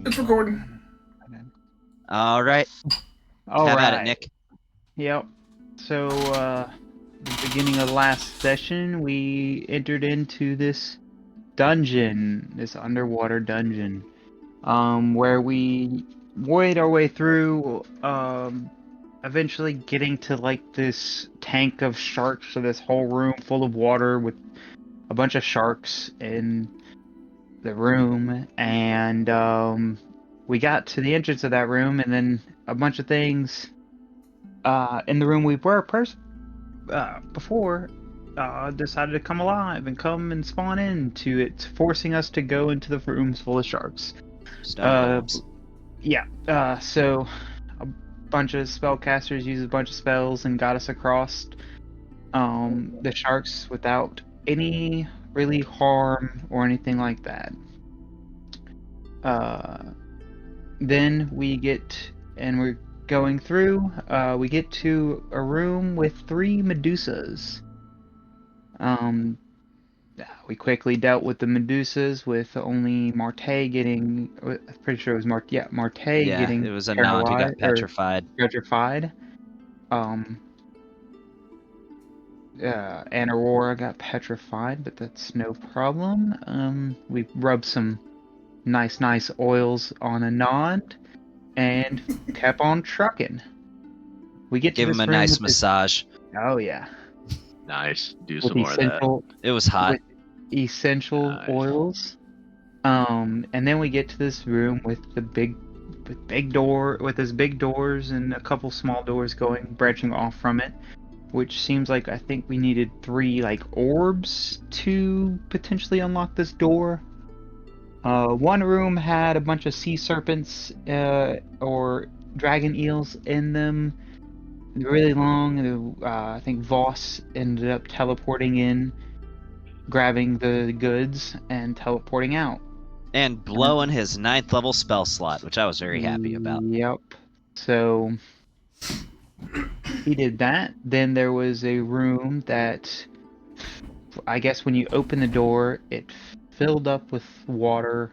It's recording. All right. All Have at it, right. Nick. Yep. So, the beginning of the last session, we entered into this dungeon, this underwater dungeon, where we worried our way through, eventually getting to like this tank of sharks, so this whole room full of water with a bunch of sharks in the room, and we got to the entrance of that room, and then a bunch of things in the room we were before decided to come alive and come and spawn into it, forcing us to go into the rooms full of sharks. Stone golems. Yeah. So a bunch of spellcasters used a bunch of spells and got us across the sharks without any really harm or anything like that. Then we get, and we're going through, we get to a room with 3 Medusas. We quickly dealt with the Medusas with only Marte getting, I'm pretty sure it was Marte Yeah, getting it was a nod who got paralyzed or petrified. petrified. And Aurora got petrified, but that's no problem. We rubbed some nice oils on a nod and kept on trucking. We get to Give this him a room nice with massage. oh yeah, Nice. Do with some more of that. It was hot. with essential Nice. oils. And then we get to this room with this big doors and a couple small doors branching off from it, which seems like I think we needed 3 like orbs to potentially unlock this door. One room had a bunch of sea serpents or dragon eels in them, really long. I think Voss ended up teleporting in, grabbing the goods, and teleporting out. And blowing his 9th level spell slot, which I was very happy about. Yep. So he did that. Then there was a room that, I guess when you open the door, it filled up with water,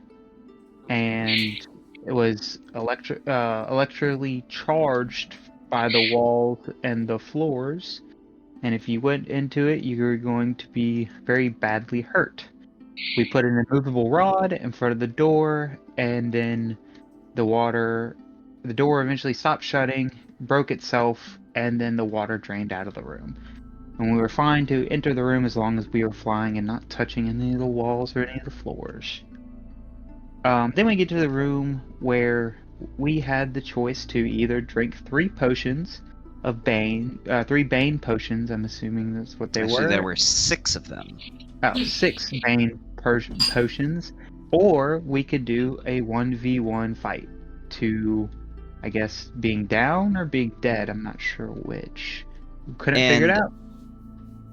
and it was electrically charged by the walls and the floors. And if you went into it, you were going to be very badly hurt. We put an immovable rod in front of the door, and then the door eventually stopped shutting, broke itself, and then the water drained out of the room. And we were fine to enter the room as long as we were flying and not touching any of the walls or any of the floors. Then we get to the room where we had the choice to either drink 3 potions of Bane, 3 Bane potions, I'm assuming that's what they Actually, were. there were 6 of them. 6 Bane potions, or we could do a 1v1 fight to, I guess, being down or being dead. I'm not sure which. Couldn't figure it out.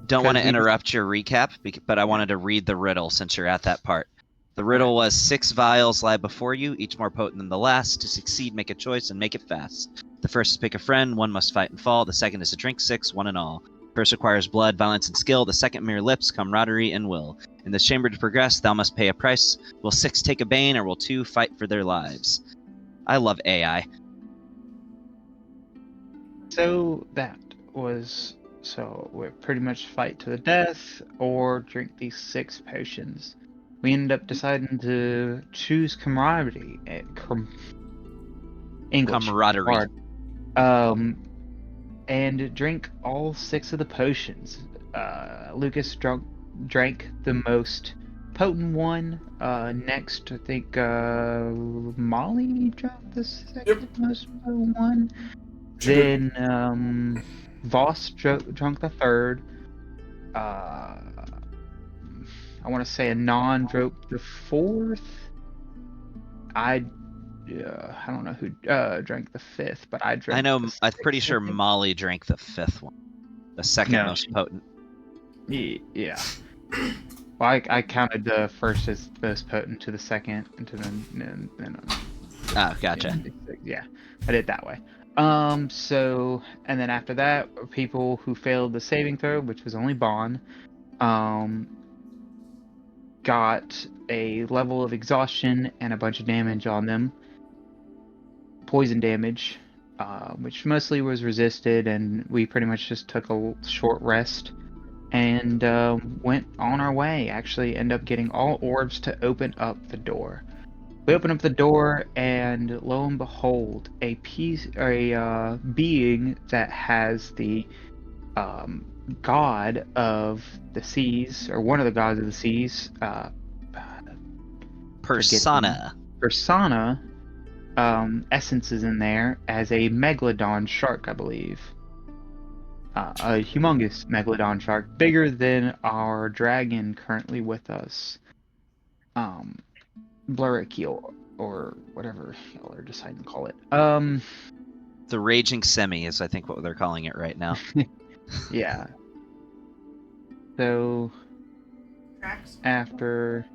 Don't want to interrupt your recap, but I wanted to read the riddle since you're at that part. The riddle was 6 vials lie before you, each more potent than the last. To succeed, make a choice and make it fast. The first is pick a friend, 1 must fight and fall. The second is to drink 6, 1 in all. First requires blood, violence, and skill. The second mere lips, camaraderie, and will. In this chamber to progress, thou must pay a price. Will 6 take a bane, or will 2 fight for their lives? I love AI. So we pretty much fight to the death or drink these 6 potions. We ended up deciding to choose camaraderie. English. Camaraderie. Hard. And drink all 6 of the potions. Lucas drank the most potent one. Next, I think Molly drank the second most potent one. Then Voss drunk the third. I want to say Anon drank the fourth. I don't know who drank the 5th, but I drank. I'm pretty sure Molly drank the 5th one, the second most potent. Yeah. Well, I counted the first as most potent to the second, and to then. Oh, gotcha. Yeah, I did it that way. So, and then after that, people who failed the saving throw, which was only Bond. got a level of exhaustion and a bunch of damage on them. Poison damage, which mostly was resisted, and we pretty much just took a short rest and went on our way. Actually, end up getting all orbs to open up the door. We open up the door, and lo and behold, a being that has the god of the seas, or one of the gods of the seas, Persona. Essence is in there as a megalodon shark, I believe. A humongous megalodon shark, bigger than our dragon currently with us. Blurikeel, or whatever y'all are deciding to call it. The Raging Semi is, I think, what they're calling it right now. Yeah. So, after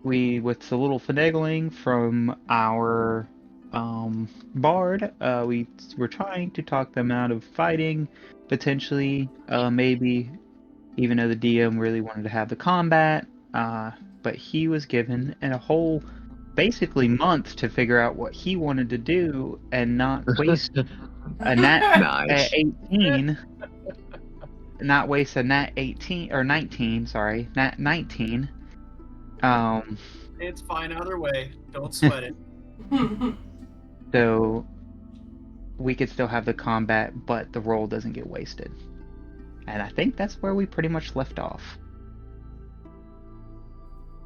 with a little finagling from our bard, we were trying to talk them out of fighting, potentially, maybe, even though the DM really wanted to have the combat, but he was given a whole, basically, month to figure out what he wanted to do and not waste a nat 18. Not waste a nat 18 or 19. Sorry, nat 19. It's fine either way. Don't sweat it. So we could still have the combat, but the roll doesn't get wasted. And I think that's where we pretty much left off.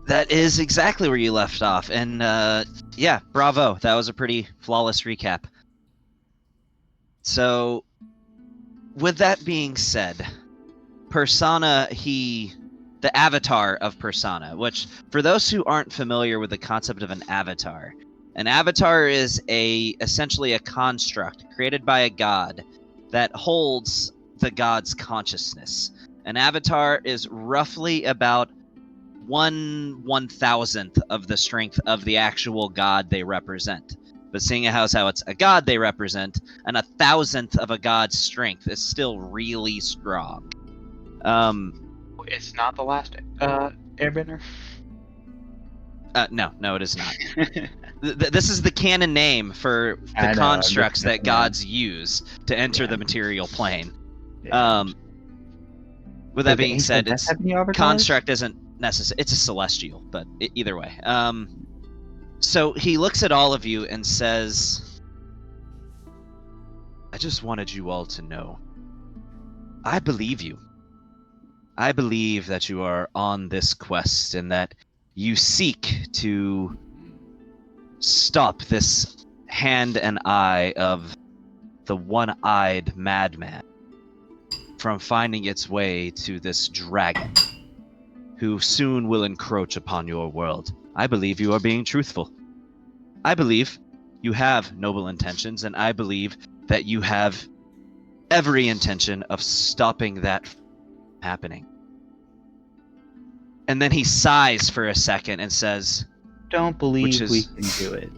That is exactly where you left off, and yeah, bravo. That was a pretty flawless recap. So, with that being said, Persona, the avatar of Persona, which, for those who aren't familiar with the concept of an avatar is essentially a construct created by a god that holds the god's consciousness. An avatar is roughly about 1/1000th of the strength of the actual god they represent. But seeing as how it's a god they represent, and 1,000th of a god's strength is still really strong. It's not the last Airbender. No, it is not. This is the canon name for the constructs that gods use to enter the material plane. Yeah. With that being said, it's construct isn't necessary. It's a celestial, but either way. So he looks at all of you and says, I just wanted you all to know. I believe you. I believe that you are on this quest and that you seek to stop this hand and eye of the one-eyed madman from finding its way to this dragon who soon will encroach upon your world. I believe you are being truthful. I believe you have noble intentions, and I believe that you have every intention of stopping that happening. And then he sighs for a second and says, Don't believe we can do it.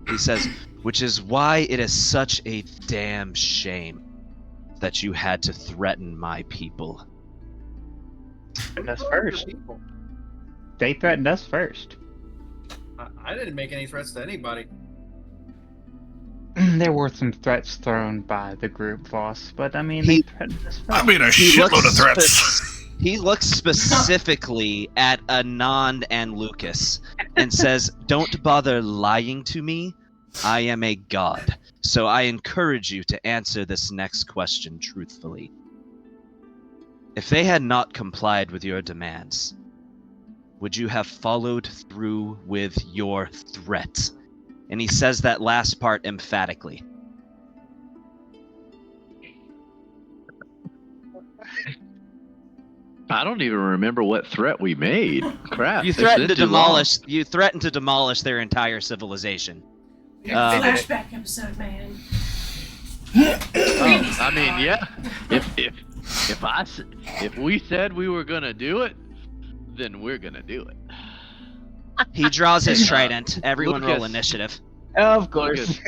He says, which is why it is such a damn shame that you had to threaten my people. Threatened us first. They threatened us first. I didn't make any threats to anybody. There were some threats thrown by the group, boss, but I mean, they threatened us first. I mean, a shitload of threats. He looks specifically at Anand and Lucas and says, don't bother lying to me. I am a god, so I encourage you to answer this next question truthfully. If they had not complied with your demands, would you have followed through with your threat? And he says that last part emphatically. I don't even remember what threat we made. Crap. You threatened to demolish. You threatened to demolish their entire civilization. Flashback episode, man. I mean, yeah. If we said we were gonna do it, then we're gonna do it. He draws his trident. Everyone Lucas. roll initiative. Of course.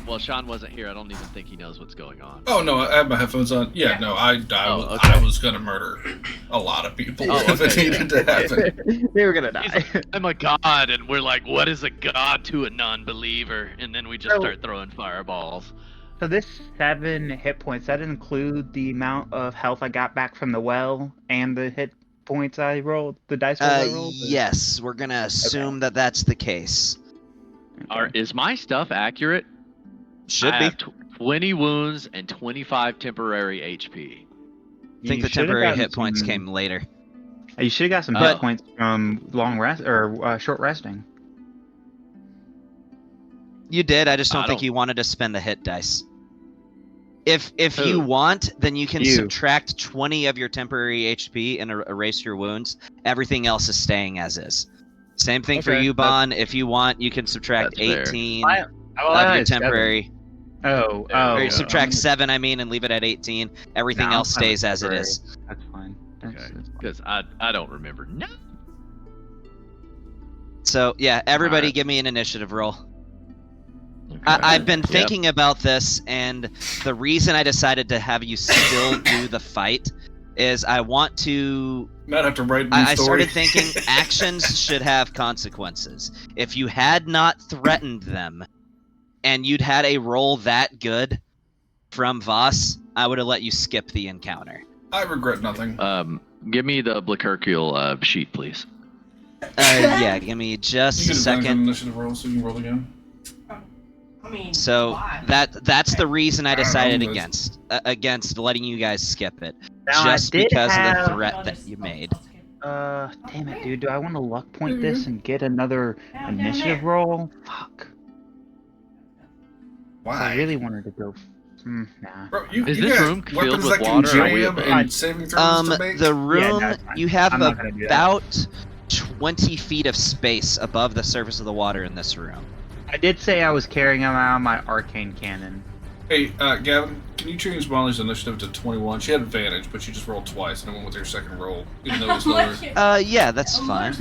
Well, Sean wasn't here. I don't even think he knows what's going on. Oh no, I have my headphones on. Yeah, no, I Oh, okay. I was gonna murder a lot of people Oh, if it okay, needed to happen. They were gonna He's die. like, I'm a god, and we're like, what is a god to a non-believer? And then we just So- start throwing fireballs. So this 7 hit points, that include the amount of health I got back from the well and the hit points I rolled, the dice rolls I rolled? or- Yes, we're gonna assume that that's the case. Is my stuff accurate? Should I be. have 20 wounds and 25 temporary HP. I think You the should've temporary gotten hit points some- came later. You should have got some But- hit points from long rest or short resting. You did. I just don't I think don't- you wanted to spend the hit dice. If Who? you want, then you can You. subtract 20 of your temporary HP and erase your wounds. Everything else is staying as is. Same thing for Okay, you, that's- Bon. If you want, you can subtract that's fair. 18 I of your had 7. temporary. Oh, There we Or go. you subtract 7, I mean, and leave it at 18. Everything No, else I'm fine with stays as it temporary. is. That's fine. That's Okay. fine. Because I don't remember. No. So, yeah, everybody Alright. give me an initiative roll. Okay. I've been Yep. thinking about this, and the reason I decided to have you still do the fight is I want to. Not have to write a new I story. started thinking actions should have consequences. If you had not threatened them, and you'd had a roll that good from Voss, I would have let you skip the encounter. I regret nothing. Give me the Blickercule sheet, please. Yeah, give me You just a can advance an second. initiative roll so you can roll again. I mean, So why? that's the reason I I don't know, decided those- against letting you guys skip it, Now, I just did because of the have- threat that you made. Damn it, dude. Do I want to luck point this and get another initiative roll? Fuck. Why? I really wanted to go. Nah. Bro, Is you this got room filled weapons with that can water? Are we jam about- and saving throws to make? The room, that's fine. you have I'm not gonna do that. about 20 feet of space above the surface of the water in this room. I did say I was carrying around my arcane cannon. Hey, Gavin, can you change Molly's initiative to 21? She had advantage, but she just rolled twice, and I went with her second roll, even though it was lower. Yeah, that's fine.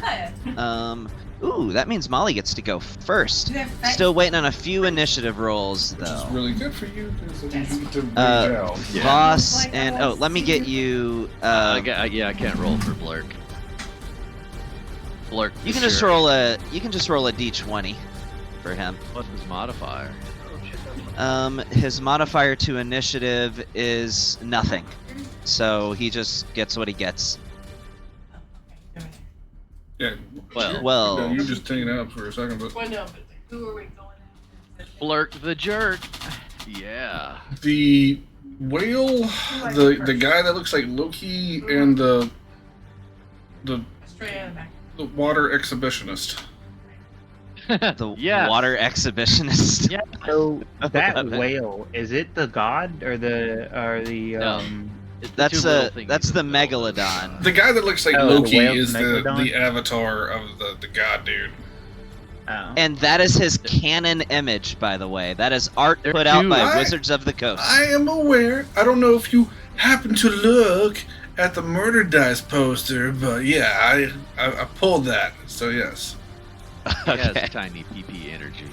Ooh, that means Molly gets to go first. Still waiting on a few initiative rolls, Which is though. really good for you, because it means you get to rage out. Yeah. Voss and let me get you. I can't roll for Blurk. Blurk. You for can just sure. roll a d20 for him. What's his modifier? His modifier to initiative is nothing, so he just gets what he gets. Yeah. Well- Yeah, you just hanging out for a second, but Well, no, but who are we going after? Blurk the jerk. Yeah. the whale, the guy that looks like Loki, and the Straight out of the back. water exhibitionist. The Yes. water exhibitionist. Yeah. So that Love it. whale, is it the god or the No. It's the That's two little thingies that's in the middle of it. megalodon. The guy that looks like Oh, the Loki whale's is Megalodon? the avatar of the god dude. Oh. And that is his canon image, by the way. That is art There put out too. by I- Wizards of the Coast. I am aware. I don't know if you happen to look at the murder dice poster, but yeah, I pulled that. So yes. He has Okay. tiny PP energy.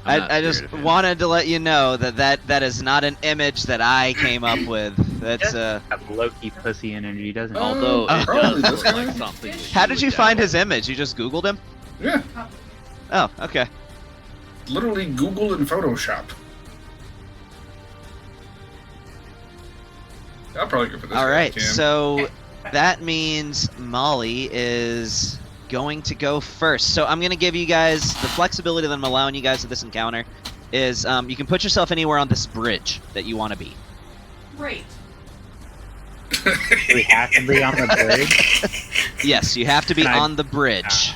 I'm not I just scared of him. wanted to let you know that is not an image that I came up with. That's Have Loki pussy energy, doesn't it? Although it Probably does this look guy. like something. that How did would you find download. his image? You just Googled him? Yeah. Oh, okay. Literally Google and Photoshop. I'll probably go for this. All guy, right, Cam. so that means Molly is going to go first. So I'm going to give you guys the flexibility that I'm allowing you guys at this encounter is you can put yourself anywhere on this bridge that you want to be. Great. Do we have to be on the bridge? Yes, you have to be Can I- on the bridge.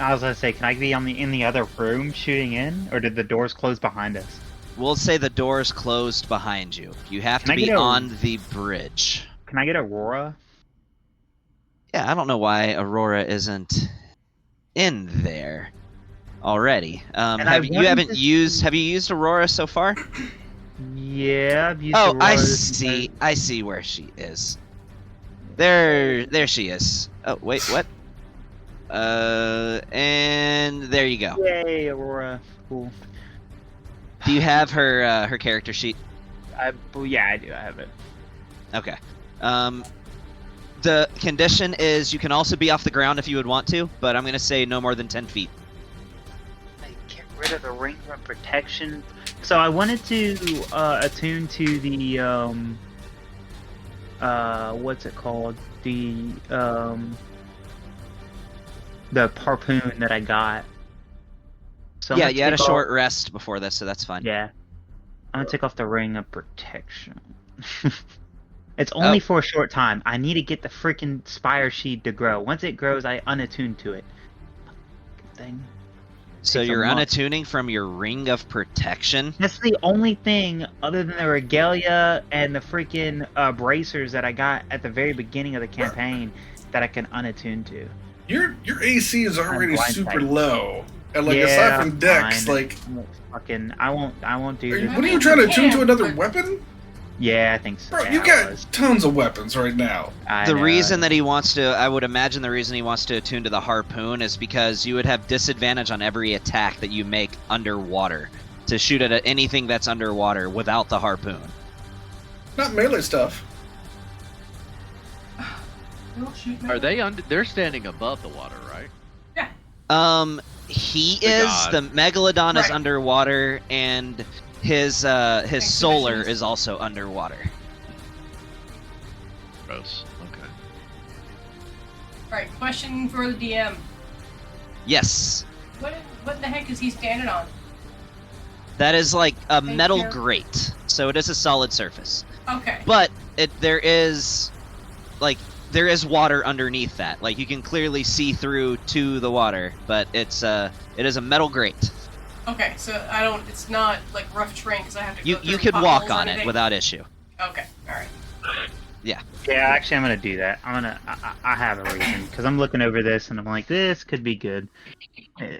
I was gonna say, can I be in the other room shooting in, or did the doors close behind us? We'll say the door's closed behind you. You have Can to I be get a- on the bridge. Can I get Aurora? Yeah, I don't know why Aurora isn't in there already. And I Have you wanted to have you used Aurora so far? Yeah, I've used Oh, I Aurora. see. I see where she is. There she is. Oh, wait, what? And there you go. Yay, Aurora. Cool. Do you have her character sheet? Yeah, I do. I have it. Okay. The condition is you can also be off the ground if you would want to, but I'm going to say no more than 10 feet. Get rid of the ring of protection. So I wanted to attune to the what's it called? The harpoon that I got. So I'm Yeah, gonna you had a take off- short rest before this, so that's fine. Yeah. I'm gonna take off the ring of protection. It's only for a short time. I need to get the freaking spire sheet to grow. Once it grows, I unattune to it. Good thing. So Takes a you're month. unattuning from your ring of protection? That's the only thing other than the regalia and the freaking bracers that I got at the very beginning of the campaign that I can unattune to. Your AC is already blindsided. super low, and like aside from Dex, fine. like, I won't do this. what are you trying to attune to another weapon? Yeah, I think so. Bro, Yeah, you I got was. tons of weapons right now. I The know. reason that he wants to, I would imagine the reason he wants to attune to the harpoon is because you would have disadvantage on every attack that you make underwater to shoot at anything that's underwater without the harpoon. Not melee stuff. Don't shoot me. Are they under? They're standing above the water, right? He The is, god. the Megalodon is Right. underwater, and his solar is also underwater. Gross. Okay. Alright, question for the DM. Yes. What the heck is he standing on? That is like a Thank metal you. grate, so it is a solid surface. Okay. But there is water underneath that. Like you can clearly see through to the water, but it is a metal grate. Okay, so it's not like rough terrain because I have to You go through you could potholes walk or on it anything? without issue. Okay, alright. Yeah, actually, I'm gonna do that. I have a reason because I'm looking over this and I'm like, this could be good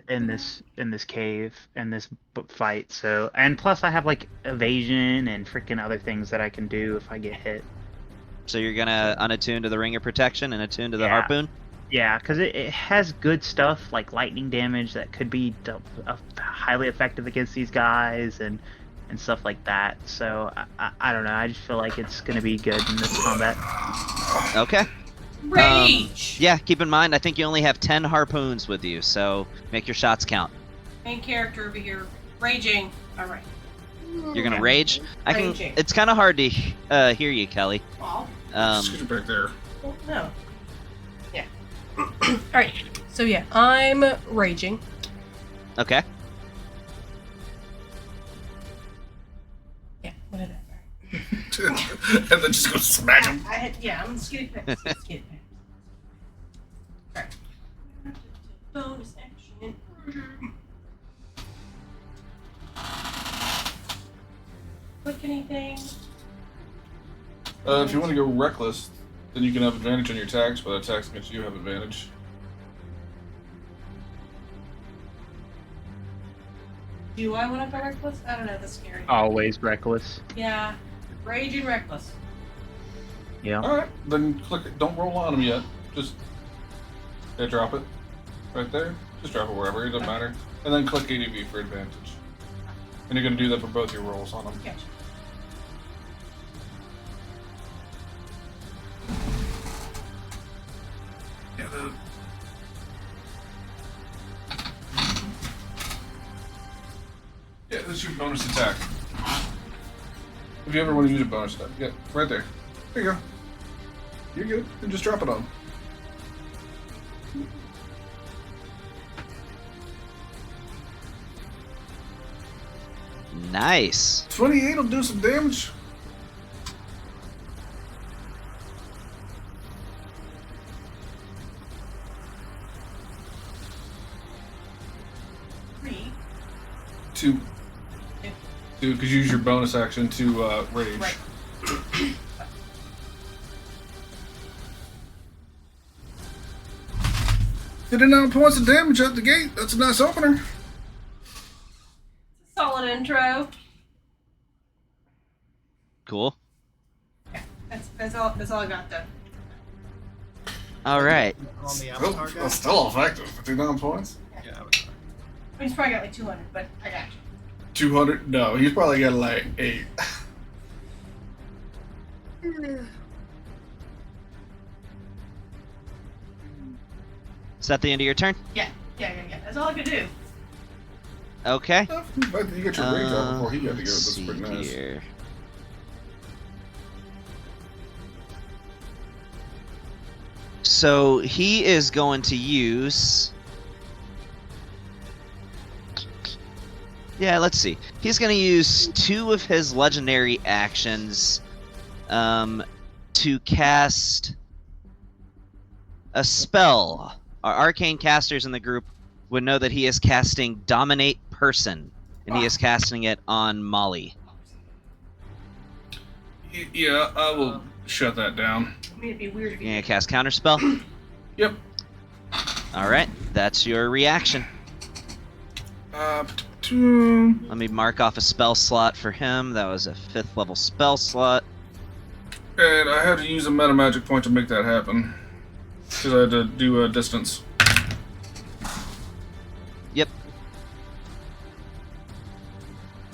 in this cave in this fight. So, and plus I have like evasion and freaking other things that I can do if I get hit. So you're gonna unattune to the ring of protection and attune to the Yeah. harpoon. Yeah, because it has good stuff like lightning damage that could be highly effective against these guys and stuff like that. So I don't know. I just feel like it's gonna be good in this combat. Okay. Rage! Yeah. Keep in mind, I think you only have 10 harpoons with you, so make your shots count. Main character over here. Raging. Alright. You're gonna Yeah. rage. Raging. It's kind of hard to hear you, Kelly. Oh, Scoot back there. no. Yeah. Alright, so yeah, I'm raging. Okay. Yeah, what did I? And then just go smack him. I'm gonna skid it back. Skid it back. Alright. Bonus action. Click anything? If you want to go reckless, then you can have advantage on your attacks, but attacks against you have advantage. Do I want to go reckless? I don't know, that's scary. Always reckless. Yeah, rage and reckless. Yeah. Alright, then click it. Don't roll on them yet. Just drop it. Right there. Just drop it wherever, it doesn't matter. And then click ADV for advantage. And you're going to do that for both your rolls on them. Gotcha. Yeah, that's your bonus attack. If you ever want to use a bonus attack, yeah, right there. There you go. You're good. And just drop it on. Nice. 28 will do some damage. Three. Two, because you use your bonus action to rage. Right. Did 9 points of damage out the gate. That's a nice opener. Solid intro. Cool. That's all I got though. All right. On the Oh, avatar guy. that's still effective. 59 points. Yeah, avatar. I mean, he's probably got like 200, but I got you. 200? No, he's probably got like 8. Is that the end of your turn? Yeah. That's all I could do. Okay. The fact that you got your rage out before he had to go, Let's that's pretty see nice. here. So he is going to use. Yeah, let's see. He's going to use 2 of his legendary actions to cast a spell. Our arcane casters in the group would know that he is casting Dominate Person, and he is casting it on Molly. Yeah, I will shut that down. I mean, it'd be weird if You're you going to cast Counterspell? Yep. Alright, that's your reaction. And Let me mark off a spell slot for him. That was a 5th level spell slot. I had to use a meta magic point to make that happen. Because I had to do a distance. Yep.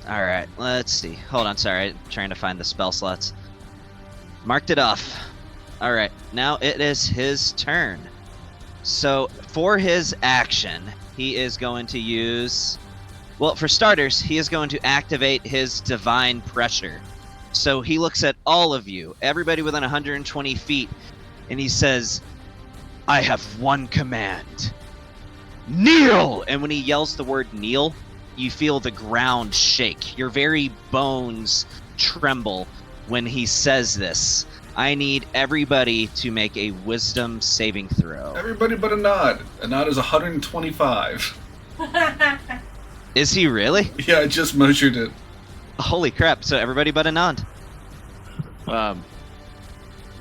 Alright, let's see. Hold on, sorry. I'm trying to find the spell slots. Marked it off. Alright, now it is his turn. So, for his action, he is going to use... Well, for starters, he is going to activate his Divine Pressure. So he looks at all of you, everybody within 120 feet, and he says, I have one command. Kneel! And when he yells the word kneel, you feel the ground shake. Your very bones tremble when he says this. I need everybody to make a wisdom saving throw. Everybody but a nod. A nod is 125. Is he really? Yeah, I just measured it. Holy crap, so everybody but Anand.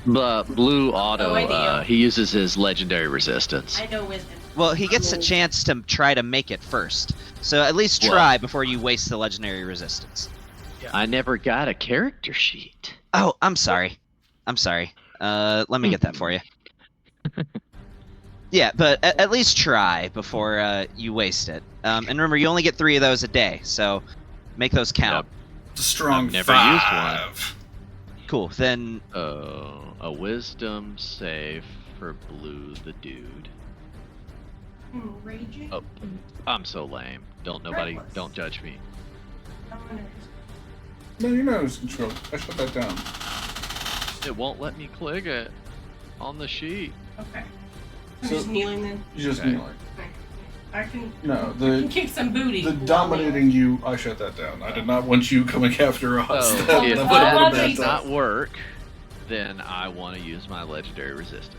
Blue Auto, Oh, I do. he uses his legendary resistance. I know wisdom. Well, he gets a chance to try to make it first. So at least try before you waste the legendary resistance. I never got a character sheet. Oh, I'm sorry. Let me get that for you. Yeah, but at least try before you waste it. And remember, you only get 3 of those a day, so make those count. It's a strong I've never 5. Cool, then... A wisdom save for Blue the dude. Raging? Oh, I'm so lame. Don't judge me. No, you're not as control. I shut that down. It won't let me click it on the sheet. Okay. I'm So- just kneeling then. You just Okay. kneel like. I can, No, I can the kick some booty. the while dominating you, I shut that down. I did not want you coming after us. So That if would have that been a does bad not time. work, then I want to use my legendary resistance.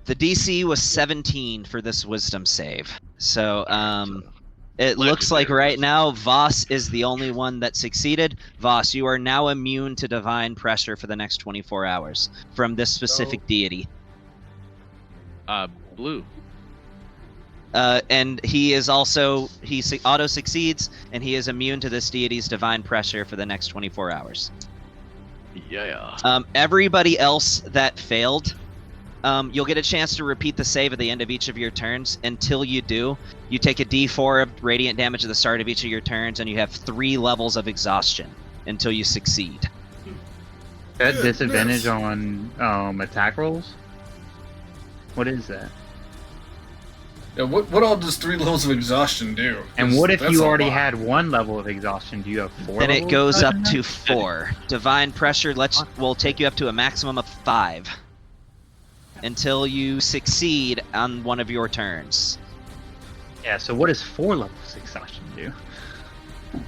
The DC was 17 for this wisdom save. So, it looks like Legendary right now, Voss is the only one that succeeded. Voss, you are now immune to divine pressure for the next 24 hours from this specific deity. Blue. And he is also, auto succeeds, and he is immune to this deity's divine pressure for the next 24 hours. Yeah. Everybody else that failed, you'll get a chance to repeat the save at the end of each of your turns. Until you do, you take a d4 of radiant damage at the start of each of your turns, and you have 3 levels of exhaustion until you succeed. That Good disadvantage miss. on attack rolls? What is that? Yeah, what all does 3 levels of exhaustion do? And what if That's you a already lot. had 1 level of exhaustion? Do you have 4 Then it levels goes of up exhaustion to 4. Divine pressure will take you up to a maximum of 5 until you succeed on one of your turns. Yeah, so what does 4 levels of exhaustion do? Is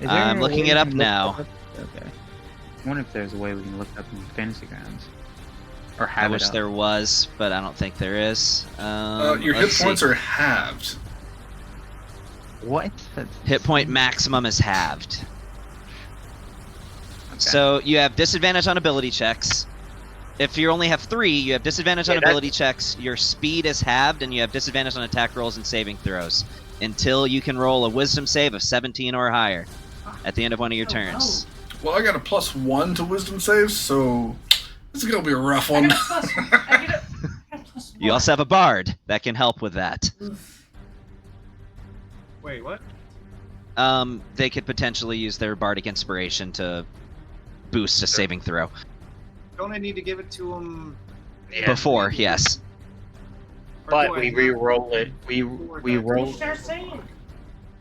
there I'm a looking way it we up can look now. that up? Okay. I wonder if there's a way we can look up in Fantasy Grounds. Or I have wish it up. there was, but I don't think there is. Your hit let's points see. are halved. What? That's Hit point insane. maximum is halved. Okay. So you have disadvantage on ability checks. If you only have 3, you have disadvantage on Yeah, that- ability checks, your speed is halved, and you have disadvantage on attack rolls and saving throws. Until you can roll a wisdom save of 17 or higher at the end of one of your Oh, turns. Well, I got a +1 to wisdom saves, so This is gonna be a rough I one. get a plus. I get a plus You one. also have a bard that can help with that. Oof. Wait, what? They could potentially use their bardic inspiration to boost a saving throw. Don't I need to give it to him? Before, yes. Or But do I we not? re-roll it. We roll. Start saying.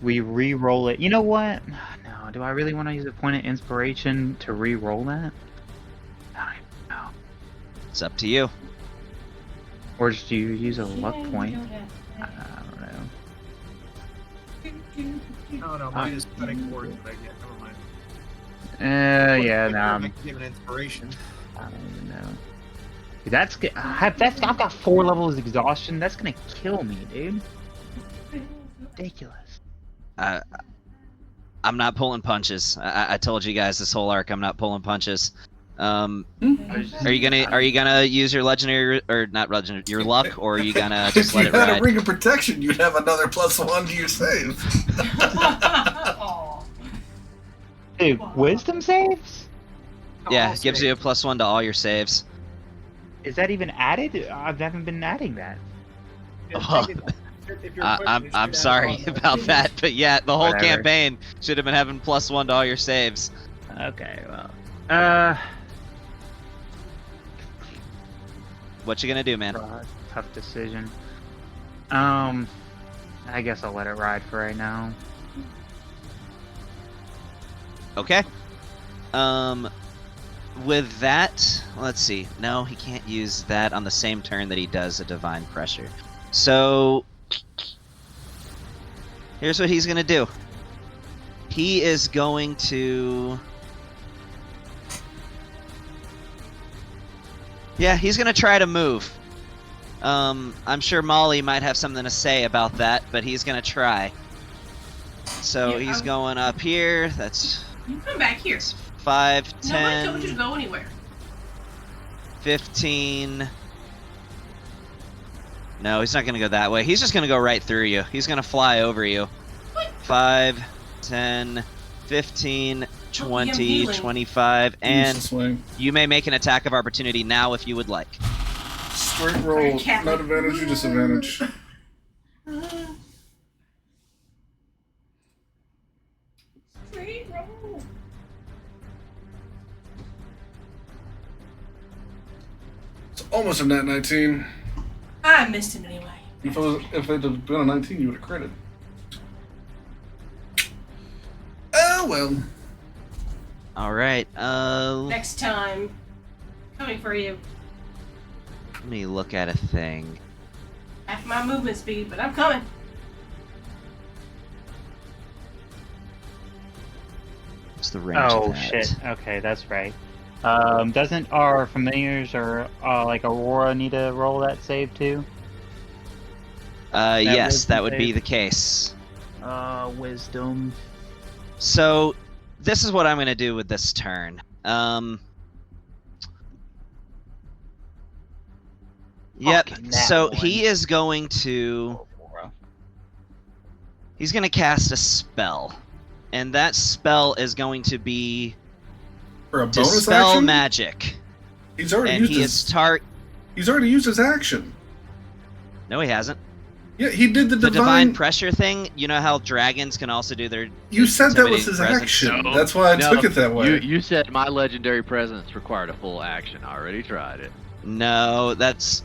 We re-roll it. You know what? No. Do I really want to use a point of inspiration to re-roll that? I don't even know. It's up to you. Or just you use a luck Yeah, point? you don't have I to. don't know. Oh no, mine is cutting cords that I get. Never mind. Yeah, I nah, can give an inspiration. I don't even know. Dude, I've got 4 levels of exhaustion. That's gonna kill me, dude. Ridiculous. I'm not pulling punches. I told you guys this whole arc I'm not pulling punches. Are you gonna use your legendary or not legendary your luck, or are you gonna just If let you it had a ride? ring of protection, you'd have another +1 to your save. Aw. Dude, wisdom saves? Yeah, it gives you a +1 to all your saves. Is that even added? I haven't been adding that. I'm sorry about that, but yeah, the whole Whatever. campaign should have been having +1 to all your saves. Okay, well. What you gonna do, man? Tough decision. I guess I'll let it ride for right now. Okay. With that, let's see. No, he can't use that on the same turn that he does a divine pressure. So here's what he's gonna do. He is going to. Yeah, he's gonna try to move. I'm sure Molly might have something to say about that, but he's gonna try. So Yeah, he's going up here. That's You come back here. 5, Nobody 10, told you to go anywhere. 15. No, he's not gonna go that way. He's just gonna go right through you. He's gonna fly over you. What? 5, 10, 15, 20, healing. 25, and Use the swing. you may make an attack of opportunity now if you would like. Straight roll, Cat- not advantage or disadvantage. Straight roll. It's almost a nat 19. I missed him anyway. If it had been a 19, you would have critted. Oh well. All right. Next time. Coming for you. Let me look at a thing. Half my movement speed, but I'm coming. What's the range Oh of that? shit. Okay, that's right. Doesn't our familiars or like Aurora need to roll that save too? Yes, wisdom that would be save? the case. Wisdom. So this is what I'm gonna do with this turn. Yep. Fucking that So one. he is going to. He's gonna cast a spell, and that spell is going to be For a bonus dispel action? magic, He's already and used he his. is He's already used his action. No, he hasn't. Yeah, he did the The divine divine. pressure thing. You know how dragons can also do their. You said that was intimidating his presence? action. No. That's why I No, took it that way. You said my legendary presence required a full action. I already tried it. No, that's.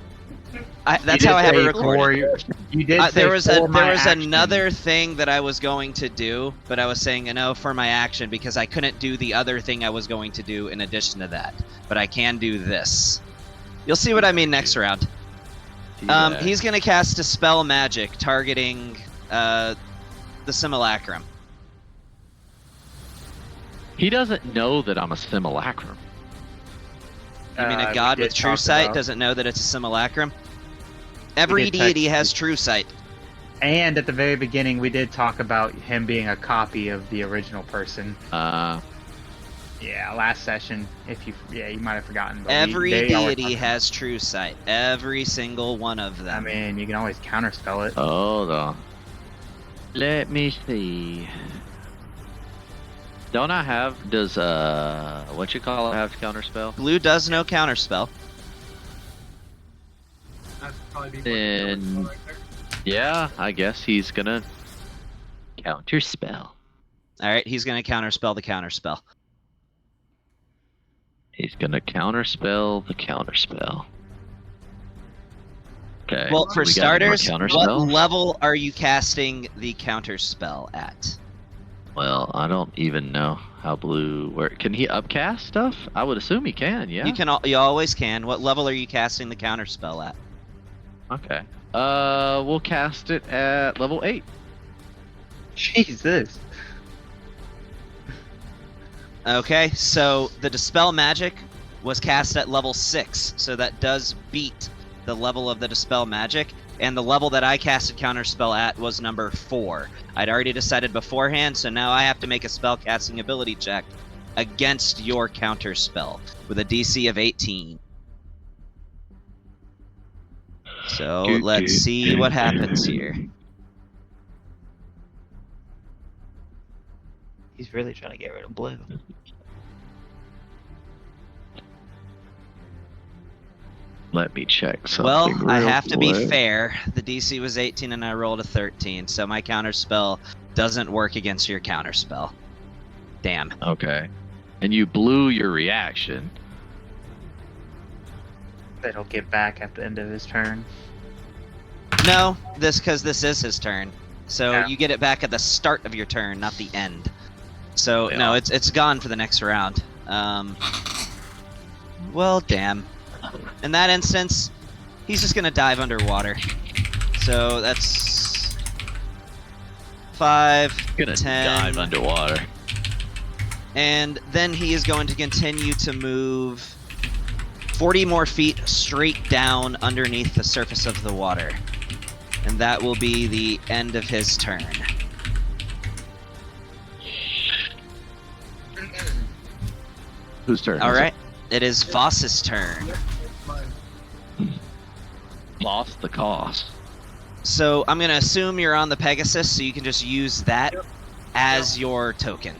You That's did how I have it say recorded. You did say There was for my action. another thing that I was going to do, but I was saying no for my action because I couldn't do the other thing I was going to do in addition to that. But I can do this. You'll see what I mean next round. He's gonna cast a spell magic targeting the simulacrum. He doesn't know that I'm a simulacrum. You mean we a god did with true talk sight about- doesn't know that it's a simulacrum? Every did deity text- has true sight. And at the very beginning, we did talk about him being a copy of the original person. Yeah, last session. You might have forgotten. But Every they always deity talk- has true sight. Every single one of I them. mean, you can always counterspell it. Hold on. Let me see. Don't I have? Does what you call it have counterspell? Blue does no counterspell. That'd probably be Then- right there. Yeah, I guess he's gonna counterspell. All right, he's gonna counterspell the counterspell. He's gonna counterspell the counterspell. Okay. Well, for we got any more starters, what counterspells? level are you casting the counterspell at? Well, I don't even know how blue. Where can he upcast stuff? I would assume he can. Yeah. You always can. What level are you casting the counterspell at? Okay. We'll cast it at level 8. Jesus. Okay, so the Dispel Magic was cast at level 6, so that does beat the level of the Dispel Magic, and the level that I casted Counterspell at was number 4. I'd already decided beforehand, so now I have to make a spellcasting ability check against your Counterspell with a DC of 18. So let's see what happens here. He's really trying to get rid of blue. Let me check something. Well, I real have to be quick. fair. The DC was 18 and I rolled a 13, so my counterspell doesn't work against your counterspell. Damn. Okay. And you blew your reaction. That he'll get back at the end of his turn. No, because this is his turn. So Yeah. you get it back at the start of your turn, not the end. So Yeah. no, it's gone for the next round. Well, damn. In that instance, he's just gonna dive underwater. So that's 5, Gonna 10, dive underwater. and then he is going to continue to move 40 more feet straight down underneath the surface of the water. And that will be the end of his turn. Whose turn? All is right, it is Voss's turn. Yep, it's mine. it? Lost the cost. So I'm gonna assume you're on the Pegasus, so you can just use that Yep. as your token.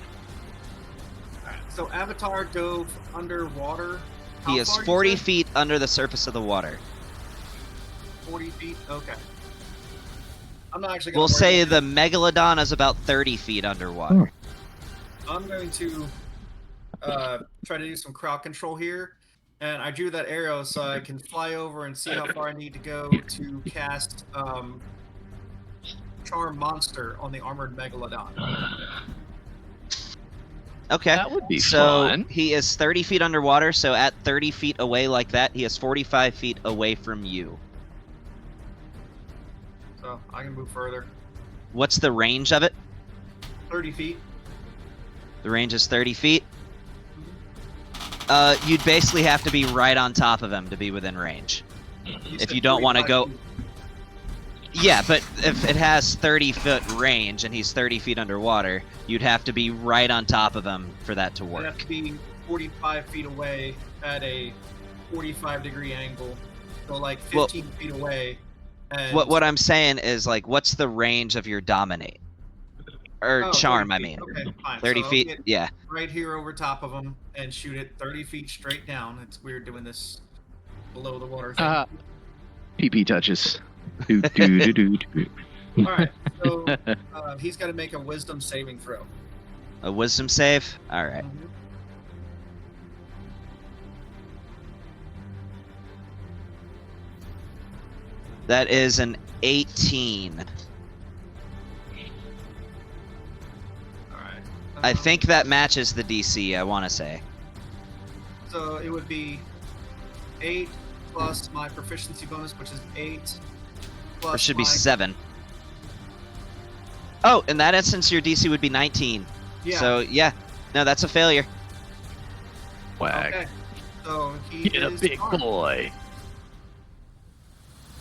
Alright, so Avatar dove underwater. He How is far you 40 said? feet under the surface of the water. 40 feet? Okay. I'm not actually going We'll to say the Megalodon is about 30 feet underwater. I'm going to try to do some crowd control here. And I drew that arrow so I can fly over and see how far I need to go to cast Charm Monster on the armored Megalodon. Okay. That would be So fun. he is 30 feet underwater, so at 30 feet away like that, he is 45 feet away from you. So I can move further. What's the range of it? 30 feet. The range is 30 feet. You'd basically have to be right on top of him to be within range. If said you don't want to 45 go... feet. Yeah, but if it has 30-foot range and he's 30 feet underwater, you'd have to be right on top of him for that to I'd work. have to be 45 feet away at a 45-degree angle. So like 15 feet away. And What I'm saying is, like, what's the range of your dominate? Or Oh, charm, 30 I feet. mean. Okay, fine. 30 So I'll feet, get yeah. right here over top of him and shoot it 30 feet straight down. It's weird doing this below the water thing. PP touches. Do, do, do, do, do. All right, so he's got to make a wisdom saving throw. A wisdom save? Alright. Mhm. That is an 18. All right. I think that matches the DC, I want to say. So it would be 8 plus my proficiency bonus, which is 8. Plus Or should be my- 7. Oh, in that instance, your DC would be 19. Yeah. So, yeah. No, that's a failure. Whack. Okay. So he Get a is big charmed. boy.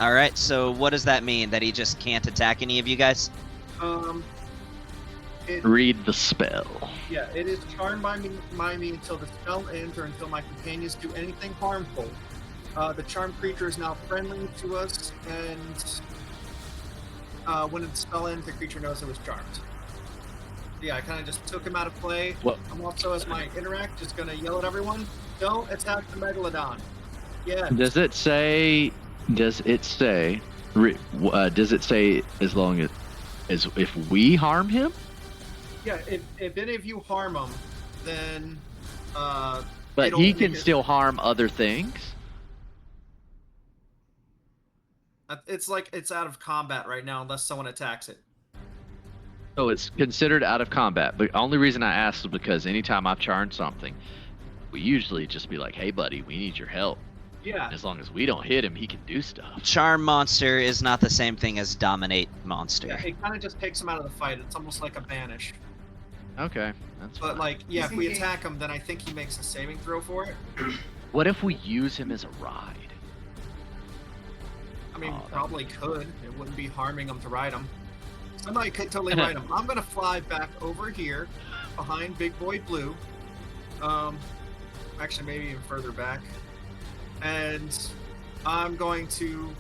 Alright, so what does that mean? That he just can't attack any of you guys? It, Read the spell. yeah, it is charmed by me until the spell ends or until my companions do anything harmful. The charmed creature is now friendly to us, and when the spell ends, the creature knows it was charmed. Yeah, I kind of just took him out of play. What? I'm also, as my interact, just gonna yell at everyone, don't attack the Megalodon. Yeah. Does it say? Does it say? Does it say as long as if we harm him? Yeah, if any of you harm him, then But it'll he make can it- still harm other things. It's like it's out of combat right now unless someone attacks it. So it's considered out of combat. But the only reason I asked is because anytime I've charmed something, we usually just be like, "Hey, buddy, we need your help." Yeah. And as long as we don't hit him, he can do stuff. Charm monster is not the same thing as dominate monster. Yeah, it kind of just takes him out of the fight. It's almost like a banish. Okay, that's But fine. like, yeah, if we attack him, then I think he makes a saving throw for it. What if we use him as a ride? I mean, Oh, that probably could. It wouldn't be harming him to ride him. Somebody could totally ride him. I'm gonna fly back over here, behind Big Boy Blue. Actually, maybe even further back. And I'm going to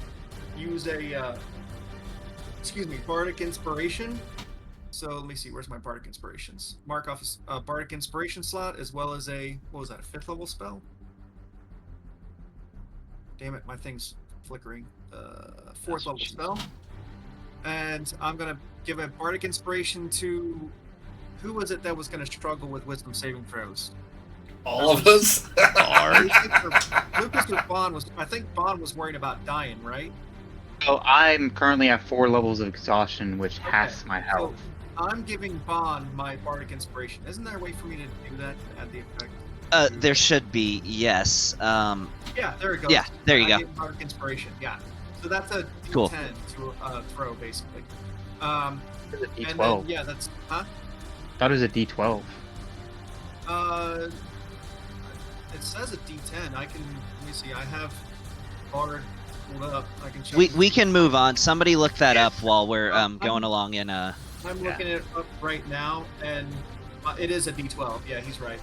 use a, Bardic Inspiration. So let me see, where's my Bardic Inspirations? Mark off a Bardic Inspiration slot, as well as a, what was that, a 5th level spell? Damn it, my thing's flickering. 4th level spell. And I'm going to give a Bardic Inspiration to, who was it that was going to struggle with Wisdom saving throws? All of us. Lucas or Bond was, I think Bond was worried about dying, right? So I'm currently at 4 levels of exhaustion, which halves Okay, my health. So I'm giving Bond my Bardic Inspiration. Isn't there a way for me to do that to add the effect? There should be, yes. Yeah, there it goes. Yeah, there you I go. gave Bardic Inspiration, yeah. So that's a D10 Cool. to throw, basically. It was a And D12. then, yeah, that's, huh? Thought it was a D12. It says a D10. I can, let me see, I have Bard pulled up. I can check. We can move on. Somebody look that up while we're going along in I'm looking it up right now, and it is a D12. Yeah, he's right.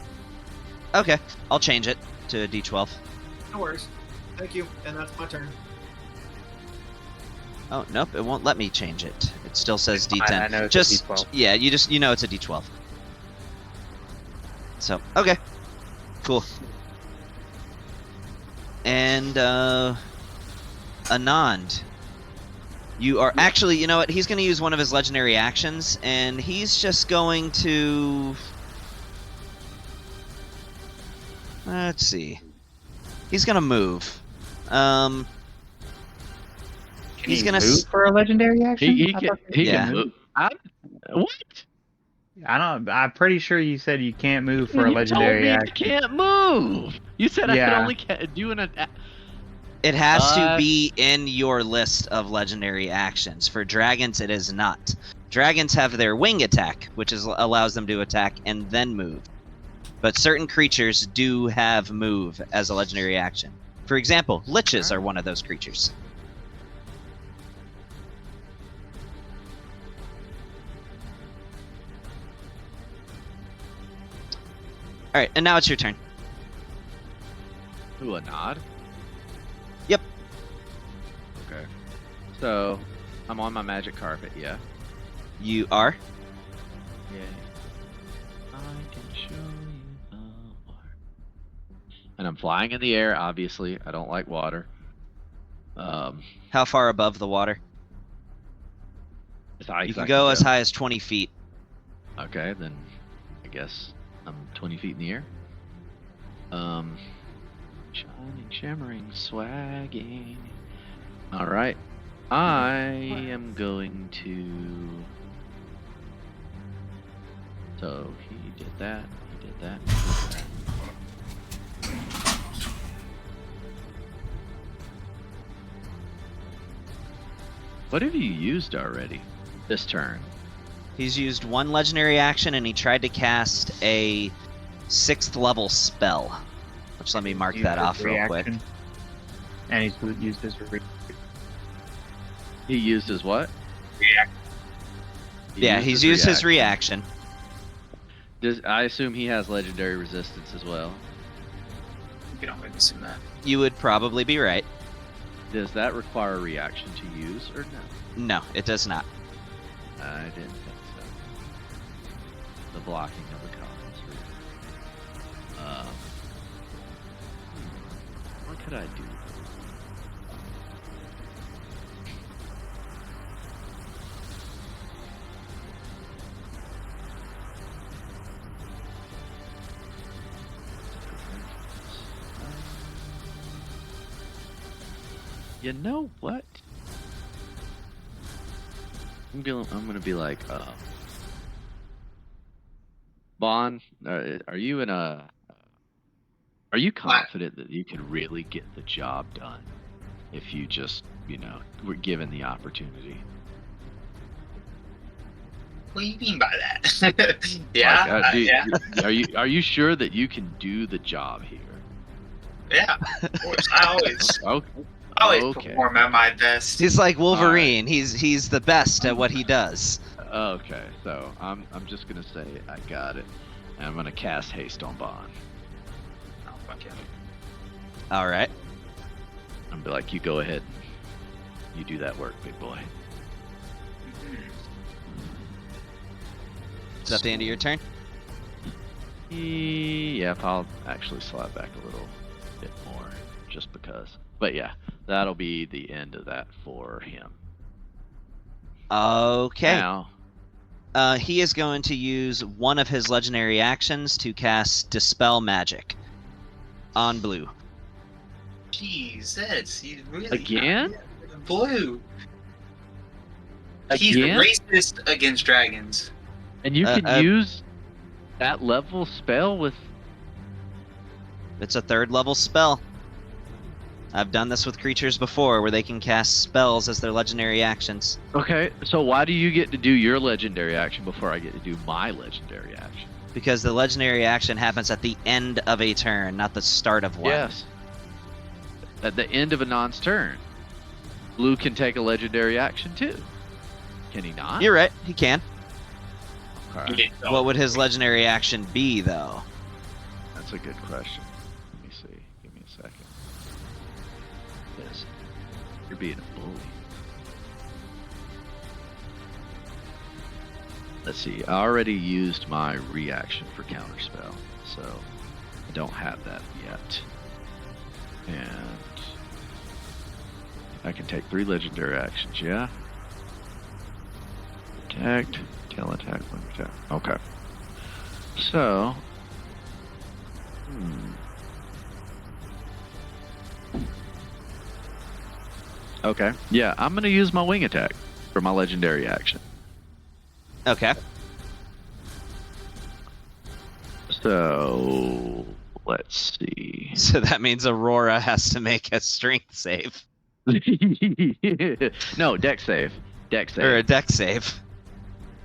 Okay, I'll change it to a D12. No worries. Thank you, and that's my turn. Oh nope, it won't let me change it. It still says D10. I know it's a just D12. yeah, you know it's a D12. So okay, cool. And Anand, you are actually, you know what? He's going to use one of his legendary actions, and he's just going to. Let's see. He's going to move. Can He's he gonna move for a legendary action? He I can. thought- He Yeah. can move. What? I don't. I'm pretty sure you said you can't move for a You legendary told me action. you can't move. You said I could Yeah. only do an. It has to Uh, be in your list of legendary actions. For dragons, it is not. Dragons have their wing attack, which allows them to attack and then move. But certain creatures do have move as a legendary action. For example, liches are one of those creatures. Alright, and now it's your turn. Ooh, a nod? Yep. Okay. So, I'm on my magic carpet, yeah? You are. Yay. I can show you the water. And I'm flying in the air, obviously. I don't like water. How far above the water? As high You as can I go as high as 20 feet. Okay, then I guess I'm 20 feet in the air. Shining, shimmering, swagging. Alright. I am going to... So, he did that, he did that, he did that. What have you used already this turn? He's used one legendary action and he tried to cast a 6th level spell. Which let me mark Used that his off real quick. reaction. And he's used his He used his what? reaction. Yeah, he's used his reaction. I assume he has legendary resistance as well. You can always assume that. You would probably be right. Does that require a reaction to use or no? No, it does not. I didn't think the blocking of the cards. What could I do? You know what? I'm gonna be like, Vaughn, are you in a? Are you confident that you can really get the job done if you just, were given the opportunity? What do you mean by that? Yeah, yeah, Are you sure that you can do the job here? yeah. Of course, I always Okay. perform at my best. He's like Wolverine. He's the best at what he does. Okay, so I'm just gonna say I got it, and I'm gonna cast haste on Bond. Oh, fuck yeah. All right. I'm be like, you go ahead, you do that work, big boy. Is that the end of your turn? Yep, I'll actually slide back a little bit more, just because. But yeah, that'll be the end of that for him. Okay. Now, he is going to use one of his legendary actions to cast Dispel Magic on Blue. Jesus, he's really Again? Blue. He's again, racist against dragons. and you can use that level spell with. It's a 3rd level spell. I've done this with creatures before where they can cast spells as their legendary actions. Okay, so why do you get to do your legendary action before I get to do my legendary action? Because the legendary action happens at the end of a turn, not the start of one. Yes. At the end of a non's turn, Blue can take a legendary action too. Can he not? You're right, he can. Okay. What would his legendary action be, though? That's a good question. Let me see. Give me a second. Yes. You're being a bully. Let's see. I already used my reaction for counterspell, so I don't have that yet. And I can take 3 legendary actions, yeah? Protect, tail attack, wing attack. Okay. So, okay. Yeah, I'm gonna use my wing attack for my legendary action. Okay. So, let's see. So that means Aurora has to make a strength save. No, deck save. Deck save. Or a deck save.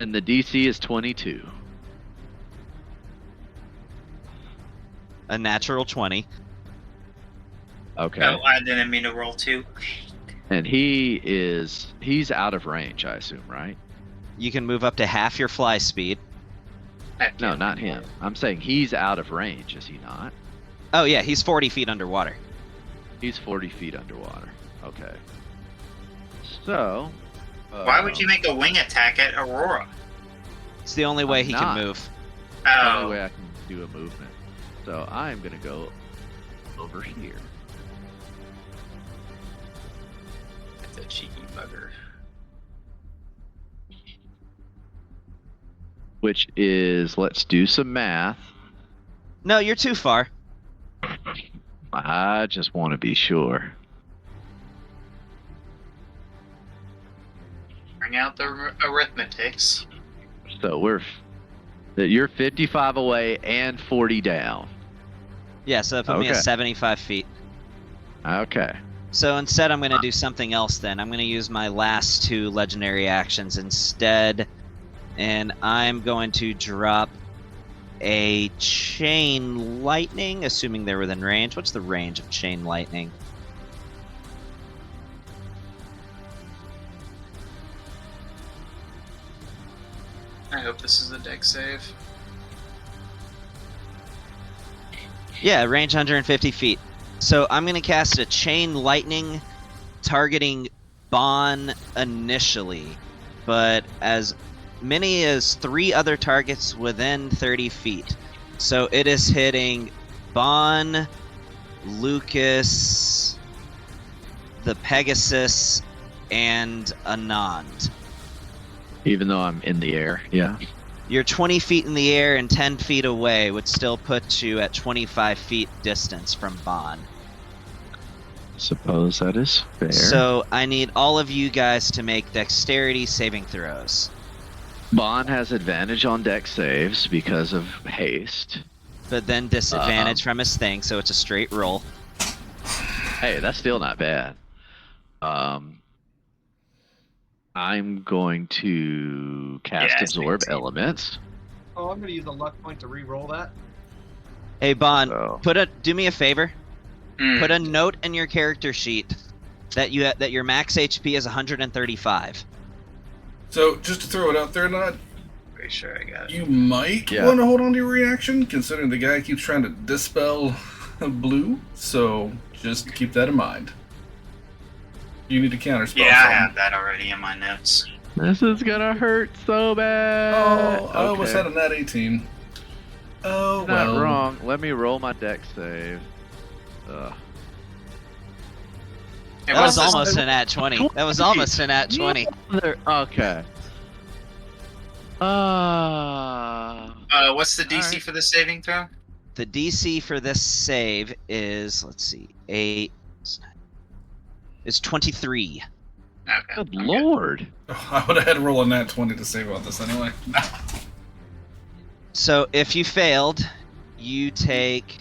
And the DC is 22. A natural 20. Okay. No, I didn't mean to roll 2. And he's out of range, I assume, right? You can move up to half your fly speed. No, not him. I'm saying he's out of range, is he not? Oh yeah, he's 40 feet underwater. He's 40 feet underwater. Okay. So. Why would you make a wing attack at Aurora? It's the only way I'm he not. can move. The only way I can do a movement. So I'm gonna go over here. That's a cheeky bugger. Which is, let's do some math. No, you're too far. I just want to be sure. Bring out the arithmetics. So you're 55 away and 40 down. Yeah, so that put me at Okay. 75 feet. Okay. So instead I'm going to do something else then. I'm going to use my last 2 legendary actions instead. And I'm going to drop a chain lightning, assuming they're within range. What's the range of chain lightning? I hope this is a deck save. Yeah, range 150 feet. So I'm going to cast a chain lightning targeting Bon initially, but as Mini is 3 other targets within 30 feet. So it is hitting Bon, Lucas, the Pegasus, and Anand. Even though I'm in the air, yeah. You're 20 feet in the air and 10 feet away would still put you at 25 feet distance from Bon. Suppose that is fair. So I need all of you guys to make dexterity saving throws. Bond has advantage on dex saves because of haste. But then disadvantage from his thing, so it's a straight roll. Hey, that's still not bad. I'm going to cast Absorb Elements. Oh, I'm going to use a luck point to re-roll that. Hey, Bon, So- do me a favor. Put a note in your character sheet that your max HP is 135. So, just to throw it out there, Nod, Pretty sure I got it. you might Yeah. want to hold on to your reaction, considering the guy keeps trying to dispel blue. So, just keep that in mind. You need to counterspell. Yeah, I something. have that already in my notes. This is gonna hurt so bad. Oh, I almost had a nat 18. Oh, Not well. wrong. Let me roll my dex save. That was almost an at 20. That was almost an at 20. Okay. What's the DC Alright. for the saving throw? The DC for this save is, let's see, is 23. Okay. Good lord. I would have had to roll a nat 20 to save on this anyway. So if you failed, you take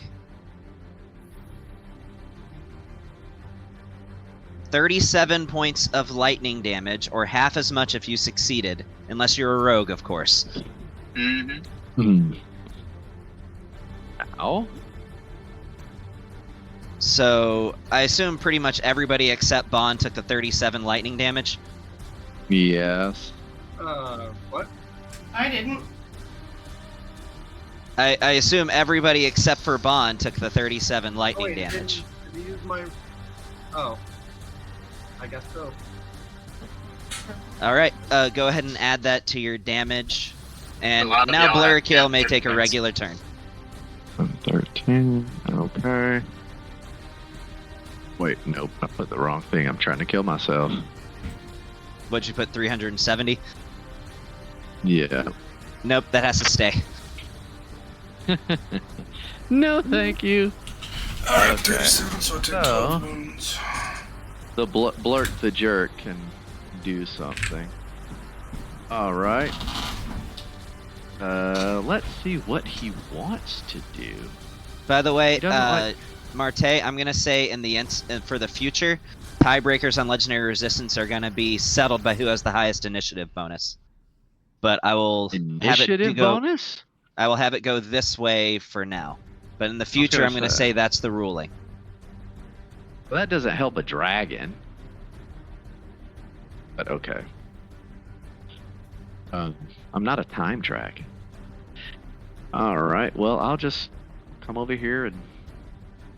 37 points of lightning damage, or half as much if you succeeded, unless you're a rogue, of course. Mm-hmm. Ow. So I assume pretty much everybody except Bond took the 37 lightning damage. Yes. What? I didn't. I assume everybody except for Bond took the 37 Oh, lightning wait, damage. Did you use my... Oh. I guess so. All right, go ahead and add that to your damage. And A lot of now y'all Blur have Kill may damage take a points. regular turn. 13. Okay. Wait, nope. I put the wrong thing. I'm trying to kill myself. What'd you put, 370? Yeah. Nope, that has to stay. No, thank you. Alright, Okay. 37, so I take So- 12 wounds. The blurt the jerk can do something. All right. Let's see what he wants to do. By the way, He doesn't like- Marte, I'm gonna say for the future, tiebreakers on Legendary Resistance are gonna be settled by who has the highest initiative bonus. But I will have Initiative it go. bonus? I will have it go this way for now. But in the future, gonna I'm gonna say- say that's the ruling. Well, that doesn't help a dragon. But okay. I'm not a time track. All right. Well, I'll just come over here and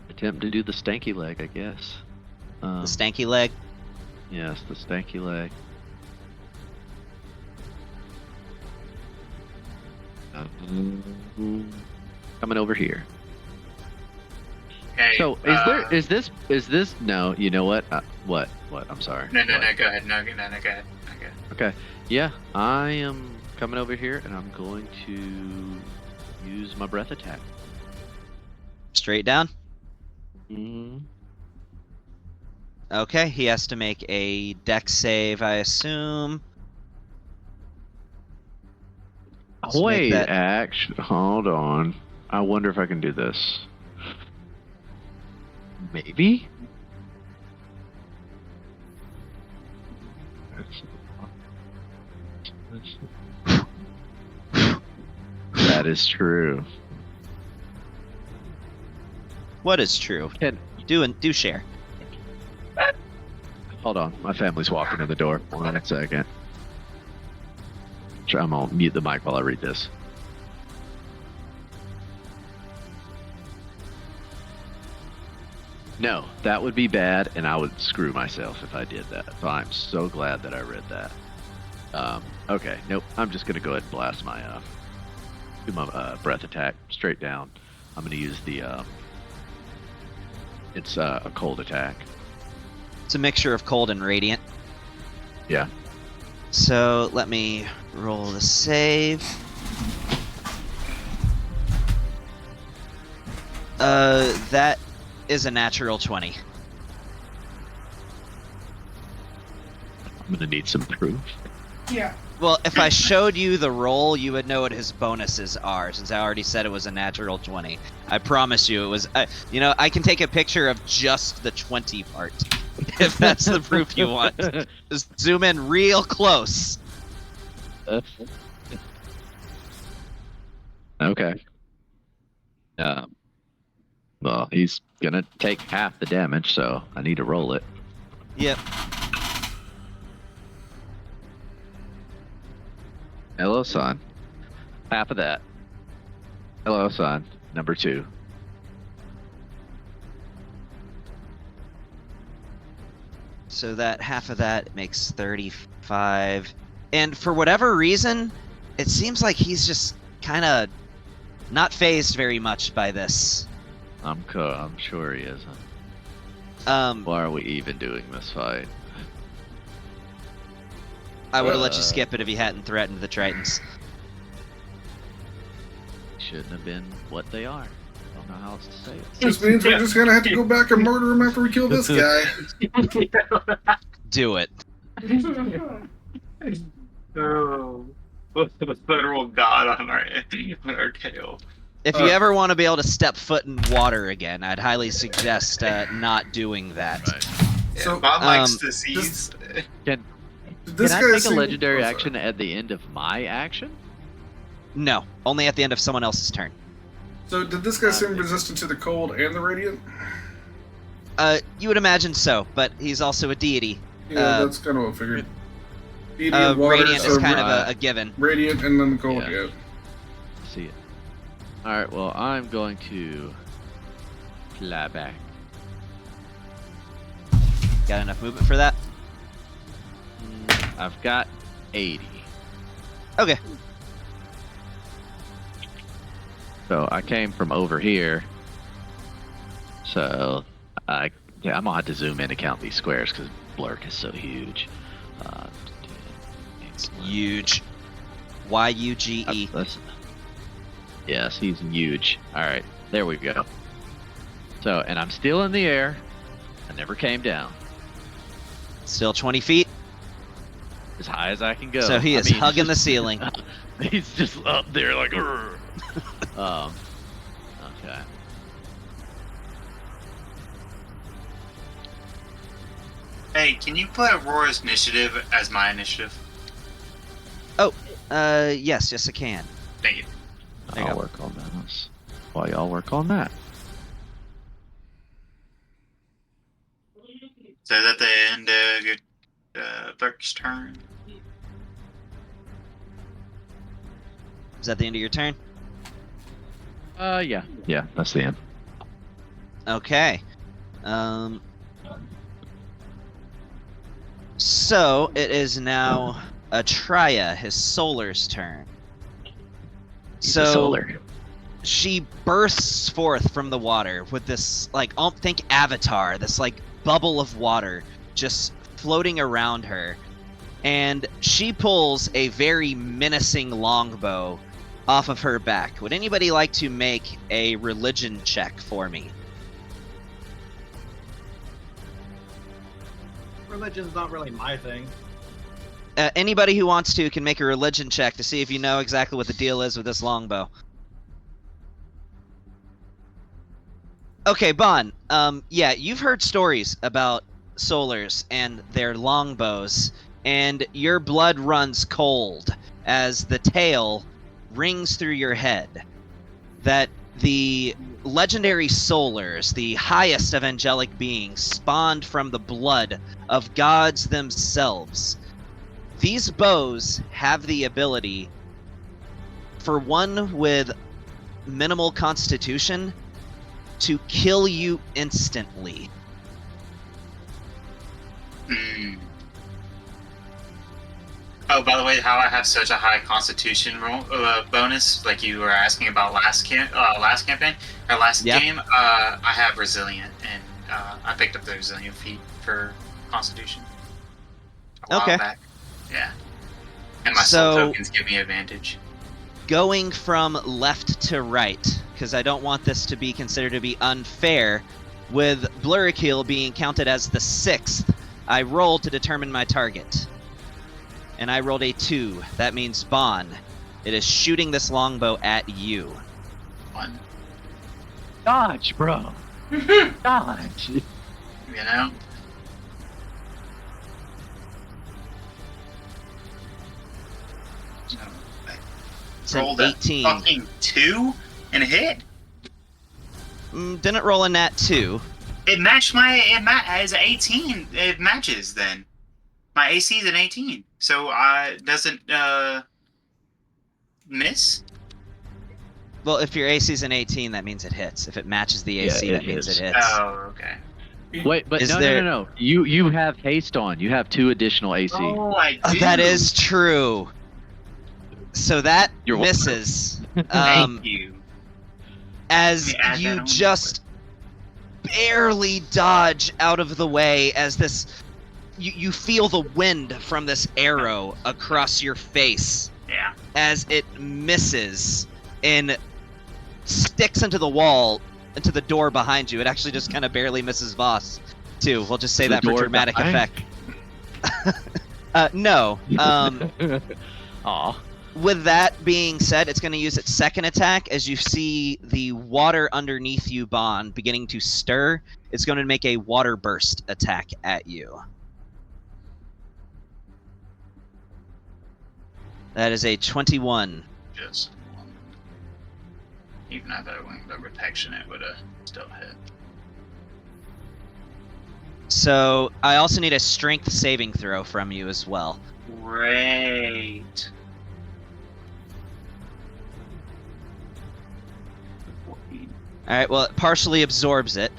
attempt to do the stanky leg, I guess. The stanky leg. Yes, the stanky leg. Coming over here. Okay. So is this no? You know what? What? I'm sorry. No, What? go ahead. No, go ahead. Okay. Okay. Yeah, I am coming over here, and I'm going to use my breath attack. Straight down. Mm-hmm. Okay, he has to make a dex save, I assume. Let's make Wait, that- actually, hold on. I wonder if I can do this. Maybe? That is true. What is true? Can- Do share. Hold on, my family's walking in the door. 1 second. I'm gonna mute the mic while I read this. No, that would be bad, and I would screw myself if I did that. So I'm so glad that I read that. Okay, nope. I'm just gonna go ahead and blast my do my breath attack straight down. I'm gonna use the it's a cold attack. It's a mixture of cold and radiant. Yeah. So let me roll the save. That is a natural 20. I'm gonna need some proof. Yeah. Well, if I showed you the roll, you would know what his bonuses are, since I already said it was a natural 20. I promise you it was... I can take a picture of just the 20 part, if that's the proof you want. Just zoom in real close. Okay. Well, he's gonna take half the damage, so I need to roll it. Yep. Hello, son. Half of that. Hello, son. Number 2. So that half of that makes 35. And for whatever reason, it seems like he's just kind of not phased very much by this. I'm sure he isn't. Why are we even doing this fight? I would have let you skip it if you hadn't threatened the Tritons. Shouldn't have been what they are. I don't know how else to say it. This means we're just gonna have to go back and murder him after we kill this guy. Do it. Oh, the federal god on our tail. If you ever want to be able to step foot in water again, I'd highly suggest not doing that. Right. Yeah, So, Bob likes disease. Can This I guy take a seemed- legendary oh, sorry. action at the end of my action? No, only at the end of someone else's turn. So did this guy seem resistant to the cold and the radiant? You would imagine so, but he's also a deity. Yeah, that's kind of what I figured. Radiant, water, Radiant is so kind of a given. radiant, and then the cold. Yeah. Yeah. See it. Alright, well, I'm going to fly back. Got enough movement for that? I've got 80. Okay. So I came from over here. So I'm gonna have to zoom in to count these squares because Blurk is so huge. It's huge. Y-U-G-E. Yes, he's huge. Alright, there we go. So, and I'm still in the air. I never came down. Still 20 feet. As high as I can go. So he is hugging the ceiling. He's just up there like, okay. Hey, can you put Aurora's initiative as my initiative? Yes, I can. Thank you. There you I'll go. work on that. While y'all work on that. So is that the end of your Burke's turn? Is that the end of your turn? Yeah. Yeah, that's the end. Okay. So it is now Atraya, his Solar's turn. He's a solar. She bursts forth from the water with this, like, think Avatar, this, like, bubble of water just floating around her. And she pulls a very menacing longbow off of her back. Would anybody like to make a religion check for me? Religion's not really my thing. Anybody who wants to can make a religion check to see if you know exactly what the deal is with this longbow. Okay, Bon. Yeah, you've heard stories about Solars and their longbows, and your blood runs cold as the tale rings through your head that the legendary Solars, the highest of angelic beings, spawned from the blood of gods themselves. These bows have the ability, for one with minimal constitution, to kill you instantly. Oh, by the way, how I have such a high Constitution bonus, like you were asking about last campaign or last Yeah. game. I have Resilient, and I picked up the Resilient feat for Constitution. A while Okay. back. Yeah. And my soul So- tokens give me advantage. Going from left to right, because I don't want this to be considered to be unfair, with Blurrikill being counted as the 6th, I rolled to determine my target. And I rolled a 2. That means Bon. It is shooting this longbow at you. One. Dodge, bro. Dodge. You know? So, It's an rolled a 18. fucking 2 and hit. Didn't roll a nat 2. It matched as 18. It matches then. My AC is an 18, so doesn't miss. Well, if your AC is an 18, that means it hits. If it matches the AC, Yeah, that it means is. it hits. Oh, okay. Wait, but Is no, there- no. You have haste on. You have 2 additional AC. Oh, I do. That is true. So that You're welcome. misses. Thank you. As Let me add that you on. just barely dodge out of the way as this you feel the wind from this arrow across your face Yeah. as it misses and sticks into the wall, into the door behind you. It actually just kind of barely misses Voss too. We'll just say The that for door dramatic behind? effect. No. Aw. With that being said, it's going to use its second attack. As you see the water underneath you, Bon, beginning to stir, it's going to make a water burst attack at you. That is a 21. Just one. Even if I went the protection, it would have still hit. So I also need a strength saving throw from you as well. Great. 14. All right, well, it partially absorbs it.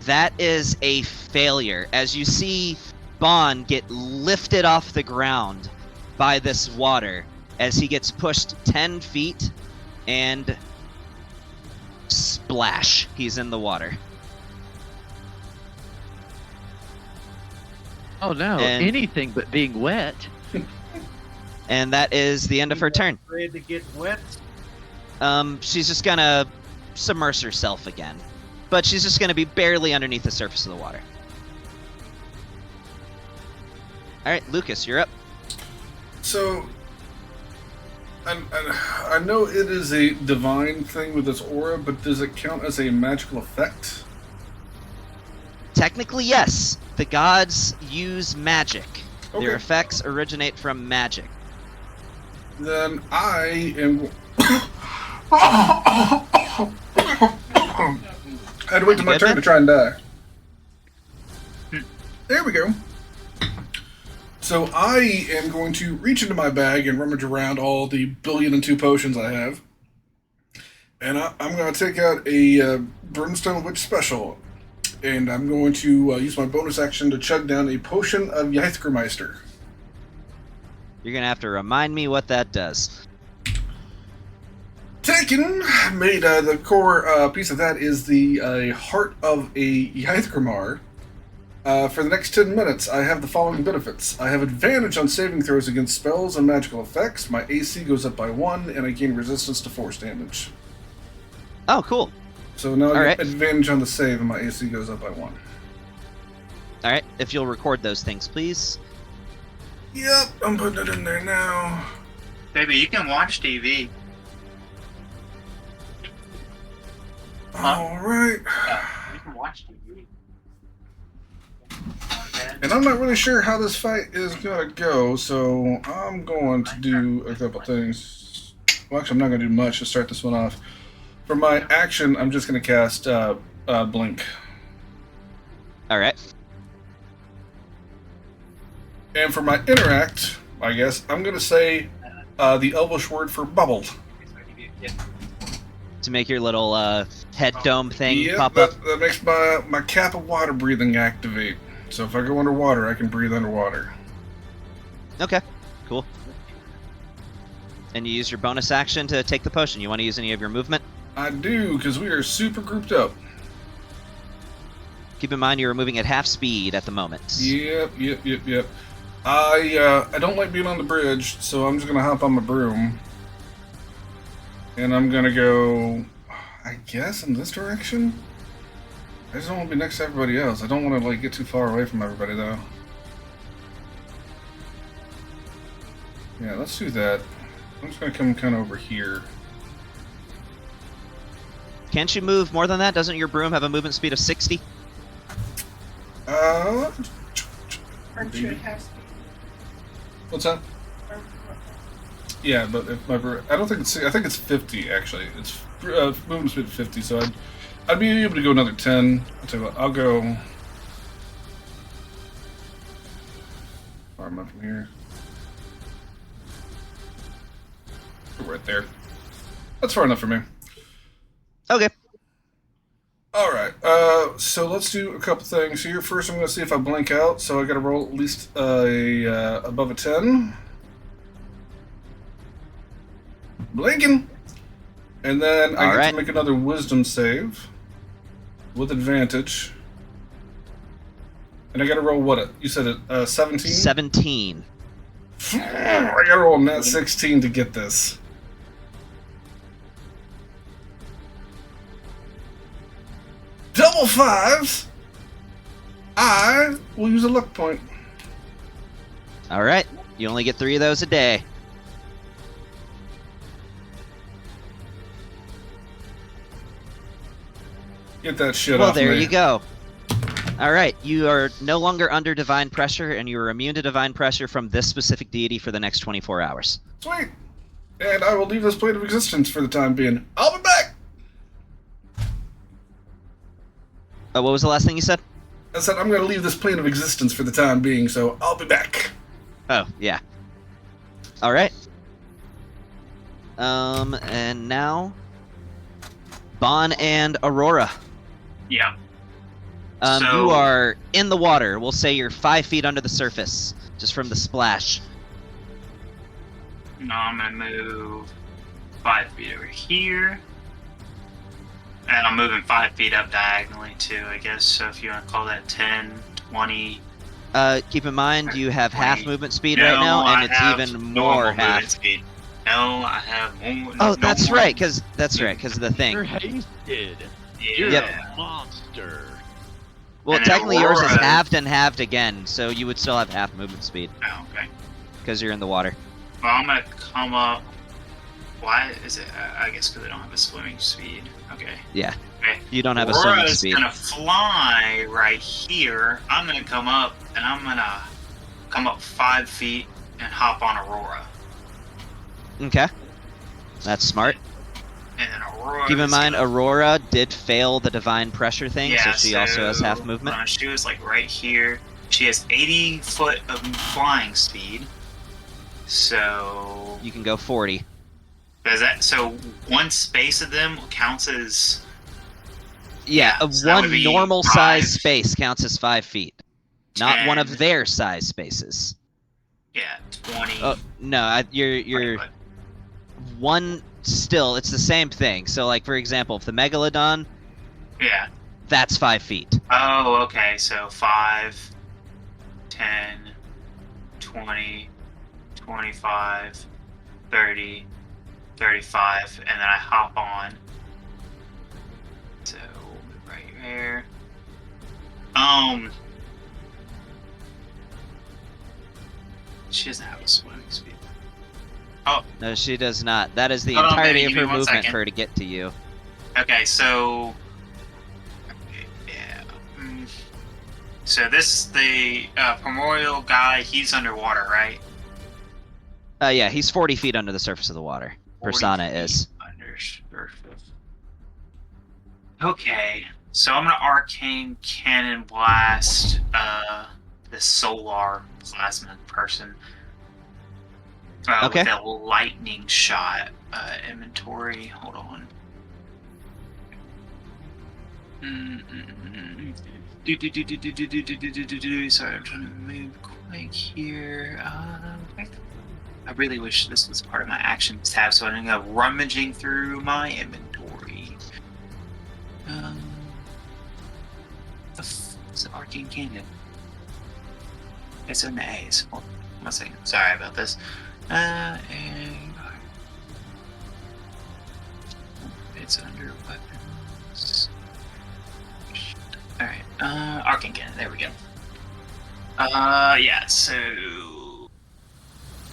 That is a failure. As you see Bon get lifted off the ground by this water, as he gets pushed 10 feet, and splash, he's in the water. Oh no, And- anything but being wet. And that is the end of her turn. Afraid to get wet. She's just gonna submerge herself again. But she's just gonna be barely underneath the surface of the water. Alright, Lucas, you're up. So, I know it is a divine thing with this aura, but does it count as a magical effect? Technically, yes. The gods use magic. Okay. Their effects originate from magic. Then I am. I had to wait till my Good, turn man? to try and die. There we go. So I am going to reach into my bag and rummage around all the 1,000,002 potions I have. And I'm going to take out a Brimstone Witch Special. And I'm going to use my bonus action to chug down a potion of Yithgrimeister. You're gonna have to remind me what that does. Taken, made the core piece of that is the heart of a Yithgrimar. For the next 10 minutes, I have the following benefits. I have advantage on saving throws against spells and magical effects. My AC goes up by 1, and I gain resistance to force damage. Oh, cool. So now I All get right. advantage on the save, and my AC goes up by 1. Alright, if you'll record those things, please. Yep, I'm putting it in there now. Baby, you can watch TV. Alright. You can watch TV. And I'm not really sure how this fight is gonna go, so I'm going to do a couple things. Well, actually, I'm not gonna do much to start this one off. For my action, I'm just gonna cast Blink. Alright. And for my interact, I guess, I'm gonna say the Elvish word for bubbled. To make your little head dome thing Yeah, pop up. that makes my cap of water breathing activate. So if I go underwater, I can breathe underwater. Okay. Cool. And you use your bonus action to take the potion. You want to use any of your movement? I do, because we are super grouped up. Keep in mind you're moving at half speed at the moment. Yep. I don't like being on the bridge, so I'm just gonna hop on my broom. And I'm gonna go, I guess, in this direction? I just don't want to be next to everybody else. I don't want to, like, get too far away from everybody, though. Yeah, let's do that. I'm just gonna come kind of over here. Can't you move more than that? Doesn't your broom have a movement speed of 60? Aren't you at half speed? What's that? Yeah, but if my broom, I don't think it's, I think it's 50, actually. It's movement speed of 50, so I'd be able to go another 10. I'll tell you what, I'll go... Far am I from here? Right there. That's far enough for me. Okay. Alright, so let's do a couple things here. First, I'm going to see if I blink out, so I got to roll at least above a 10. Blinking! And then I get to make another wisdom save with advantage. And I got to roll what? You said it 17? 17. I got to roll a nat 16 to get this. Double fives! I will use a luck point. Alright. You only get 3 of those a day. Get that shit Well, off there me. you go. Alright, you are no longer under divine pressure, and you are immune to divine pressure from this specific deity for the next 24 hours. Sweet! And I will leave this plane of existence for the time being. I'll be back! What was the last thing you said? I said I'm going to leave this plane of existence for the time being, so I'll be back. Oh, yeah. Alright. And now... Bon and Aurora. Yeah. You are in the water. We'll say you're 5 feet under the surface, just from the splash. No, I'm gonna move 5 feet over here. And I'm moving 5 feet up diagonally too, I guess. So if you want to call that 10, 20. Keep in mind you have 20. half movement speed No, right now, and I it's have even normal more movement half. speed. No, I have more. Oh, that's right, because of the thing. You're hasted. Yeah. Yep. A monster. Well, And then technically yours is Aurora- halved and halved again, so you would still have half movement speed Oh, okay. because you're in the water. Well, I'm gonna come up. Why is it? I guess because I don't have a swimming speed. Okay. Yeah. Okay. You don't have a swimming Aurora's speed. gonna fly right here. I'm gonna come up, and I'm gonna come up 5 feet and hop on Aurora. Okay. That's smart. And then Aurora. Keep in mind, Aurora did fail the divine pressure thing, Yeah, so she also has half movement. She was like right here. She has 80 foot of flying speed. So You can go 40. does that? So one space of them counts as. Yeah, so that would one be normal 5, size space counts as 5 feet. Not one of 10. their size spaces. Yeah, 20. Oh, no, you're but- one still, it's the same thing. So, like, for example, if the Megalodon, Yeah. that's 5 feet. Oh, okay. So 5, 10, 20, 25, 30, 35, and then I hop on. So right there. She doesn't have a swimming speed. Oh, No, she does not. That is the Hold on, entirety baby, of give me her 1 movement second. for her to get to you. okay. So yeah. So this the primordial guy. He's underwater, right? Yeah, he's 40 feet under the surface of the water. 40 Persona feet is. under surface. Okay, so I'm gonna arcane cannon blast the solar plasma person. Okay. With a lightning shot. Inventory. Hold on. Sorry, I'm trying to move quick here. I really wish this was part of my actions tab, so I'm gonna go rummaging through my inventory. The f***'s an arcane cannon? It's in the A's. Hold on 1 second. Sorry about this. And it's under weapons. Alright, arcane cannon, there we go. Yeah, so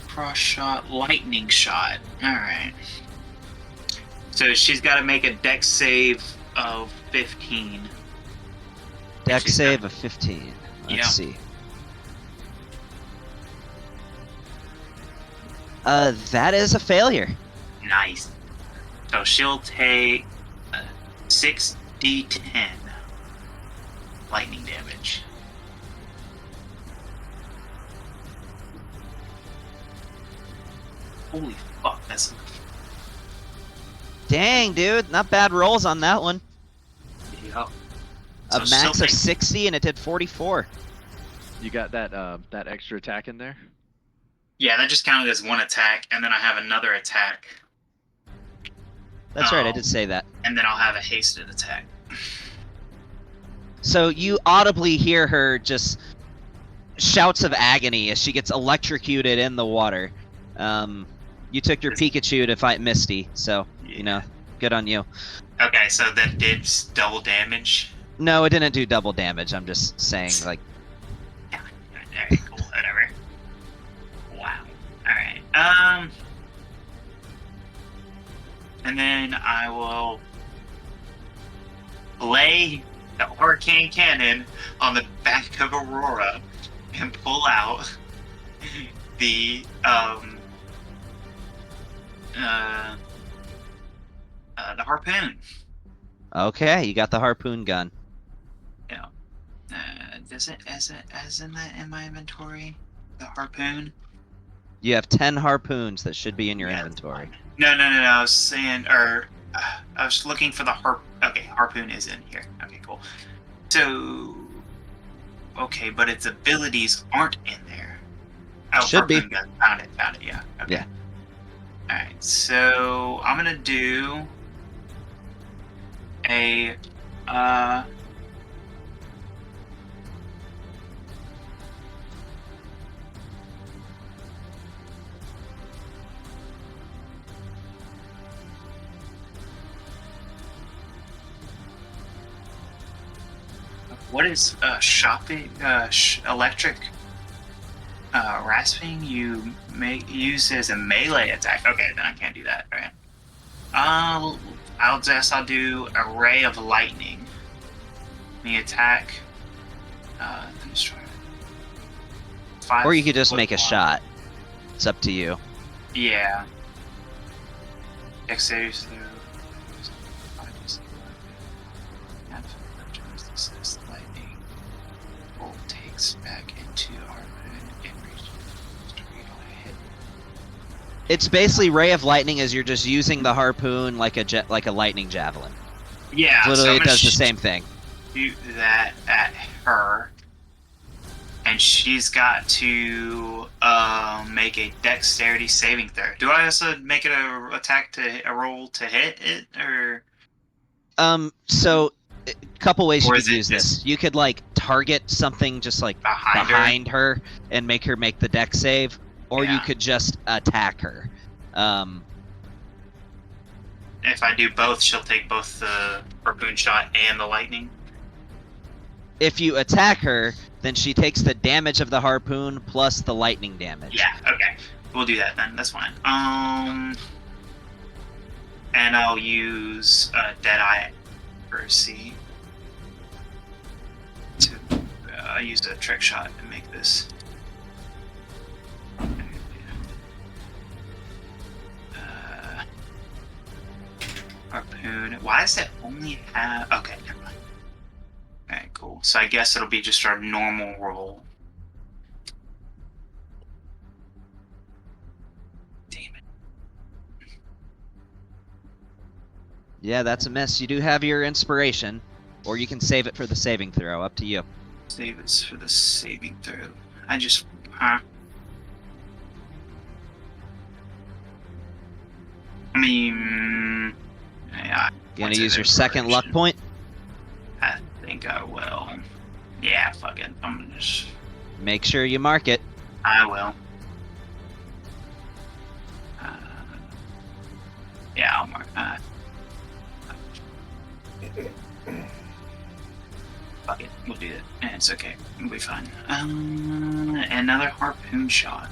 cross shot, lightning shot. Alright. So she's gotta make a dex save of 15. Dex She's save got- of 15. Let's Yeah. see. That is a failure. Nice. So she'll take 6d10 lightning damage. Holy fuck, that's Dang, dude, not bad rolls on that one. yeah. A So max she'll of take- 60 and it did 44. You got that that extra attack in there? Yeah, that just counted as one attack, and then I have another attack, That's right, I Oh. did say that. and then I'll have a hasted attack. So you audibly hear her just shouts of agony as she gets electrocuted in the water. You took your Pikachu to fight Misty, so, you know, good on you. Okay, so that did double damage. No, it didn't do double damage, I'm just saying, like, Alright, cool, whatever. Wow. Alright, and then I will lay the arcane cannon on the back of Aurora and pull out the harpoon. okay, you got the harpoon gun. Yeah. Does it as in that in my inventory? The harpoon? You have 10 harpoons that should be in your Yeah, inventory. No. I was saying, or I was looking for the Okay, harpoon is in here. Okay, cool. So, okay, but its abilities aren't in there. Oh, Should be. harpoon gun. Found it. Yeah. Okay. Yeah. All right. So I'm gonna do a what is shopping electric rasping you may use as a melee attack? Okay, then I can't do that. All right. I'll do a ray of lightning. The attack. Destroy. Or you could just make a shot. It's up to you. Yeah. Dexterity lightning bolt takes back into harpoon and reaches hit. It's basically Ray of Lightning as you're just using the harpoon like a lightning javelin. Yeah, so Literally, I'm it gonna does the same thing. shoot that at her, and she's got to make a dexterity saving throw. Do I also make it a roll to hit it, or So a couple ways you Or could is it use this. just- You could like target something just like behind her? her and make her make the dex save, or you Yeah. could just attack her. If I do both, she'll take both the harpoon shot and the lightning. If you attack her, then she takes the damage of the harpoon plus the lightning damage. Yeah, okay. We'll do that then. That's fine. And I'll use Deadeye Accuracy to use a trick shot to make this. Harpoon. Why does it only have... Okay, never mind. Alright, cool. So I guess it'll be just our normal roll. Damn it. Yeah, that's a miss. You do have your inspiration, or you can save it for the saving throw. Up to you. Save this for the saving throw. I just... I mean, yeah. You gonna points of use your second luck inspiration. point? I think I will. Yeah, fuck it. I'm gonna just. Make sure you mark it. I will. Yeah, I'll mark. Fuck it. We'll do that. It's okay. We'll be fine. Another harpoon shot.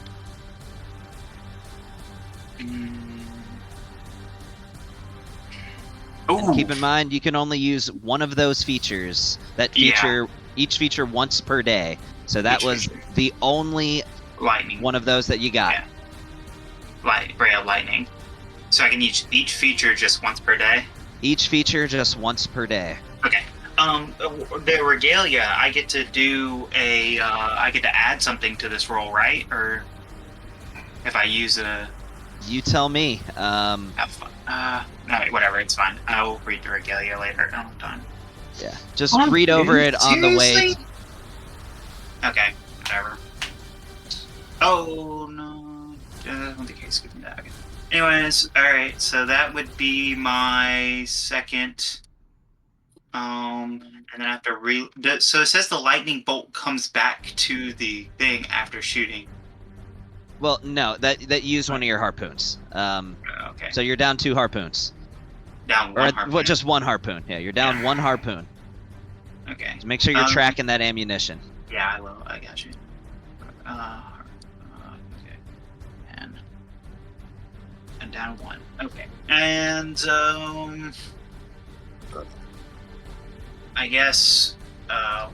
And keep in mind, you can only use one of those features. That feature, each feature once per day. So that Each was feature. the only Lightning. one of those that you got. Yeah. Ray of lightning. So I can use each feature just once per day. Each feature just once per day. Okay. The regalia, I get to do I get to add something to this roll, right? Or if I use a. You tell me. No, wait, whatever. It's fine. I will read the regalia later. I'm done. Yeah. Just read over it on the way. Seriously? Okay. Whatever. Oh no. I don't think I skipped that. Okay. Anyways, all right. So that would be my second. And then I have to so it says the lightning bolt comes back to the thing after shooting. Well, no, that used one of your harpoons. Okay. So you're down 2 harpoons. Down Or one harpoon. well, just 1 harpoon. Yeah, you're down 1 harpoon. Okay. So make sure you're tracking that ammunition. Yeah, I will. I got you. Okay. And down 1. Okay. And I guess I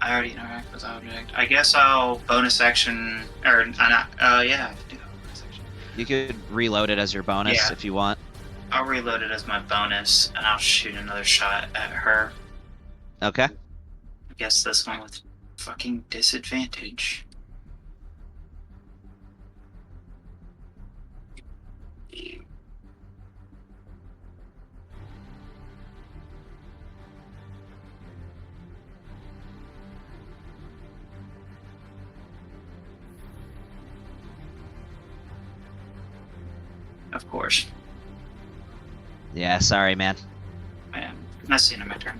already interact with object. I guess I'll bonus action or not. Yeah, I can do a bonus action. You could reload it as your bonus Yeah. if you want. I'll reload it as my bonus, and I'll shoot another shot at her. Okay. I guess this one with fucking disadvantage. Of course. Yeah, sorry, man. Man, that's the end of my turn.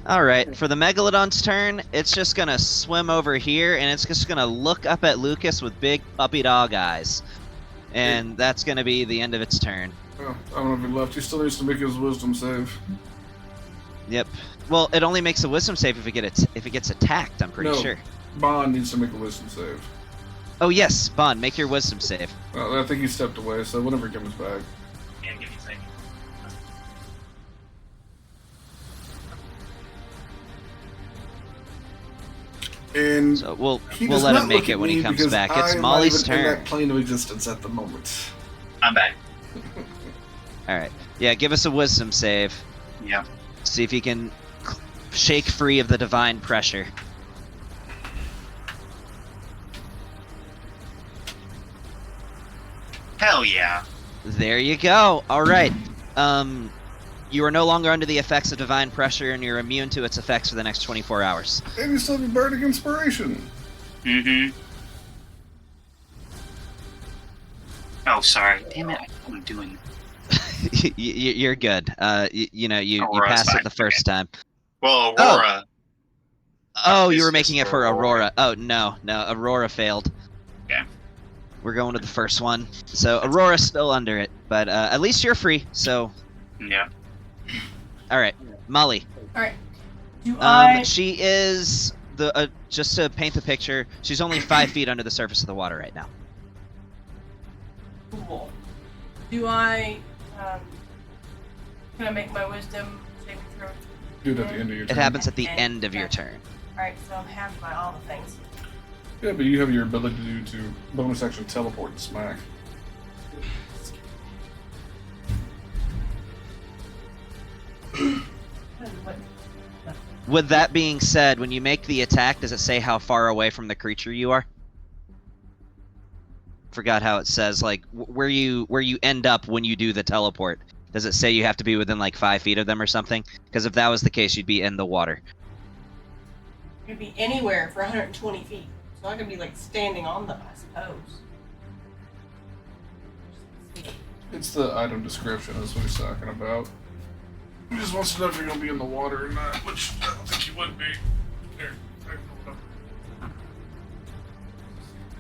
Alright, for the Megalodon's turn, it's just gonna swim over here, and it's just gonna look up at Lucas with big puppy dog eyes. And that's gonna be the end of its turn. Oh, I don't know if he left. He still needs to make his wisdom save. Yep. Well, it only makes a wisdom save if it gets attacked, I'm pretty No. sure. Bond needs to make a wisdom save. Oh yes, Bond, make your wisdom save. I think he stepped away, so whenever he comes back. Yeah, give me a second. And So we'll he let does him not make look it at when he me comes because back. I It's am Molly's not even in turn. that plane of existence at the moment. I'm back. Alright. Yeah, give us a wisdom save. Yeah. See if you can shake free of the divine pressure. Hell yeah. There you go. Alright. You are no longer under the effects of divine pressure, and you're immune to its effects for the next 24 hours. And you still have a bardic inspiration. Mm-hmm. Oh, sorry. Damn it. I'm doing. You're good. You Aurora's passed it fine. the first time. Well, Aurora. Oh, you This were is making it for for Aurora. Aurora. Oh, no. Aurora failed. Okay. We're going to the first one. So Aurora's still under it, but at least you're free. So, Yeah. all right, Molly. Alright. Do I. She is just to paint the picture. She's only 5 feet under the surface of the water right now. Cool. Do I. Can I make my wisdom saving throw? Do it at the end of your It turn. happens at the end of your turn. Alright, so I'm half by all the things. Yeah, but you have your ability to bonus action teleport and smack. What? With that being said, when you make the attack, does it say how far away from the creature you are? Forgot how it says, like where you end up when you do the teleport. Does it say you have to be within like 5 feet of them or something? Because if that was the case, you'd be in the water. Could be anywhere for 120 feet. So I could be like standing on them, I suppose. It's the item description. That's what he's talking about. He just wants to know if you're gonna be in the water or not, which I don't think you would be. Here, I can hold up.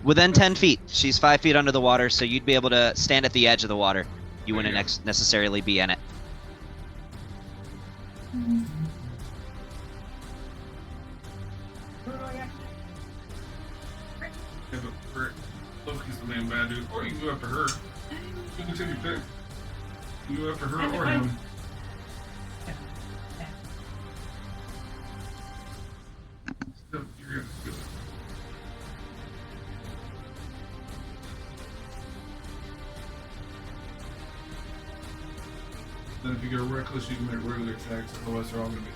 Within 10 feet. She's 5 feet under the water, so you'd be able to stand at the edge of the water. You wouldn't necessarily be in it. What do I got? Yeah, but Loki's the main bad dude. Or you can go after her. You can take your pick. You can go after her or him. Yep, you're gonna do it. Then if you go reckless, you can make regular attacks. Otherwise, they're all gonna be.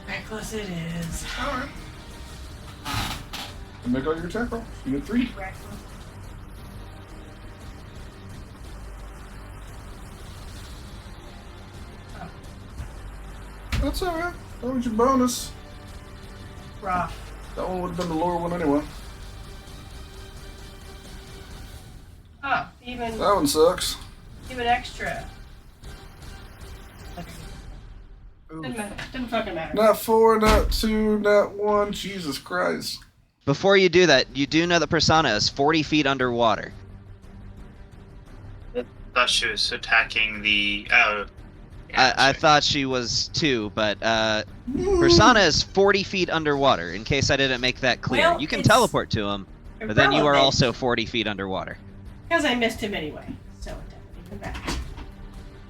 Reckless it is. Alright. And make all your attack rolls. You get 3. Reckless. That's alright. That was your bonus. Rough. That one would have been the lower one anyway. Oh, even That one sucks. extra. Ooh. Didn't fucking matter. Not 4, not 2, not 1. Jesus Christ. Before you do that, you do know that Persona is 40 feet underwater. I thought she was attacking the. Oh. I thought she was too, but Persona is 40 feet underwater, in case I didn't make that clear. Well, You can it's teleport to him, but then you are irrelevant, also 40 feet underwater. because I missed him anyway, so it doesn't even matter.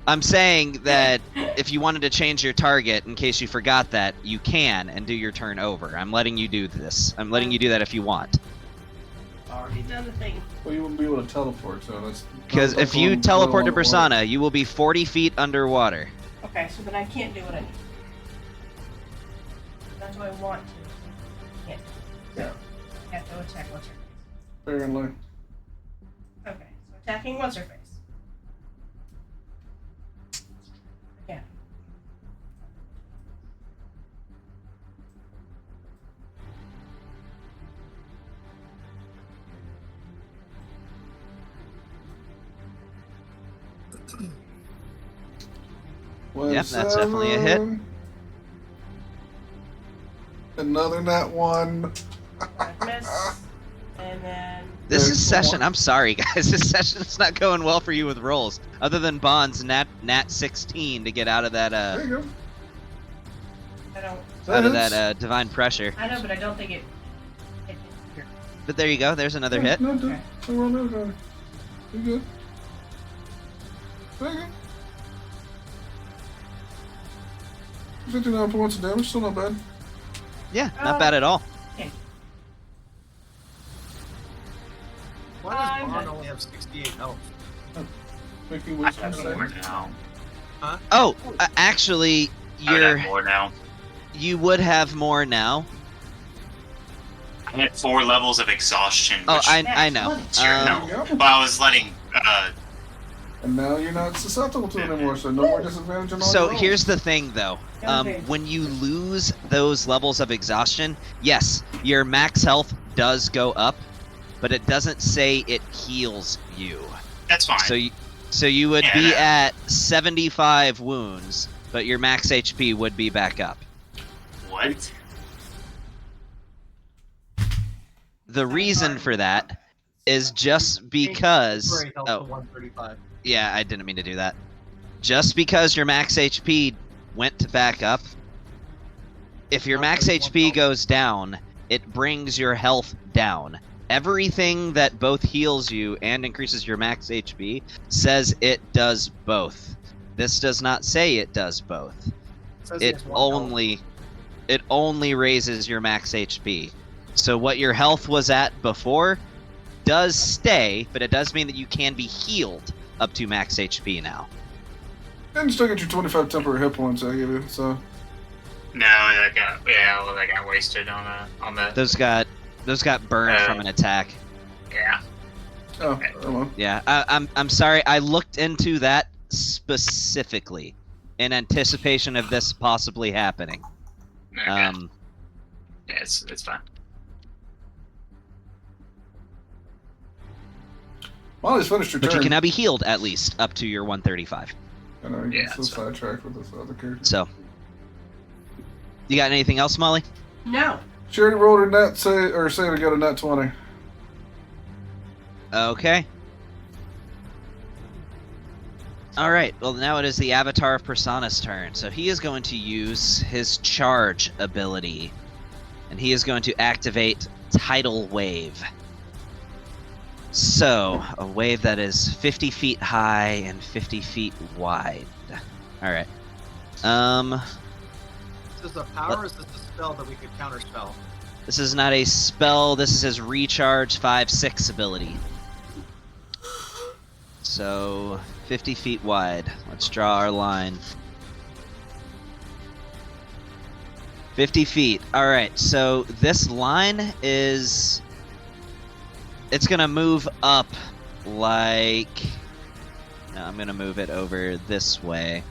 I'm saying that if you wanted to change your target, in case you forgot that, you can, and do your turn over. I'm letting you do this. I'm letting you do that if you want. Already done the thing. Well, you wouldn't be able to teleport, so that's. Because if you teleport to Persona, you will be 40 feet underwater. Okay, so then I can't do what I need. That's what I want to. Can't. Yeah. I have to attack what's her face. Apparently. Okay, so attacking what's her face. Yeah. Yep, that's definitely a hit. Another nat 1. Miss. And then. This There's is session. one. I'm sorry, guys. This session's not going well for you with rolls. Other than Bond's nat 16 to get out of that There you go. I don't. out of hits. that divine pressure. I know, but I don't think it. It here. But there you go. There's another hit. No, Okay. don't roll another die. You good. There you go. 59 points of damage, still not bad. Yeah, not bad at all. Why does I'm Bond done. only have 68 health? Making I wisdom have more saving. now. Oh, actually, I would you're have more now. you would have more now. I had 4 levels of exhaustion. Oh, Which, I know. sure, Um, no. But I was letting. And now you're not susceptible to it anymore, so no more disadvantage on all So your rolls. here's the thing, though. Okay. When you lose those levels of exhaustion, yes, your max health does go up, but it doesn't say it heals you. That's fine. So you would Yeah, be no. at 75 wounds, but your max HP would be back up. What? The reason for that is just because. Temporary health to Oh, 135. yeah, I didn't mean to do that. Just because your max HP went back up, if your max HP goes down, it brings your health down. Everything that both heals you and increases your max HP says it does both. This does not say it does both. Says he It has 1 health. only raises your max HP. So what your health was at before does stay, but it does mean that you can be healed up to max HP now. And still get your 25 temporary hit points I give you, so. No, that got wasted on the. Those got burned from an attack. Yeah. Oh, well. Yeah, I'm sorry. I looked into that specifically in anticipation of this possibly happening. Okay. Yeah, it's fine. Molly's finished your But turn. you can now be healed at least up to your 135. I know, you Yeah, get so that's fine. sidetracked with this other character. So, you got anything else, Molly? No. She already rolled her net, say to get a net 20. Okay. Alright, well now it is the Avatar of Persana's turn. So he is going to use his charge ability. And he is going to activate Tidal Wave. So, a wave that is 50 feet high and 50 feet wide. Alright. Is this a power or is this a spell that we could counterspell? This is not a spell, this is his recharge 5/6 ability. So, 50 feet wide. Let's draw our line. 50 feet. Alright, so this line is... It's gonna move up like... No, I'm gonna move it over this way.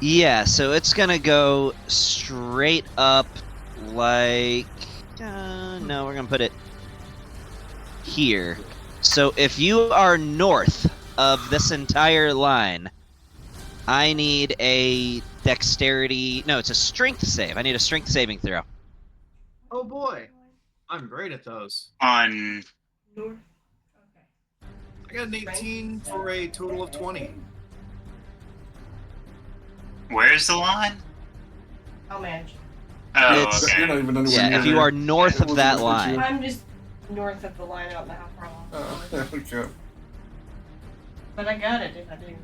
Yeah, so it's gonna go straight up like... no, we're gonna put it here. So if you are north of this entire line, I need a dexterity... No, it's a strength save. I need a strength saving throw. Oh boy, I'm great at those. On North. I got an 18 for a total of 20. where's the line? I'll manage. Oh, It's- okay. You're not even anywhere Yeah, near if you there. are north of that It wasn't line. with I'm just north of the line. I don't know how far along. Oh, there we go. But I got it if I do.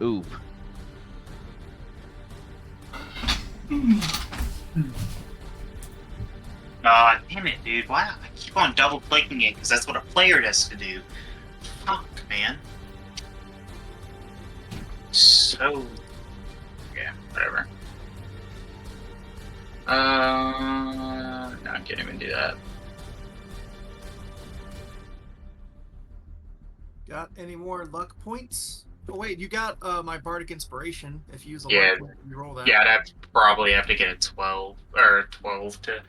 Ooh. Aw, damn it, dude. Why I keep on double clicking it? Because that's what a player has to do. Fuck, man. So. Yeah, whatever. No, I can't even do that. Got any more luck points? Oh wait, you got my bardic inspiration. If you use a Yeah. luck point, you roll that. Yeah, I'd probably have to get a 12 or 12 to.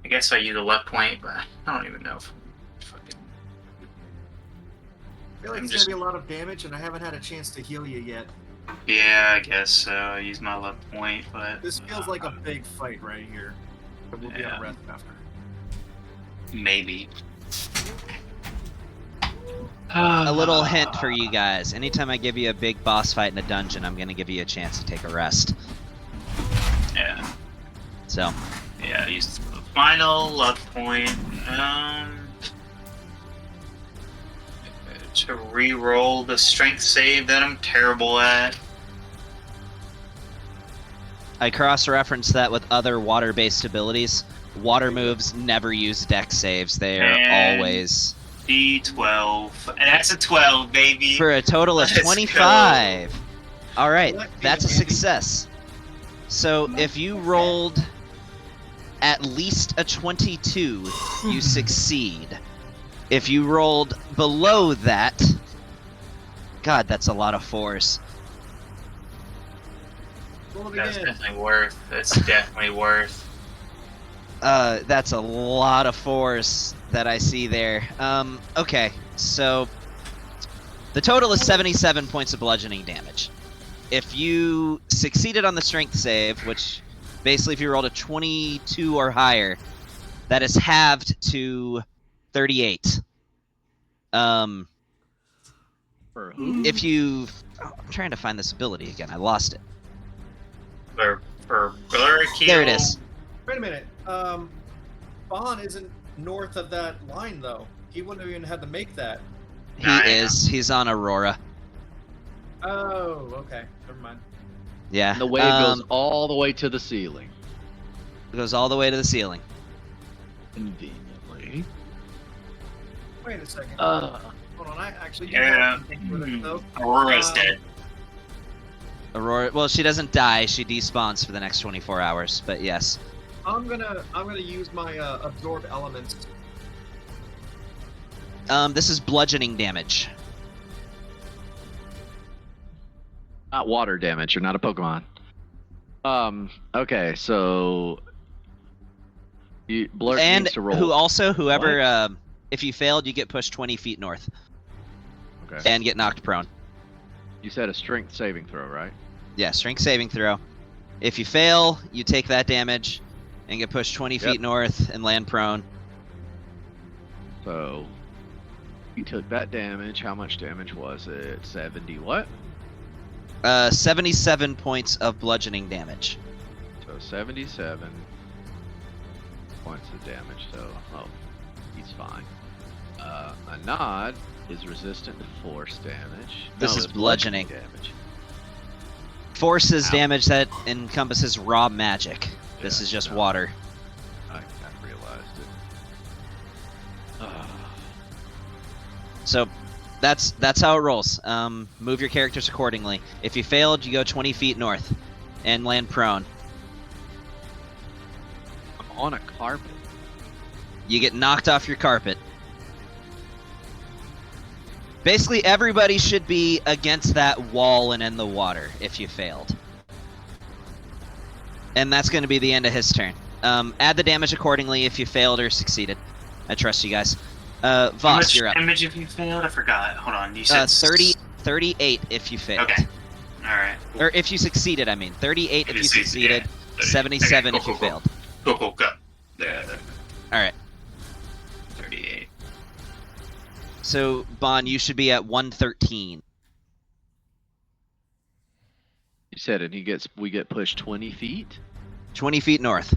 I guess I use a luck point, but I don't even know if fucking. I feel like I'm it's just- gonna be a lot of damage, and I haven't had a chance to heal you yet. Yeah, I guess so. I use my luck point, but This feels like a big fight right here. But we'll be Yeah. on rest after. maybe. A little hint for you guys. Anytime I give you a big boss fight in a dungeon, I'm gonna give you a chance to take a rest. Yeah. So, Yeah, use the final luck point. To re-roll the strength save that I'm terrible at. I cross-reference that with other water-based abilities. Water moves never use dex saves. They are And- always... D12. And that's a 12, baby. For a total of Let's go. 25. Alright, Well, that that's a came in handy. success. So, if you rolled at least a 22, you succeed. If you rolled below that... God, that's a lot of 4s. Roll it That's again. definitely worth. That's definitely worth. That's a lot of 4s that I see there. Okay, so the total is 77 points of bludgeoning damage. If you succeeded on the strength save, which basically if you rolled a 22 or higher, that is halved to 38. For who? If you... Oh, I'm trying to find this ability again. I lost it. For Blur Kill. There it is. Wait a minute. Vaughn isn't north of that line though. He wouldn't have even had to make that. He I know. is. He's on Aurora. Oh, okay. Never mind. Yeah. The wave goes all the way to the ceiling. goes all the way to the ceiling. Conveniently. Wait a second. Uh, Hold on. I actually do Yeah. have something for this, though. Aurora's dead. Aurora. Well, she doesn't die. She despawns for the next 24 hours. But yes. I'm gonna use my absorb elements. This is bludgeoning damage. Not water damage. You're not a Pokemon. Okay, so Blurt And needs to roll. whoever, if you failed, you get pushed 20 feet north Okay. and get knocked prone. You said a strength saving throw, right? Yeah, strength saving throw. If you fail, you take that damage and get pushed 20 feet north and land prone. So you took that damage. How much damage was it? 70 what? 77 points of bludgeoning damage. So 77 points of damage. So, he's fine. A nod is resistant to force damage. This No, is it's bludgeoning. damage. Force is Ow. damage that encompasses raw magic. This Yeah, is just no. water. I realized it. So that's how it rolls. Move your characters accordingly. If you failed, you go 20 feet north and land prone. I'm on a carpet. You get knocked off your carpet. Basically, everybody should be against that wall and in the water if you failed. And that's going to be the end of his turn. Add the damage accordingly if you failed or succeeded. I trust you guys. How Voss, much you're up. damage if you failed? I forgot. Hold on. You said 38 if you failed. Okay. Alright. Or if you succeeded, I mean. 38 if you succeeded, Yeah. 77 Okay, if you cool. failed. Cool. There. Alright. 38. So, Bon, you should be at 113. You said, and we get pushed 20 feet? 20 feet north.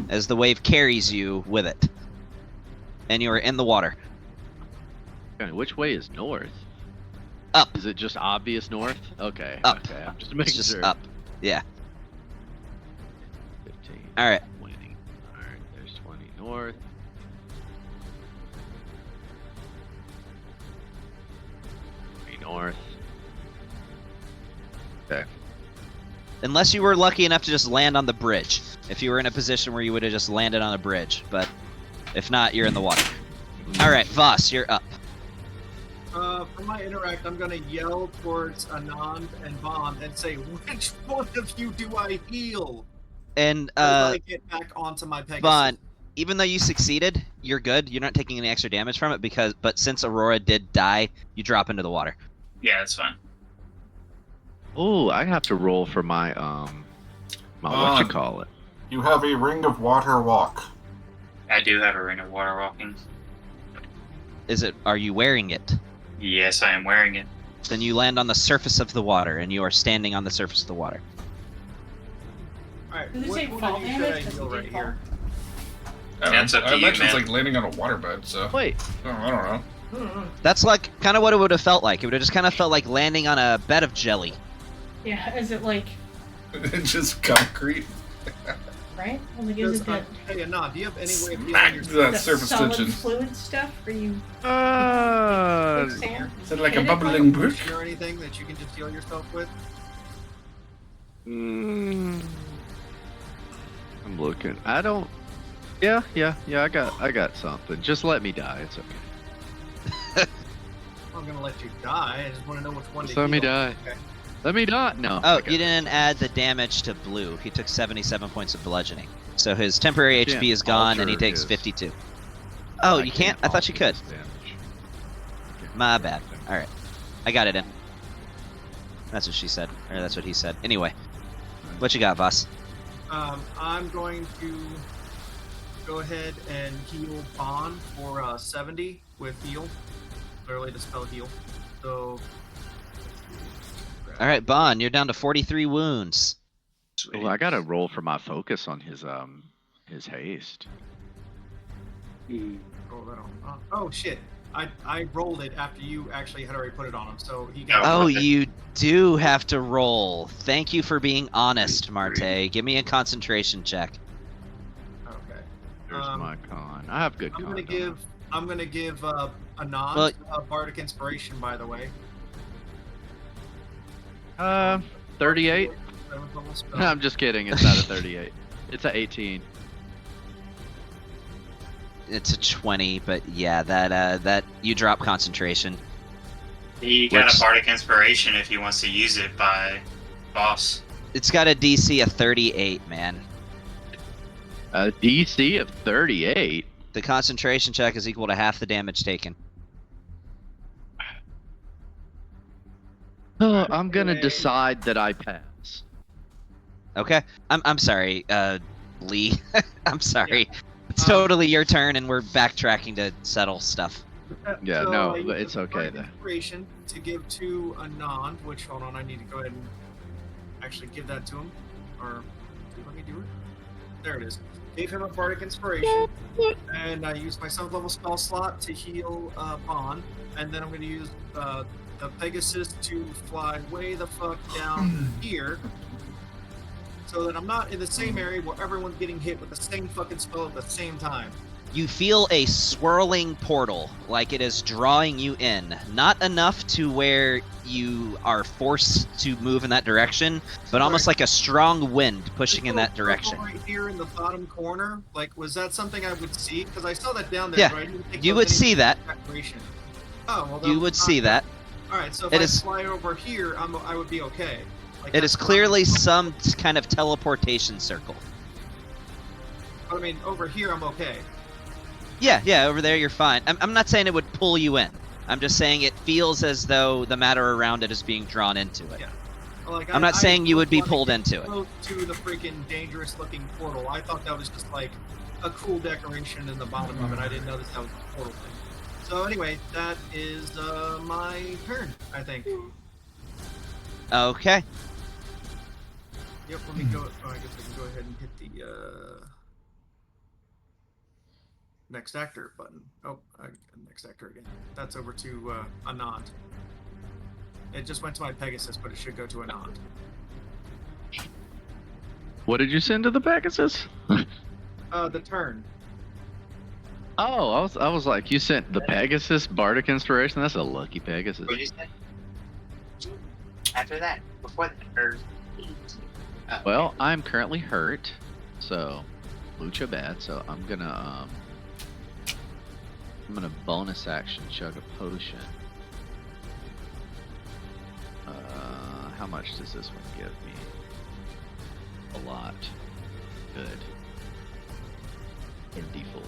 As the wave carries you with it. And you are in the water. Okay, which way is north? Up. Is it just obvious north? Okay. Up. Okay, I'm just It's making just sure. up. Yeah. 15. Alright. 20. Alright, there's 20 north. 20 north. Okay. Unless you were lucky enough to just land on the bridge. If you were in a position where you would have just landed on a bridge. But if not, you're in the water. Alright, Voss, you're up. For my interact, I'm gonna yell towards Anand and Bond and say, "Which one of you do I heal?" And, As I get back onto my Pegasus. Bon, even though you succeeded, you're good. You're not taking any extra damage from it but since Aurora did die, you drop into the water. Yeah, that's fine. Oh, I have to roll for my what you call it. You have a ring of water walk. I do have a ring of water walking. Are you wearing it? Yes, I am wearing it. Then you land on the surface of the water, and you are standing on the surface of the water. Alright, Does it which say one fall of you should I damage? Does heal it right do here? That's up to I you, imagine it's man. like landing on a waterbed, so Wait, I don't know. That's like kind of what it would have felt like. It would have just kind of felt like landing on a bed of jelly. Yeah, is it like, It's just concrete. right? Well, like, is Does, it that, hey, Anand, do you have any way of healing Smack yourself? that the surface solid tension. fluid stuff? Are you sand? Is it like a Can it bubbling brook? Or anything that you can just heal yourself with? I'm looking. I don't. Yeah. I got something. Just let me die. It's okay. I'm gonna let you die. I just want to know which one Just to let me heal. die. Okay. Let me die. No. Oh, okay. you didn't add the damage to Blue. He took 77 points of bludgeoning. So his temporary Can't HP is gone, and he alter takes his- 52. Oh, you can't? I thought you alter could. his damage. My bad. Alright. I got it in. That's what she said. Or that's what he said. Anyway. What you got, Voss? I'm going to go ahead and heal Bond for 70 with heal. Literally to spell heal. So. Alright, Bon, you're down to 43 wounds. Oh, I gotta roll for my focus on his haste. Roll that on. Oh shit! I rolled it after you actually had already put it on him, so he got. Oh, okay. you do have to roll. Thank you for being honest, Marte. Give me a concentration check. Okay. There's my con. I have good I'm con. gonna give. I'm gonna give Anand Well- Bardic Inspiration. By the way. 38. 7th level spell. I'm just kidding. It's not a 38. It's a 18. It's a 20, but yeah, that you drop concentration. He got Which- a bardic inspiration if he wants to use it by boss. It's got a DC of 38, man. A DC of 38. The concentration check is equal to half the damage taken. Oh, I'm gonna decide that I pass. Okay. I'm sorry, Lee. I'm sorry. It's Um, totally your turn, and we're backtracking to settle stuff. Yeah, So no, I use but it's a okay bardic then. Inspiration to give to Anand, which, hold on, I need to go ahead and actually give that to him. Or, let me do it. There it is. Gave him a bardic inspiration, and I used my 7th level spell slot to heal Bond, and then I'm going to use the Pegasus to fly way the fuck down here, so that I'm not in the same area where everyone's getting hit with the same fucking spell at the same time. You feel a swirling portal, like it is drawing you in. Not enough to where you are forced to move in that direction, but almost like a strong wind pushing in that direction. Right here in the bottom corner, like, was that something I would see? Because I saw that down there. Yeah, so I didn't think you there would was see any that. decoration. Oh, well, You would see that. All right, so if It I is- fly over here, I would be okay. Like, It that's is fine. clearly some kind of teleportation circle. I mean, over here, I'm okay. Yeah, over there you're fine. I'm not saying it would pull you in. I'm just saying it feels as though the matter around it is being drawn into it. Yeah. Like, I'm not saying you would be wanna pulled get into it. close to the freaking dangerous-looking portal. I thought that was just like a cool decoration in the bottom of it. I didn't notice that was a portal thing. So anyway, that is my turn, I think. Okay. Yep, let me go. Oh, I guess I can go ahead and hit the next actor button. Oh, next actor again. That's over to Anand. It just went to my Pegasus, but it should go to Anand. What did you send to the Pegasus? The turn. Oh, I was like, you sent the Pegasus Bardic Inspiration? That's a lucky Pegasus. What did you say? After that, before that, or Well, I'm currently hurt, so lucha bad. So I'm gonna bonus action chug a potion. How much does this one give me? A lot. Good. In D4.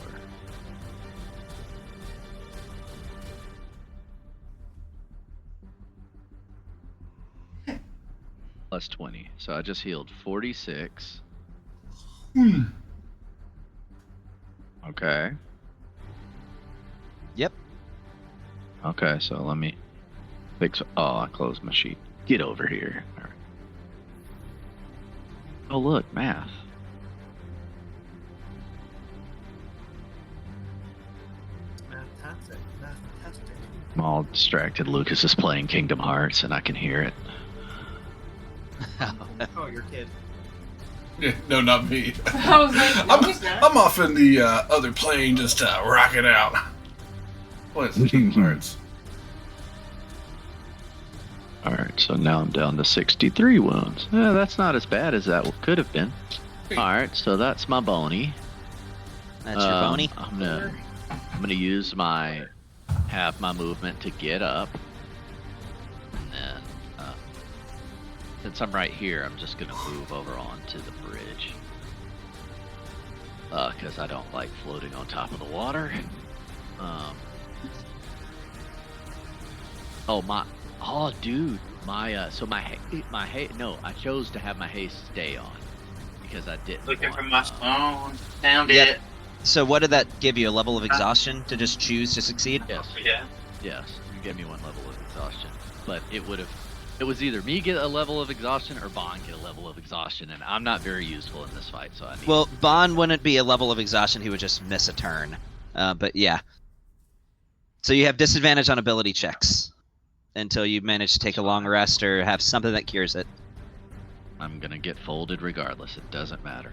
Plus 20. So I just healed 46. Okay. Yep. Okay, so let me fix. Oh, I closed my sheet. Get over here. All right. Oh, look, math. Fantastic. Fantastic. I'm all distracted. Lucas is playing Kingdom Hearts, and I can hear it. Oh, your kid. Yeah, no, not me. I was like, no, he's not. I'm off in the other plane just rocking out. What is Kingdom Hearts? All right, so now I'm down to 63 wounds. Yeah, that's not as bad as that could have been. All right, so that's my bony. That's your bony. I'm gonna use my half my movement to get up, and then since I'm right here, I'm just gonna move over onto the bridge because I don't like floating on top of the water. Dude, no, I chose to have my haste stay on because I didn't. looking want, for my phone. Found Yep. it. So what did that give you? A level of exhaustion to just choose to succeed? Yes. Yeah. Yes, you gave me one level of exhaustion, but it was either me get a level of exhaustion or Bond get a level of exhaustion, and I'm not very useful in this fight, so I need. Well, Bond wouldn't be a level of exhaustion. He would just miss a turn. But yeah. So you have disadvantage on ability checks until you manage to take a long rest or have something that cures it. I'm gonna get folded regardless. It doesn't matter.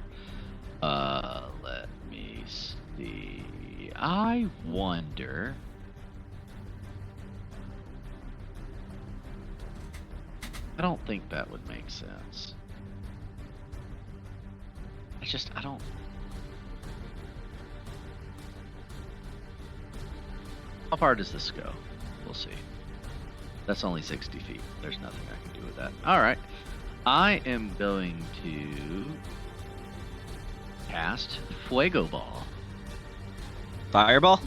Let me see. I wonder. I don't think that would make sense. I don't. How far does this go? We'll see. That's only 60 feet. There's nothing I can do with that. All right. I am going to cast Fuego Ball. Fireball?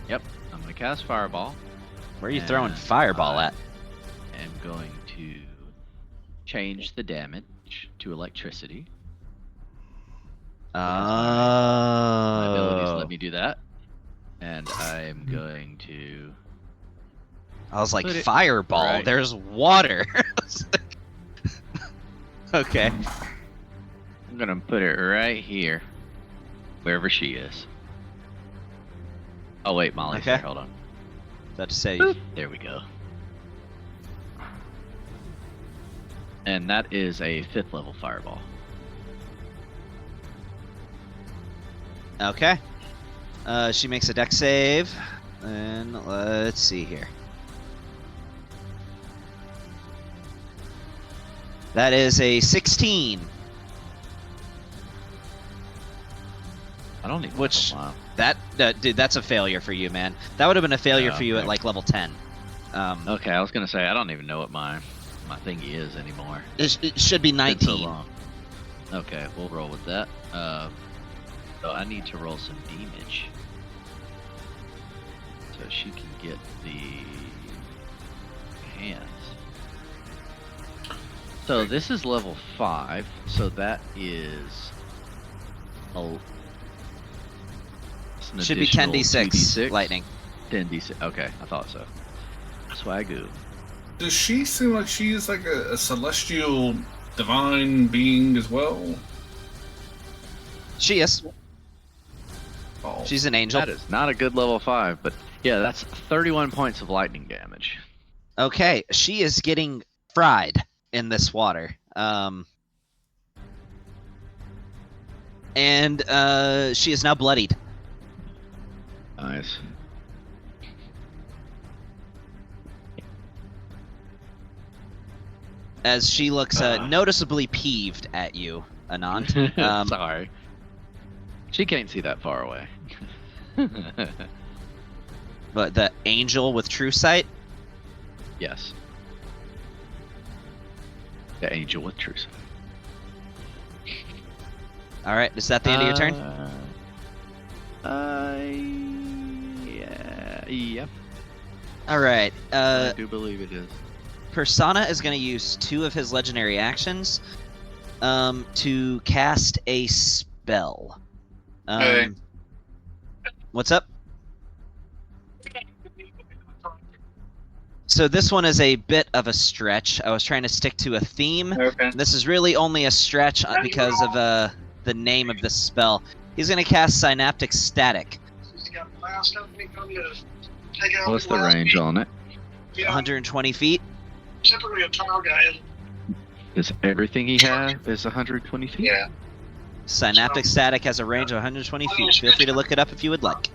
Yep. I'm going to cast Fireball. Where are you throwing And Fireball at? I'm going to change the damage to electricity. My abilities let me do that. And I'm going to... I was like, Put it Fireball? right. There's water. Okay. I'm going to put it right here. Wherever she is. Oh, wait, Molly's Okay. there. Hold on. About to say. Boop. There we go. And that is a 5th level Fireball. Okay. She makes a dex save. And let's see here. That is a 16. I don't even Which- know. Wow. Dude, that's a failure for you, man. That would have been a failure Yeah, for you at okay. like level 10. Okay, I was going to say, I don't even know what my thingy is anymore. It should be It's been so 19. long. Okay, we'll roll with that. So I need to roll some damage. So she can get the hands. So this is level 5, so that is... Should be 10d6 lightning. 10d6, okay, I thought so. Swagoo. Does she seem like she's like a celestial divine being as well? She is. Oh. She's an angel. That is not a good level 5, but yeah, that's 31 points of lightning damage. Okay, she is getting fried in this water. And she is now bloodied. Nice. As she looks noticeably peeved at you, Anand. Sorry. She can't see that far away. But the angel with true sight? Yes. The angel with truth. Alright, is that the end of your turn? Yeah. Alright, I do believe it is. Persona is going to use 2 of his legendary actions to cast a spell. Hey. What's up? So this one is a bit of a stretch. I was trying to stick to a theme. Okay. This is really only a stretch because of the name of the spell. He's going to cast Synaptic Static. What's the range on it? 120 feet. Is everything he has is 120 feet? Yeah. Synaptic Static has a range of 120 feet. Feel free to look it up if you would like.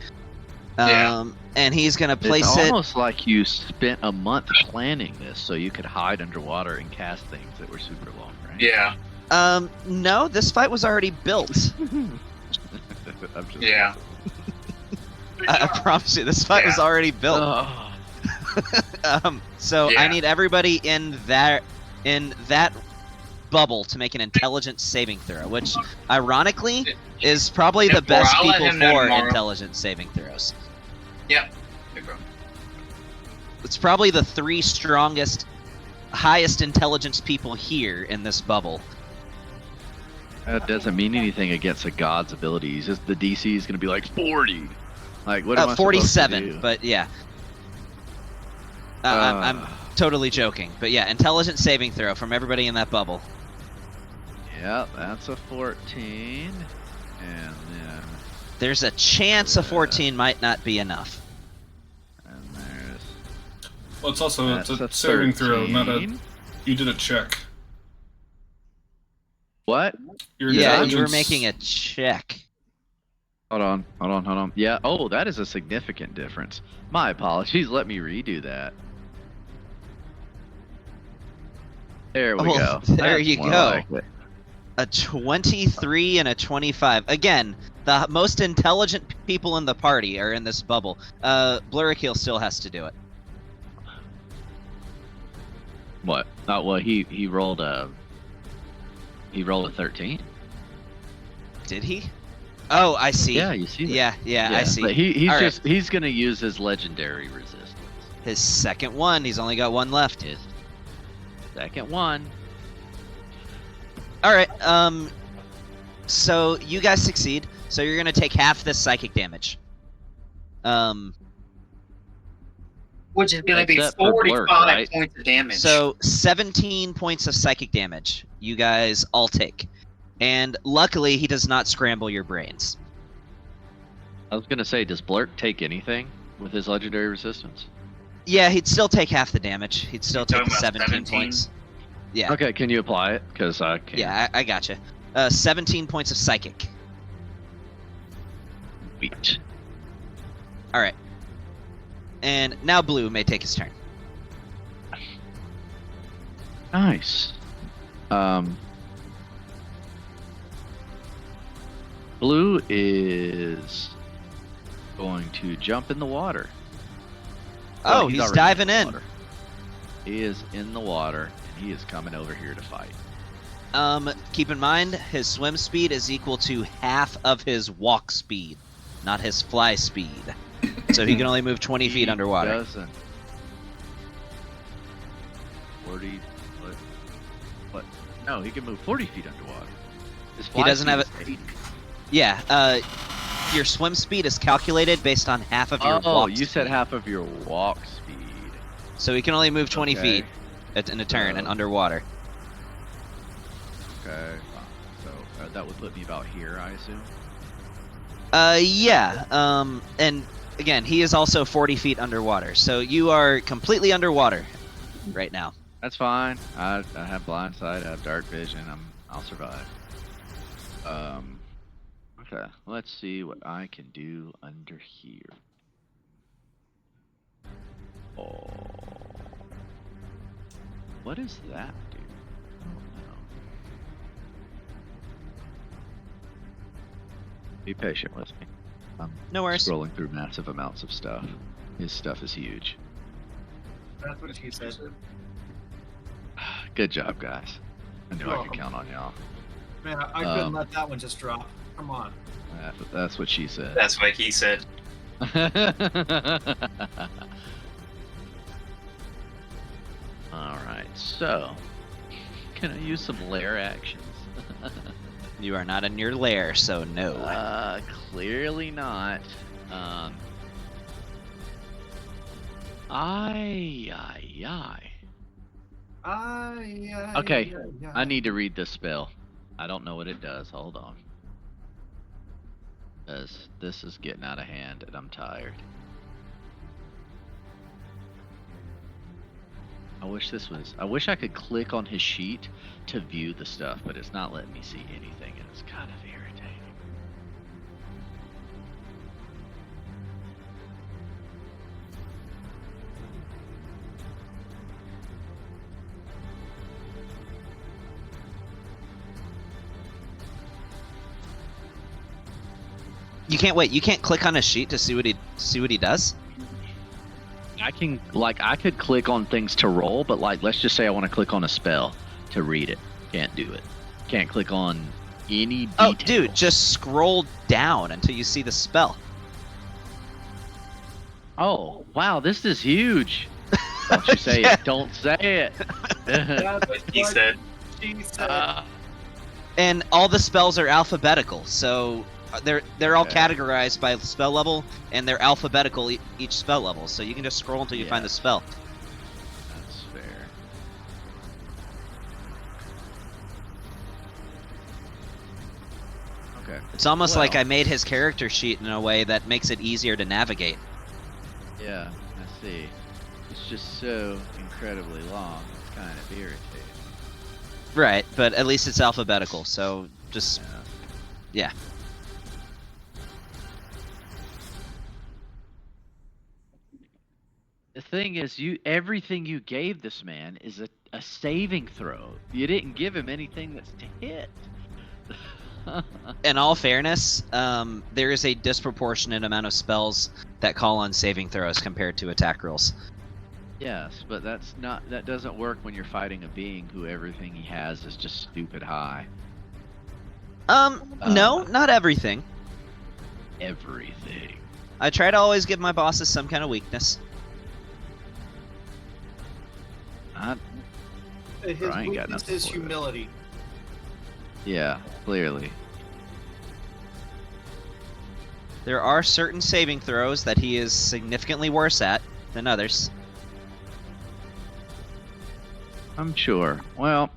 Yeah. And he's going to place it's it... almost like you spent a month planning this so you could hide underwater and cast things that were super long, right? Yeah. No, this fight was already built. I'm just- Yeah. I promise you, this fight was Yeah. already built. Oh. So I Yeah. need everybody in that bubble to make an intelligence saving throw, which ironically is probably the Yeah, best I'll let people him know for tomorrow. intelligence saving throws. Yep. No problem. It's probably the 3 strongest, highest intelligence people here in this bubble. That doesn't mean anything against a god's abilities. Just the DC is going to be like 40. Like, what am I supposed to 47, do? but yeah. I'm totally joking, but yeah, intelligence saving throw from everybody in that bubble. Yeah, that's a 14. And then... There's a chance a 14 might not be enough. And there's... Well, it's also That's it's a a saving throw, not a. 13. You did a check. What? Your Yeah, you were intelligence- making a check. Hold on. Yeah, oh, that is a significant difference. My apologies, let me redo that. There we Oh, go. there That's you more go. like it. A 23 and a 25. Again, the most intelligent people in the party are in this bubble. Blurikeel still has to do it. What? Oh, well, he rolled a 13. Did he? Oh, I see. Yeah, you see that. Yeah, I see. But he's All right. just he's gonna use his legendary resistance. His second one. He's only got one left. His second one. All right. So you guys succeed. So you're gonna take half this psychic damage. Which is going to be Except for 45 Blurk, right? points of damage. So 17 points of psychic damage. You guys all take, and luckily he does not scramble your brains. I was gonna say, does Blurk take anything with his legendary resistance? Yeah, he'd still take half the damage. He'd still take the talking about 17 17? points. Yeah. Okay, can you apply it? Because I can't. Yeah, I gotcha. 17 points of psychic. Sweet. All right. And now Blue may take his turn. Nice. Blue is going to jump in the water. Oh, Well, he's already diving the in. water. He is in the water, and he is coming over here to fight. Keep in mind, his swim speed is equal to half of his walk speed, not his fly speed. So he can only move 20 feet underwater. Doesn't. 40. What? No, he can move 40 feet underwater. His fly doesn't speed have is 80. Yeah, your swim speed is calculated based on half of your Oh, walk you said speed. half of your walk speed. So he can only move 20 Okay. feet in a turn and underwater. Okay. So that would put me about here, I assume. Yeah. And again, he is also 40 feet underwater. So you are completely underwater right now. That's fine. I have blind sight. I have dark vision. I'll survive. Okay. Let's see what I can do under here. Oh. What does that do? I don't know. Be patient with me. I'm No worries. scrolling through massive amounts of stuff. His stuff is huge. That's what she said. Good job, guys. I knew You're I welcome. could count on y'all. Man, I couldn't let that one just drop. Come on. That's what she said. That's what he said. Alright, so can I use some lair actions? You are not in your lair, so no. Clearly not. Ay. Okay, I need to read this spell. I don't know what it does. Hold on. Because this is getting out of hand and I'm tired. I wish I could click on his sheet to view the stuff, but it's not letting me see anything and it's kind of irritating. You can't wait. You can't click on his sheet to see what he does. I could click on things to roll, but let's just say I want to click on a spell to read it. Can't do it. Can't click on any detail. Oh, dude, just scroll down until you see the spell. Oh, wow, this is huge. Don't you say Yeah. it. Don't say it. That's What he what said. she said. And all the spells are alphabetical, so they're all Okay. categorized by spell level, and they're alphabetical each spell level. So you can just scroll until you find the spell. That's fair. Okay. It's almost like Well. I made his character sheet in a way that makes it easier to navigate. Yeah, I see. It's just so incredibly long. It's kind of irritating. Right, but at least it's alphabetical, so just yeah. The thing is, everything you gave this man is a saving throw. You didn't give him anything that's to hit. In all fairness, there is a disproportionate amount of spells that call on saving throws compared to attack rolls. Yes, but that doesn't work when you're fighting a being who everything he has is just stupid high. No, not everything. Everything. I try to always give my bosses some kind of weakness. His Brian got weakness nothing is for that. humility. Yeah, clearly. There are certain saving throws that he is significantly worse at than others. I'm sure. Well,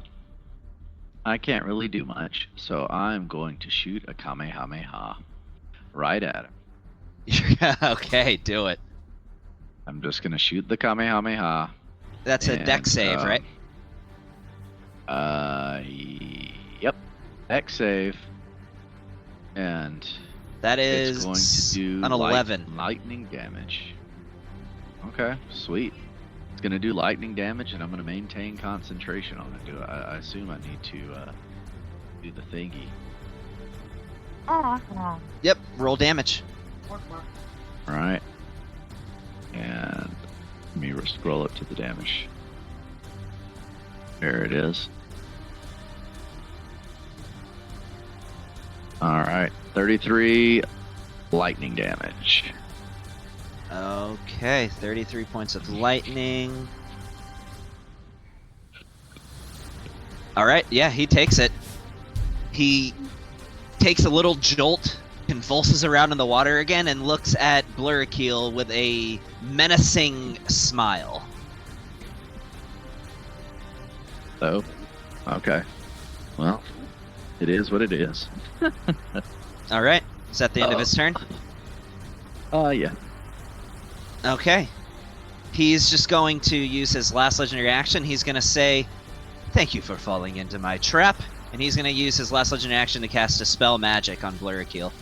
I can't really do much, so I'm going to shoot a Kamehameha right at him. Okay, do it. I'm just going to shoot the Kamehameha. That's a deck and, save, right? Yep. Dex save. And That it's is going to do an 11. lightning damage. Okay, sweet. It's going to do lightning damage, and I'm going to maintain concentration on it. I assume I need to do the thingy. Yep, roll damage. Alright. And let me scroll up to the damage. There it is. Alright, 33 lightning damage. Okay, 33 points of lightning. Alright, yeah, he takes it. He takes a little jolt, convulses around in the water again, and looks at Blurrakeel with a menacing smile. Oh, okay. Well, it is what it is. Alright, is that the end of his turn? Yeah. Okay. He's just going to use his last legendary action. He's going to say, "Thank you for falling into my trap." And he's going to use his last legendary action to cast a spell magic on Blurrakeel.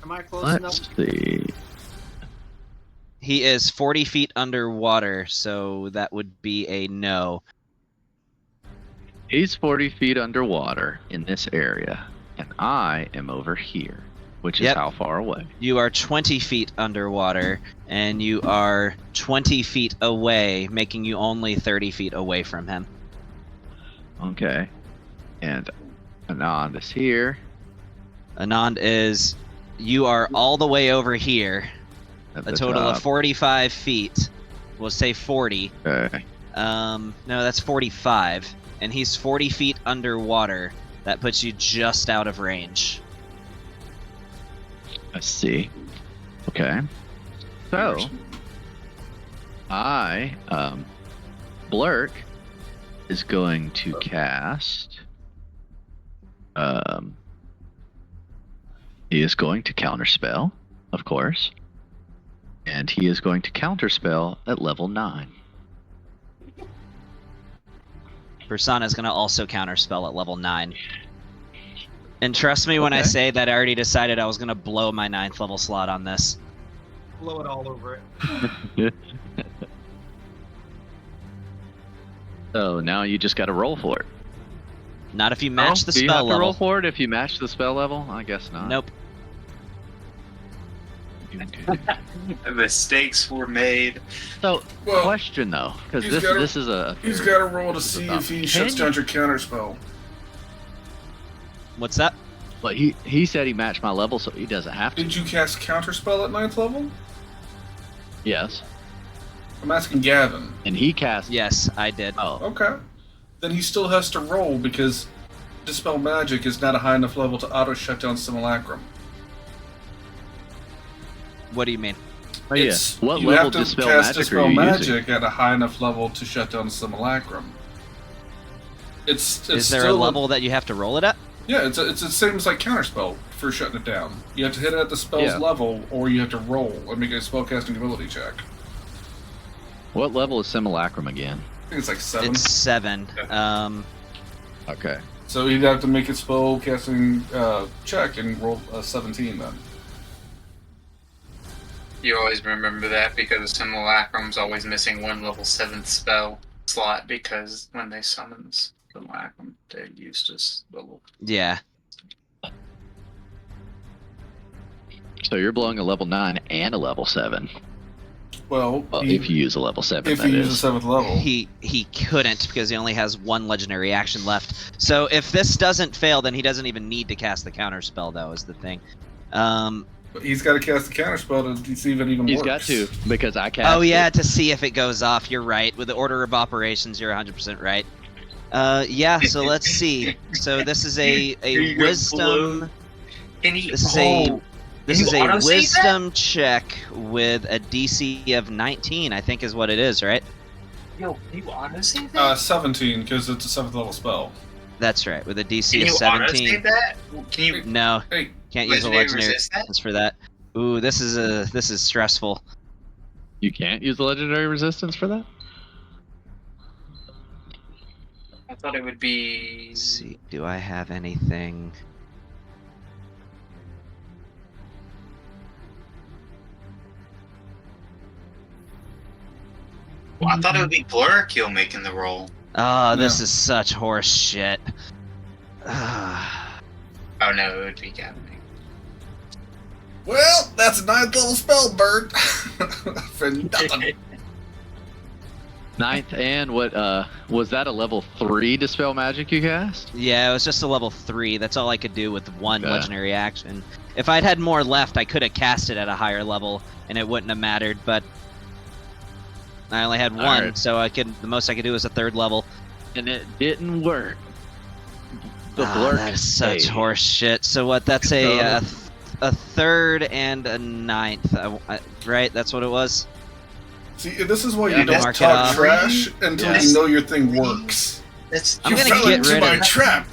Am I close Let's enough? see. He is 40 feet underwater, so that would be a no. He's 40 feet underwater in this area, and I am over here, which is Yep. how far away? You are 20 feet underwater, and you are 20 feet away, making you only 30 feet away from him. Okay. And Anand is here. Anand is... You are all the way over here. At A the total of top. 45 feet. We'll say 40. Okay. No, that's 45. And he's 40 feet underwater. That puts you just out of range. I see. Okay. So, Blurk is going to cast. He is going to counterspell, of course. And he is going to counterspell at level 9. Persona is going to also counterspell at level 9. And trust me when I say that I already decided I was going to blow my 9th level slot on this. Blow it all over it. So now you just got to roll for it. Not if you match the Do you spell have to level. roll for it if you match the spell level? I guess not. Nope. Mistakes were made. So, Well, question though, because he's gotta- this is a. He's got to roll to this is see about- if he Can shuts you- down your counterspell. What's that? But he said he matched my level, so he doesn't have to. Did you cast counterspell at 9th level? Yes, I'm asking Gavin. and he cast. Yes, I did. Oh, Okay. Then he still has to roll because Dispel Magic is not a high enough level to auto shut down Simulacrum. What do you mean? oh yeah. It's- What you level have to dispel cast magic Dispel are you Magic using? at a high enough level to shut down Simulacrum. It's Is there a still level that you have to roll it at? Yeah, it's the same as like Counterspell for shutting it down. You have to hit it at the spell's Yeah. level, or you have to roll and make a spellcasting ability check. What level is Simulacrum again? I think it's like 7. It's 7. Okay. So you'd have to make a spellcasting check and roll a 17 then. You always remember that because Simulacrum's always missing one level 7th spell slot because when they summons Simulacrum, they use this level. Yeah. So you're blowing a level 9 and a level 7. Well, If you use a level 7, if that you use a is. 7th level. He couldn't because he only has one legendary action left. So if this doesn't fail, then he doesn't even need to cast the counter spell. That was the thing. But he's got to cast the counter spell to see if it even He's works. got to, because I cast Oh yeah, it. to see if it goes off. You're right. With the order of operations, you're 100% right. Yeah. So let's see. So this is a Here you go, wisdom. Blue. Can you, This is oh, This you is a autosave that? wisdom check with a DC of 19. I think is what it is, right? Yo, can you autosave that? 17, because it's a 7th level spell. That's right. With a DC Can of you 17. autosave that? Can you No, Hey, can't use a legendary legendary resist that? resistance for that. Ooh, this is stressful. You can't use the legendary resistance for that? I thought it would be. Let's see, do I have anything? Well, I thought it would be Blur Kill making the roll. Oh, this No. is such horse shit. Oh no, it would be Gavin. well, that's a 9th level spell, Bert. For nothing. 9th and what, was that a level 3 Dispel Magic you cast? Yeah, it was just a level 3. That's all I could do with one Okay. legendary action. If I'd had more left, I could have cast it at a higher level, and it wouldn't have mattered. But I only had one, Alright. so the most I could do was a 3rd level. And it didn't work. The blur That is such stayed. horse shit. So what? That's a 3rd and a 9th, right? That's what it was. See, this is why Yeah, you don't mark it talk off. trash until Yes. you know your thing works. That's I'm You gonna fell get into rid my of- trap.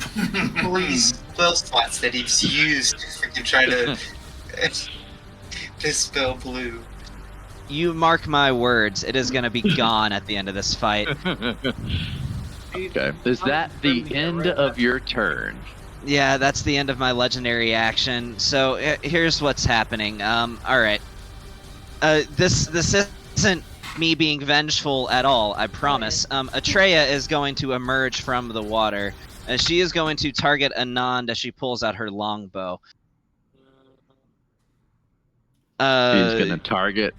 Please, spell spots that he's used to freaking try to dispel blue. You mark my words. It is gonna be gone at the end of this fight. Okay. Is that the end of your turn? Yeah, that's the end of my legendary action. So here's what's happening. All right. This isn't me being vengeful at all. I promise. Atreya is going to emerge from the water. She is going to target Anand as she pulls out her longbow. She's gonna target.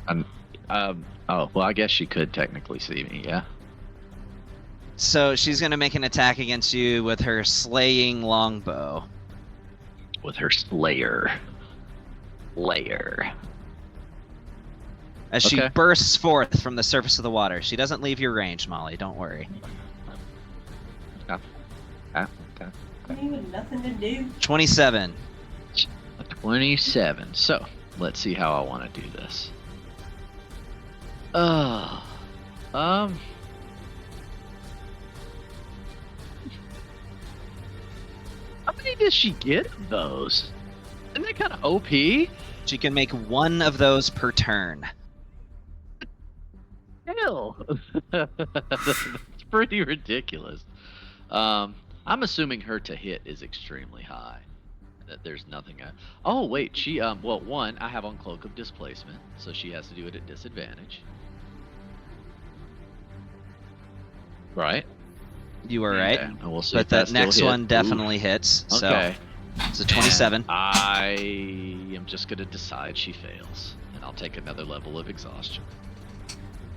Oh, well, I guess she could technically see me. Yeah. So she's gonna make an attack against you with her slaying longbow. With her Slayer. As she Okay. bursts forth from the surface of the water. She doesn't leave your range, Molly. Don't worry. Even nothing to do. 27. 27. So, let's see how I want to do this. How many does she get of those? Isn't that kind of OP? She can make one of those per turn. Hell, that's pretty ridiculous. I'm assuming her to hit is extremely high. That there's nothing. Oh wait, she well, one, I have on Cloak of Displacement, so she has to do it at disadvantage. Right? You were right. Okay, and we'll see But if that that still next hit. one Ooh, definitely hits. So Okay. it's a 27. I am just gonna decide she fails, and I'll take another level of exhaustion.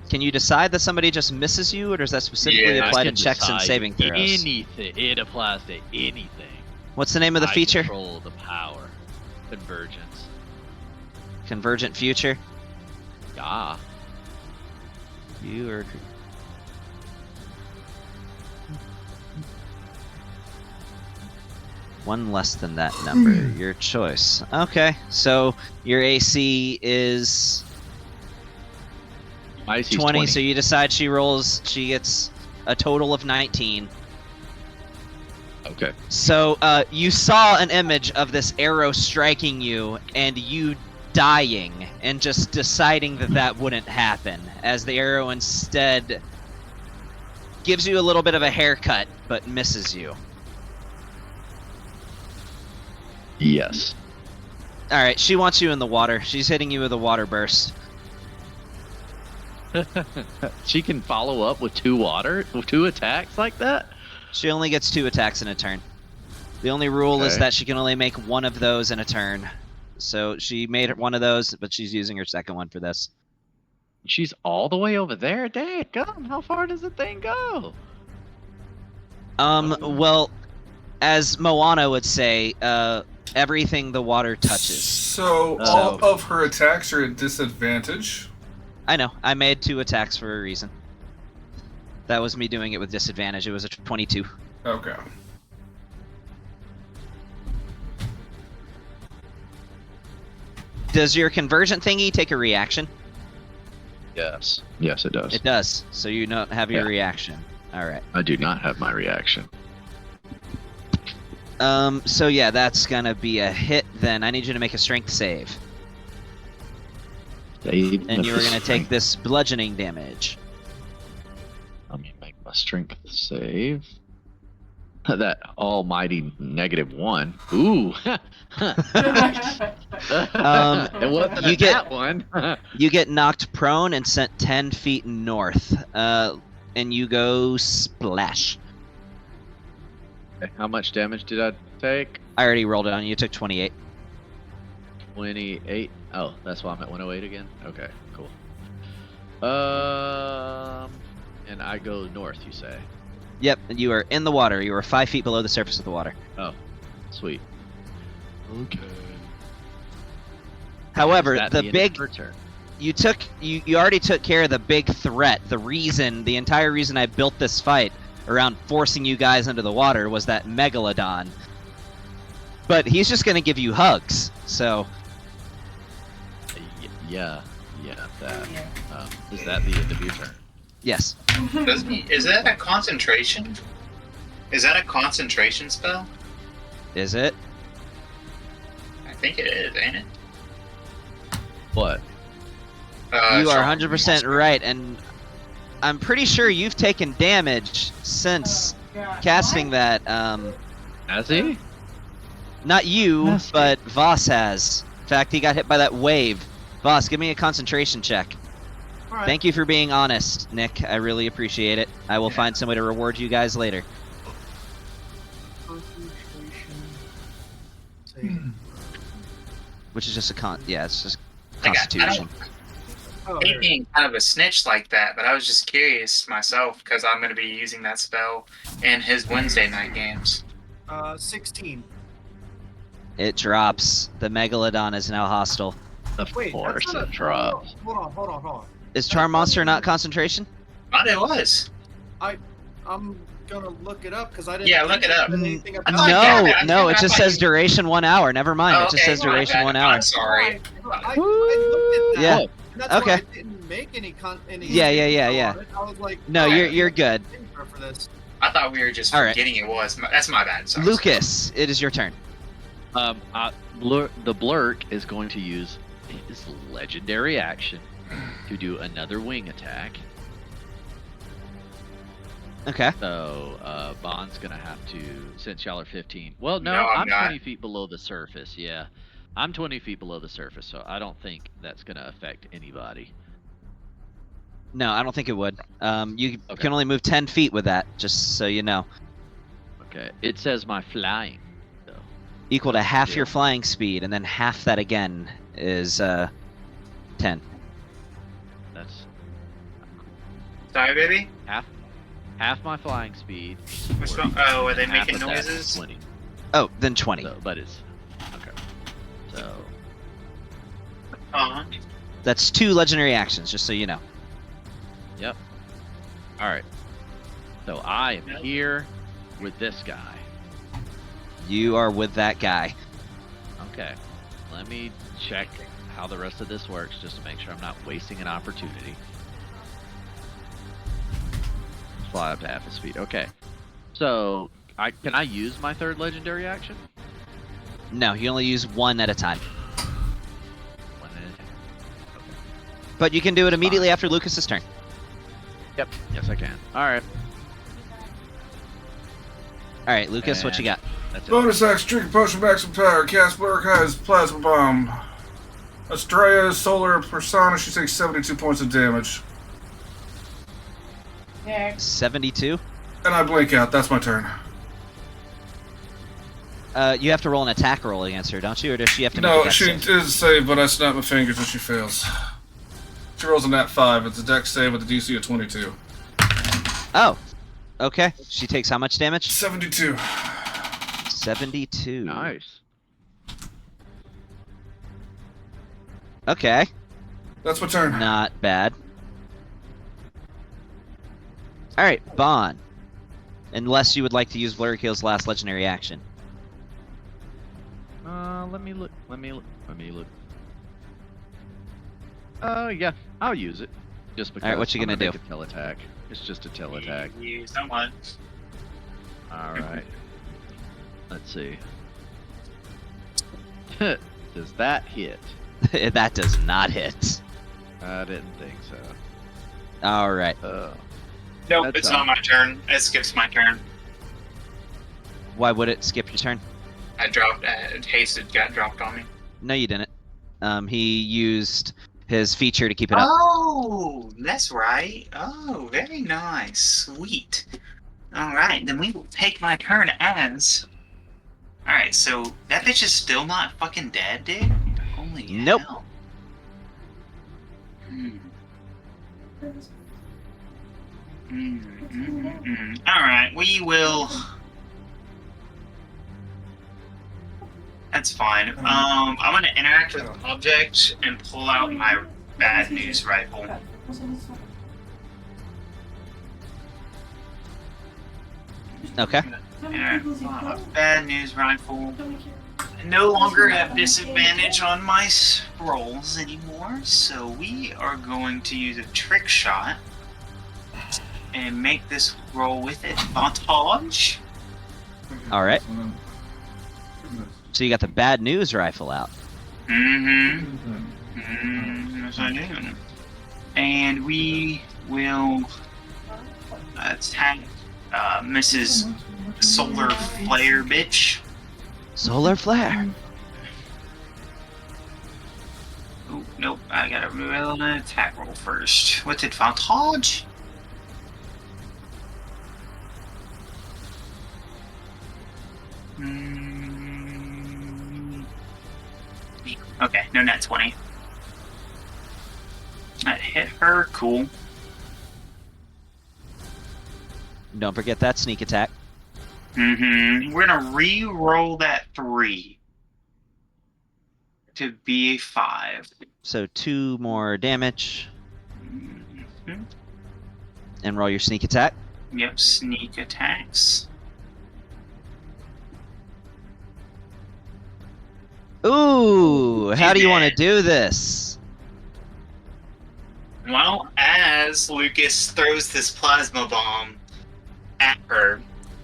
Can you decide that somebody just misses you, or does that specifically Yeah, I apply to can checks and decide saving throws? Anything. It applies to anything. What's the name of the I feature? control the power. Convergence. Convergent future. Ah. You are. One less than that number. Your choice. Okay, so your AC is My AC 20, so you decide she gets a total of 19. Okay. So you saw an image of this arrow striking you and you dying and just deciding that that wouldn't happen, as the arrow instead gives you a little bit of a haircut but misses you. Yes. Alright, she wants you in the water. She's hitting you with a water burst. She can follow up with two attacks like that? She only gets 2 attacks in a turn. The only rule is Okay. that she can only make one of those in a turn. So she made one of those, but she's using her second one for this. She's all the way over there? Dang, God, how far does the thing go? Well, as Moana would say, everything the water touches. So So- all of her attacks are at disadvantage. I know. I made 2 attacks for a reason. That was me doing it with disadvantage. It was a 22. Okay. Does your convergent thingy take a reaction? Yes. Yes, it does. It does. So you don't have your Yeah. reaction. All right. I do not have my reaction. So yeah, that's gonna be a hit then. I need you to make a strength save. Save And the you are gonna take strength. this bludgeoning damage. Let me make my strength save. That almighty -1. Ooh. It wasn't you get- that one. You get knocked prone and sent 10 feet north. And you go splash. How much damage did I take? I already rolled it on you. You took 28. 28. Oh, that's why I'm at 108 again. Okay, cool. And I go north, you say? Yep, you are in the water. You are 5 feet below the surface of the water. Oh, sweet. Okay. However, Is that the end of big her turn? you already took care of the big threat. The entire reason I built this fight around forcing you guys into the water was that megalodon. But he's just gonna give you hugs. So Yeah, that. Yeah. Is that the end of your turn? yes, Is that a concentration? Is that a concentration spell? is it? I think it is, ain't it? What? You are Charm 100% Monster. right, and I'm pretty sure you've taken damage since casting that. Has he? Not you, Must be. but Voss has. In fact, he got hit by that wave. Voss, give me a concentration check. All right. Thank you for being honest, Nick. I really appreciate it. I will find some way to reward you guys later. Concentration. Save. Which is just it's just Like, I Constitution. Oh, hate there. being kind of a snitch like that, but I was just curious myself because I'm going to be using that spell in his Wednesday night games. 16. It drops. The Megalodon is now hostile. Of Wait, course that's not it drops. Hold on. Is Charm Monster not concentration? But it was. I'm gonna look it up because I didn't. Yeah, look it up. Anything Oh, about damn it, No, I it just thought says you- duration 1 hour. Never mind. Oh, It just okay, says my duration bad. 1 hour. I'm sorry. I looked at that. Yeah. And that's why Okay. I didn't make any. Yeah. I was like, No, oh, you're good. for this. I thought we were just All right. forgetting it was. That's my bad. Sorry. Lucas, it is your turn. The Blurk is going to use his legendary action to do another wing attack. Okay. So, Bond's gonna have to, since y'all are 15. Well, no, No, I'm I'm not. 20 feet below the surface, yeah. I'm 20 feet below the surface, so I don't think that's gonna affect anybody. No, I don't think it would. You Okay. can only move 10 feet with that, just so you know. Okay, it says my flying, though. Equal to half Yeah. your flying speed, and then half that again is 10. That's Sorry, baby. half my flying speed. Which or one? Oh, are they half making of that is noises? 20. Oh, then 20. So, but it's okay. So Uh-huh. That's 2 legendary actions, just so you know. yep. All right. So I am here with this guy. You are with that guy. Okay. Let me check how the rest of this works just to make sure I'm not wasting an opportunity. Fly up to half his speed. Okay. So, can I use my third legendary action? No, you only use 1 at a time. One at a time. Okay. But you can do it immediately Fine. after Lucas's turn. Yep. Yes, I can. All right. All right, Lucas, what you got? That's it. Bonus action, drink a potion, maximum power. Cast Blurk has plasma bomb. Estrella, solar persona. She takes 72 points of damage. Next. 72. And I blink out. That's my turn. You have to roll an attack roll against her, don't you? Or does she have to make a No, dex she save? is save, but I snap my fingers and she fails. She rolls a nat 5. It's a dex save with a DC of 22. Oh, okay. She takes how much damage? 72. 72. Nice. Okay, That's my turn. not bad. Alright, Bon. Unless you would like to use Blurkill's last legendary action. Let me look. Let me look. Yeah, I'll use it. Just because. Alright, what you I'm gonna make do? A tail attack. It's just a tail attack. You someone. All right. Let's see. Does that hit? That does not hit. I didn't think so. Alright. Nope, That's it's not my turn. It skips my turn. Why would it skip your turn? I dropped. Hasted got dropped on me. No, you didn't. He used his feature to keep it up. Oh, that's right. Oh, very nice. Sweet. Alright, then we will take my turn as... Alright, so that bitch is still not fucking dead, dude? Holy Nope. hell. Alright, we will... That's fine. I'm gonna interact with the object and pull out my bad news rifle. Okay. Bad news rifle. I no longer have disadvantage on my rolls anymore, so we are going to use a trick shot and make this roll with advantage. Alright. So you got the bad news rifle out. Yes, I do. And we will attack Mrs. Solar Flare bitch. Solar flare. Oh, nope, I gotta roll an attack roll first. With advantage? Okay, no nat 20. That hit her, cool. Don't forget that sneak attack. We're gonna re-roll that 3 to be a 5. So 2 more damage. And roll your sneak attack. Yep, sneak attacks. Ooh, how do you want to do this? Well, as Lucas throws this plasma bomb at her,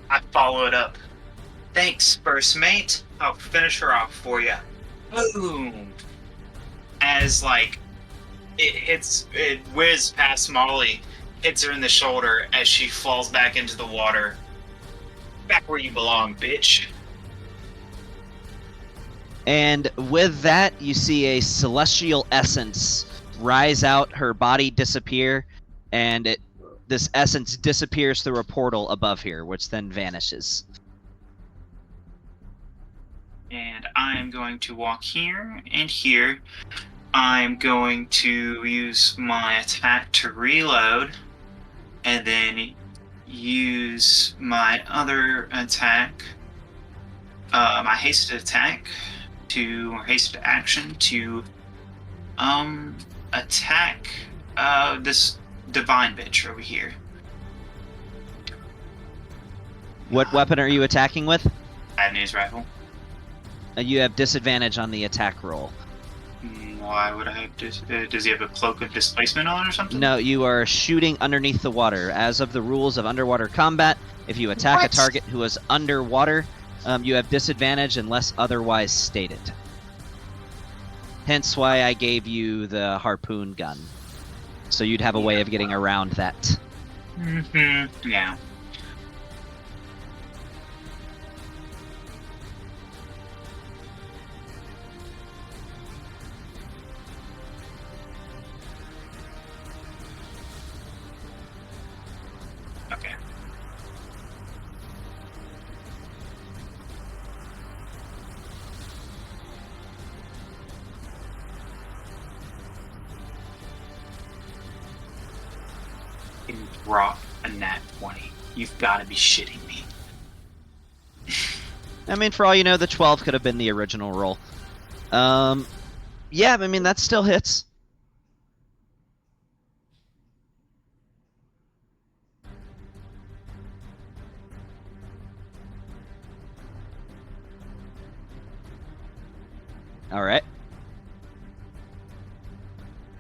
I follow it up. Thanks, first mate. I'll finish her off for you. Boom! As, like, it whizzes past Molly, hits her in the shoulder as she falls back into the water. Back where you belong, bitch. And with that, you see a celestial essence rise out, her body disappear, and this essence disappears through a portal above here, which then vanishes. And I'm going to walk here and here. I'm going to use my attack to reload, and then use my other attack, my hasted attack, or hasted action to attack this divine bitch over here. What weapon are you attacking with? Bad news rifle. You have disadvantage on the attack roll. Why would I have does he have a cloak of displacement on or something? No, you are shooting underneath the water. As of the rules of underwater combat, if you attack a target who is underwater, you have disadvantage unless otherwise stated. Hence why I gave you the harpoon gun. So you'd have a way of getting around that. Yeah. Okay. fucking drop a nat 20. You've got to be shitting me. I mean, for all you know, the 12 could have been the original roll. Yeah, I mean, that still hits. All right.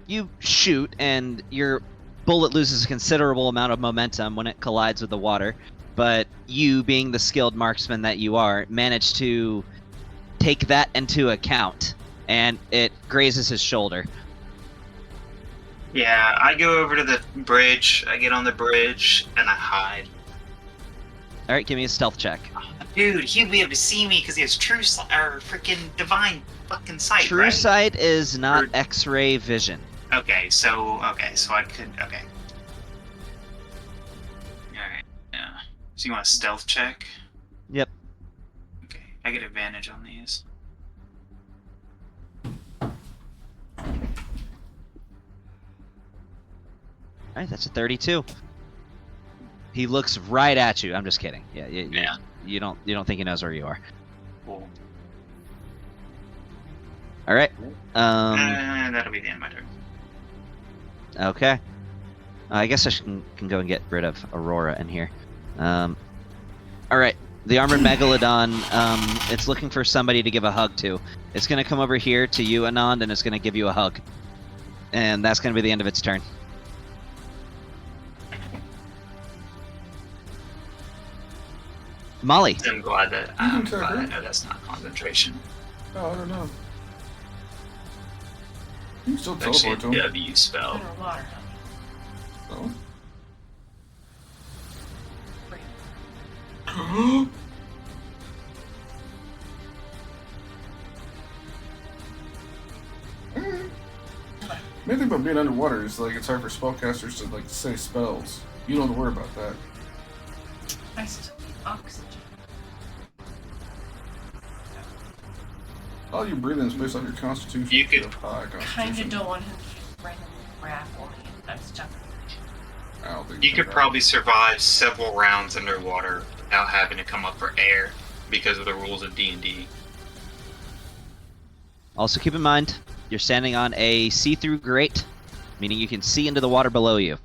You shoot, and your bullet loses a considerable amount of momentum when it collides with the water, but you, being the skilled marksman that you are, manage to take that into account, and it grazes his shoulder. Yeah, I go over to the bridge, I get on the bridge, and I hide. All right, give me a stealth check. Dude, he'll be able to see me because he has true sight, or freaking divine fucking sight, True right? sight is not Or- X-ray vision. Okay, so I could, okay. Alright, yeah. So you want a stealth check? Yep. Okay, I get advantage on these. All right, that's a 32. He looks right at you. I'm just kidding. Yeah, Yeah. You don't think he knows where you are. Cool. All right. That'll be the end of my turn. Okay. I guess I can go and get rid of Aurora in here. All right. The armored megalodon. It's looking for somebody to give a hug to. It's gonna come over here to you, Anand, and it's gonna give you a hug. And that's gonna be the end of its turn. Molly. I'm glad that can check I it. know that's not concentration. Oh, I don't know. You can still Actually, a teleport to him. W spell. Underwater. So. Main thing about being underwater is like it's hard for spellcasters to like say spells. You don't have to worry about that. I still need oxygen. All you breathe in is based on your constitution. You could- have high Kinda constitution. don't want him to just randomly grapple me. I'm stuck. I don't think You can could grab probably survive several rounds underwater without having to come up for air because of the rules of D&D. Also keep in mind, you're standing on a see-through grate, meaning you can see into the water below you.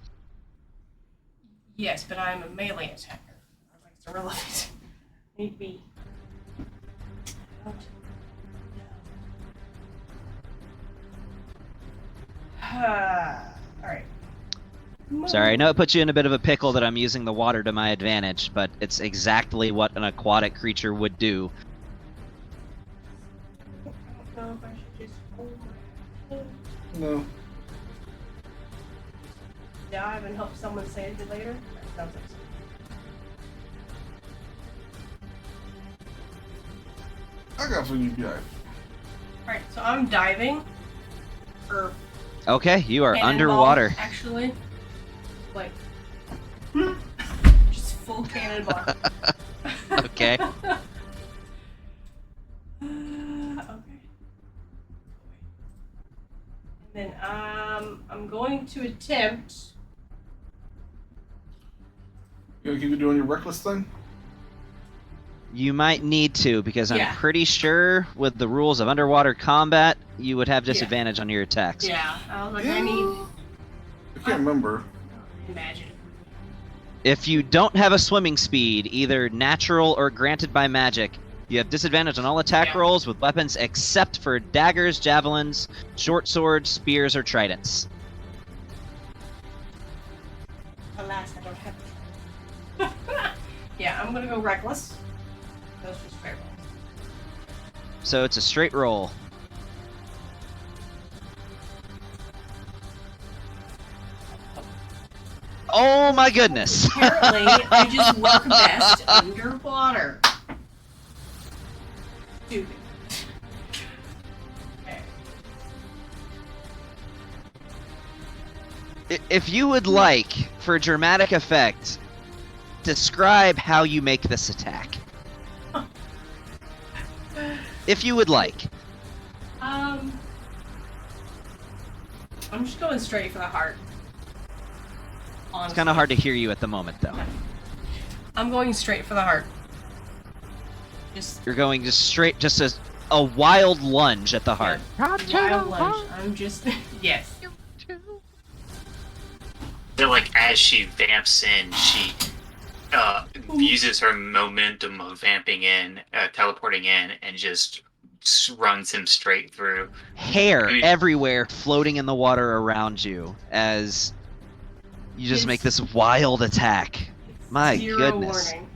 Yes, but I'm a melee attacker. I like to realize. Need be. Out. Alright. Sorry, I know it puts you in a bit of a pickle that I'm using the water to my advantage, but it's exactly what an aquatic creature would do. I don't know if I should just hold my hand, No. dive and help someone save you later. That sounds like something. I got for you guys. Alright, so I'm diving. Or Okay, you are cannonball, underwater. Actually. Like. Just full cannonball. Okay. Okay. And then I'm going to attempt. You gonna keep doing your reckless thing? You might need to, because Yeah. I'm pretty sure with the rules of underwater combat, you would have disadvantage on your attacks. Yeah, I was like, I need. I can't remember. Imagine. If you don't have a swimming speed, either natural or granted by magic, you have disadvantage on all attack Yeah. rolls with weapons except for daggers, javelins, short swords, spears, or tridents. Alas, I don't have it. Yeah, I'm gonna go reckless. Those just straight rolls. So it's a straight roll. Oh my goodness! Apparently, I just work best underwater. Stupid. Okay. If you would like, for dramatic effect, describe how you make this attack. If you would like. I'm just going straight for the heart. It's kind of hard to hear you at the moment, though. I'm going straight for the heart. You're going just straight, just a wild lunge at the heart. Wild lunge. I'm just yes. I feel like as she vamps in, she uses her momentum of vamping in, teleporting in, and just runs him straight through. Hair everywhere, floating in the water around you as you just make this wild attack. My goodness. Warning.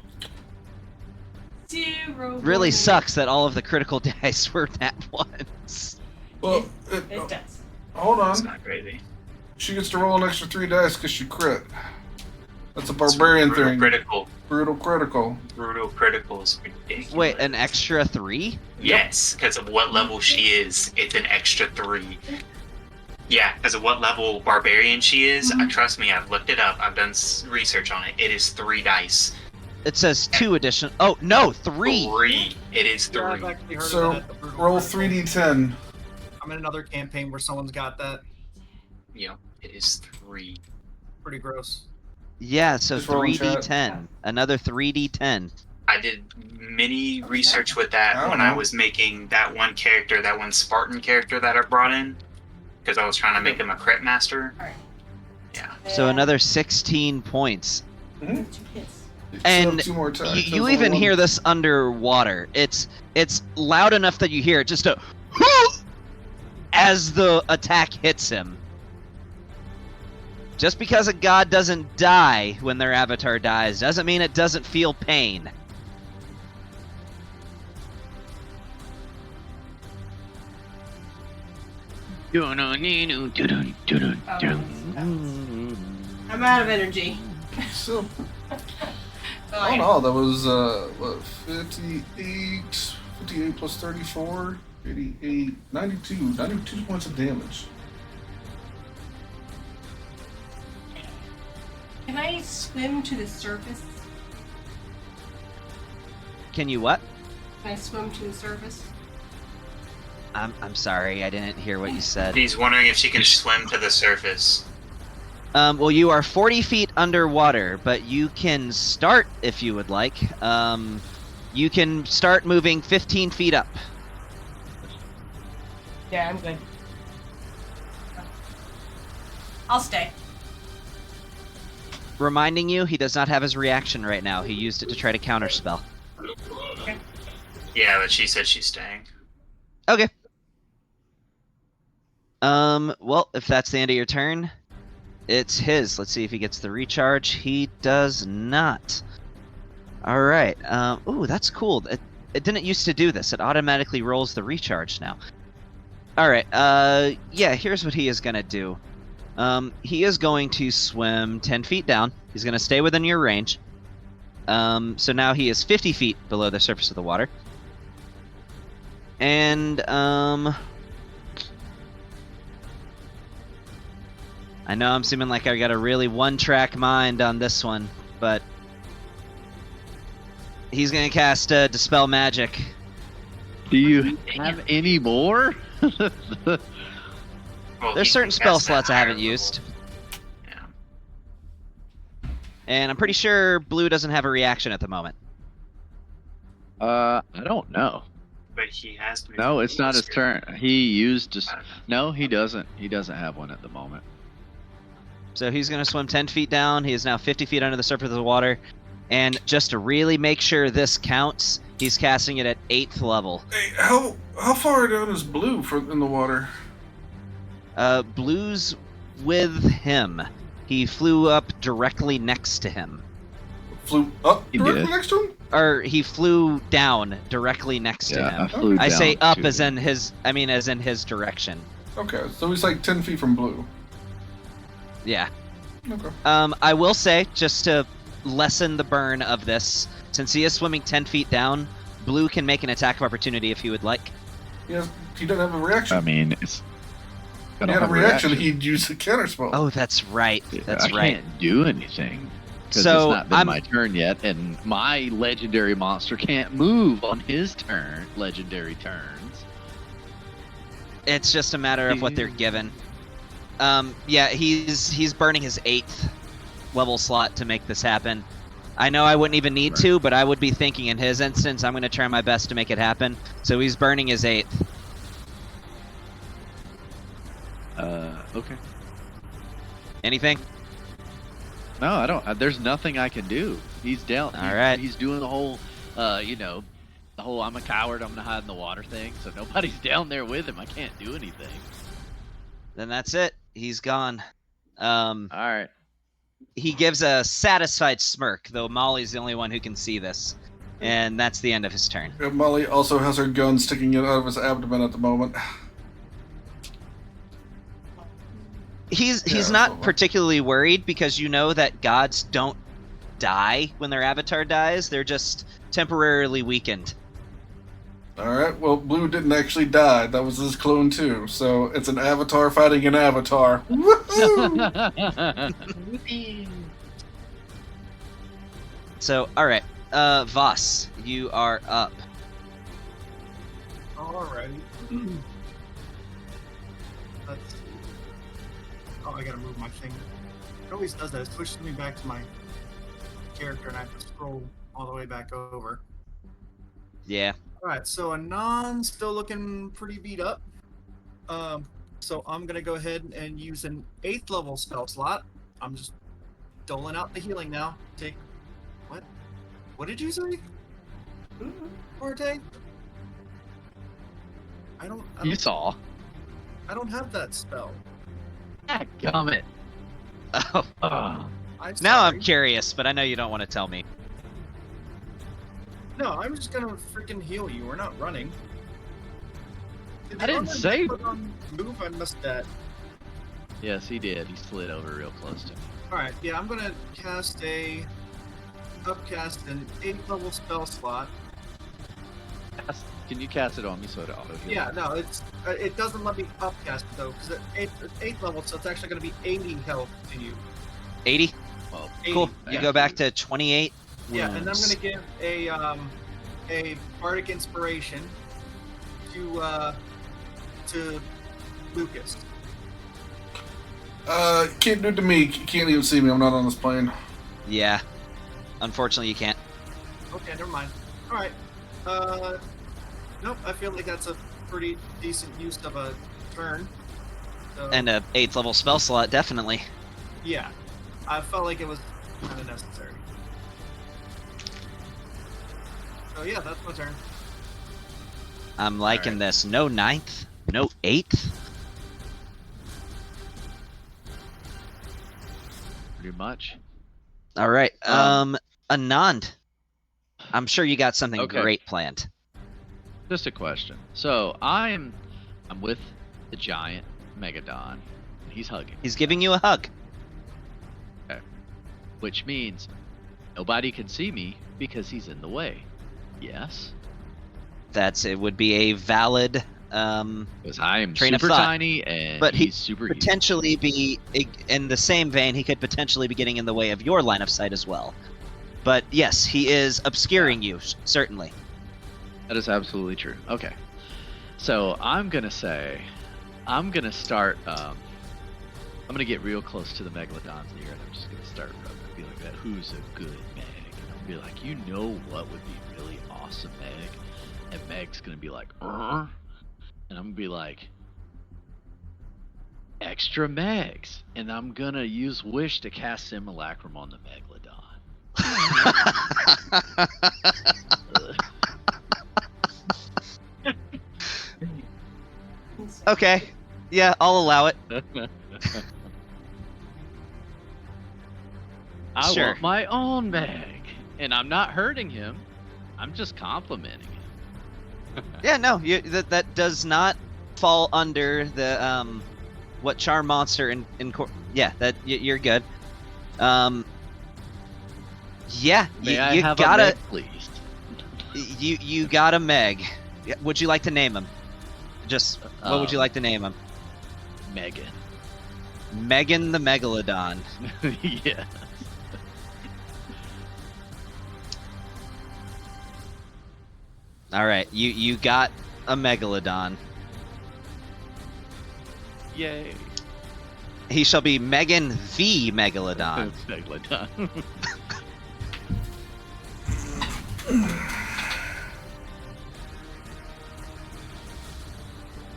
Zero. Really warning. sucks that all of the critical dice were that ones. Well, It does. hold It's on. not crazy. She gets to roll an extra 3 dice because she crit. That's a barbarian Brutal thing. critical. Brutal critical. Brutal critical is ridiculous. Wait, an extra 3? Yes, because of what level she is, it's an extra 3. Yeah, because of what level barbarian she is. Trust me, I've looked it up. I've done research on it. It is 3 dice. It says 2 additional. Oh no, 3. 3. It is 3. Yeah, I've actually heard So, of that. at the brutal roll critical. 3d10. I'm in another campaign where someone's got that. You know, it is 3. Pretty gross. Yeah, so Just roll in chat. 3d10. Another 3d10. I did mini research with that I don't when I know. was making that one character, that one Spartan character that I brought in, because I was trying to make him a crit master. Alright. Yeah. So another 16 points. Mm-hmm. 2 hits. And 2 more attacks. You even hear this underwater. It's loud enough that you hear it just a whoo as the attack hits him. Just because a god doesn't die when their avatar dies doesn't mean it doesn't feel pain. I'm out of energy. So, Fine. oh no, that was, what, 58 plus 34, 88, 92 points of damage. Can I swim to the surface? Can you what? Can I swim to the surface? I'm sorry, I didn't hear what you said. He's wondering if she can swim to the surface. Well, you are 40 feet underwater, but you can start if you would like. You can start moving 15 feet up. Yeah, I'm good. I'll stay. Reminding you, he does not have his reaction right now. He used it to try to counterspell. Yeah, but she said she's staying. Okay. Well, if that's the end of your turn, it's his. Let's see if he gets the recharge. He does not. Alright. Ooh, that's cool. It didn't used to do this. It automatically rolls the recharge now. Alright, yeah, here's what he is gonna do. He is going to swim 10 feet down. He's gonna stay within your range. So now he is 50 feet below the surface of the water. And, I know I'm seeming like I got a really one-track mind on this one, but he's gonna cast Dispel Magic. Do you have any more? Well, There's he certain can spell cast that slots I higher haven't level. used, Yeah. and I'm pretty sure Blue doesn't have a reaction at the moment. I don't know. But he has to. No, it's not his turn. He used to. I don't know. No, he doesn't. He doesn't have one at the moment. So he's gonna swim 10 feet down. He is now 50 feet under the surface of the water, and just to really make sure this counts, he's casting it at 8th level. Hey, how far down is Blue in the water? Blue's with him. He flew up directly next to him. Flew up He directly did. next to him? Or he flew down directly next to Yeah, him. I flew I say down up to as him. in his, as in his direction. Okay, so he's like 10 feet from Blue. Yeah. Okay. I will say, just to lessen the burn of this, since he is swimming 10 feet down, Blue can make an attack of opportunity if he would like. He doesn't have a reaction. I mean, it's. I If don't he had a have reaction, he'd use a counterspell. Oh, that's right. That's I right. can't do anything because So, it's not been I'm- my turn yet, and my legendary monster can't move on his turn. Legendary turns. It's just a matter of what they're given. Yeah, he's burning his 8th. level slot to make this happen. I know I wouldn't even need to, but I would be thinking in his instance, I'm going to try my best to make it happen. So he's burning his 8th. Okay. Anything? No, I don't. There's nothing I can do. He's down. All right. He's doing the whole, the whole I'm a coward, I'm gonna hide in the water thing. So nobody's down there with him. I can't do anything. Then that's it. He's gone. All right. He gives a satisfied smirk, though Molly's the only one who can see this. And that's the end of his turn. Yeah, Molly also has her gun sticking out of his abdomen at the moment. He's Yeah, not well. particularly worried because you know that gods don't die when their avatar dies. They're just temporarily weakened. Alright, well, Blue didn't actually die. That was his clone too. So it's an avatar fighting an avatar. Woohoo! So, alright. Voss, you are up. Alrighty. Let's see. Oh, I gotta move my finger. It always does that. It pushes me back to my character and I have to scroll all the way back over. Yeah. Alright, so Anon's still looking pretty beat up. So I'm gonna go ahead and use an 8th level spell slot. I'm just doling out the healing now. Take what? What did you say? Forte? I don't You saw. I don't have that spell. Gummit. Oh. Oh. I'm Now sorry. I'm curious, but I know you don't want to tell me. No, I'm just gonna freaking heal you. We're not running. Did I didn't the say- move. I missed that. Yes, he did. He slid over real close to me. All right, yeah, I'm gonna cast an 8th level spell slot. Can you cast it on me so it auto heals? Yeah, no, it doesn't let me upcast it though, because it's 8th level, so it's actually gonna be 80 health to you. 80? Well, 80, Cool. You yeah. go back to 28. Yeah, and I'm wounds. gonna give a bardic inspiration to Lucas. Can't do it to me. You can't even see me. I'm not on this plane. Yeah. Unfortunately, you can't. Okay, never mind. All right. Nope. I feel like that's a pretty decent use of a turn. So, And a 8th level spell slot, definitely. yeah, I felt like it was kind of necessary. So yeah, that's my turn. I'm liking Alright. this. No 9th, no 8th. pretty much. All right. Anand, I'm sure you got something Okay. great planned. Just a question. So I'm with the giant Megadon. He's hugging, He's giving you a hug. which means nobody can see me because he's in the way. Yes, It would be a valid because I am Train of super thought. tiny and But he's super huge. potentially be in the same vein. He could potentially be getting in the way of your line of sight as well. But yes, he is obscuring you, certainly. That is absolutely true. Okay. So I'm gonna start. I'm gonna get real close to the Megalodon's ear, and I'm just gonna start rubbing and be like, "That who's a good Meg?" And I'm gonna be like, "You know what would be really awesome, Meg?" And Meg's gonna be like, and I'm gonna be like, "Extra Megs," and I'm gonna use Wish to cast Simulacrum on the Megalodon. Okay. Yeah, I'll allow it. I Sure. want my own Meg, and I'm not hurting him. I'm just complimenting him. Yeah, no, that does not fall under the what charm monster yeah, that you're good. Yeah, May I you have gotta a Meg, please? you got a Meg. Yeah, would you like to name him? Just what would you like to name him? Megan. Megan the Megalodon. Yeah. All right, you got a Megalodon. Yay. He shall be Megan the Megalodon. Megalodon.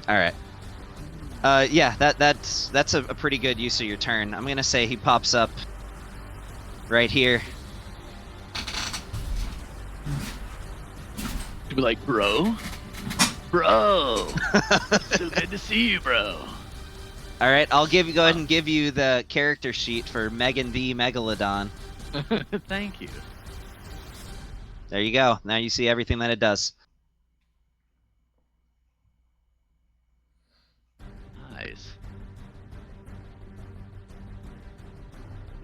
All right. Yeah, that's a pretty good use of your turn. I'm gonna say he pops up right here. To be like, bro, so good to see you, bro. All right, I'll go ahead and give you the character sheet for Megan the Megalodon. Thank you. There you go. Now you see everything that it does. Nice.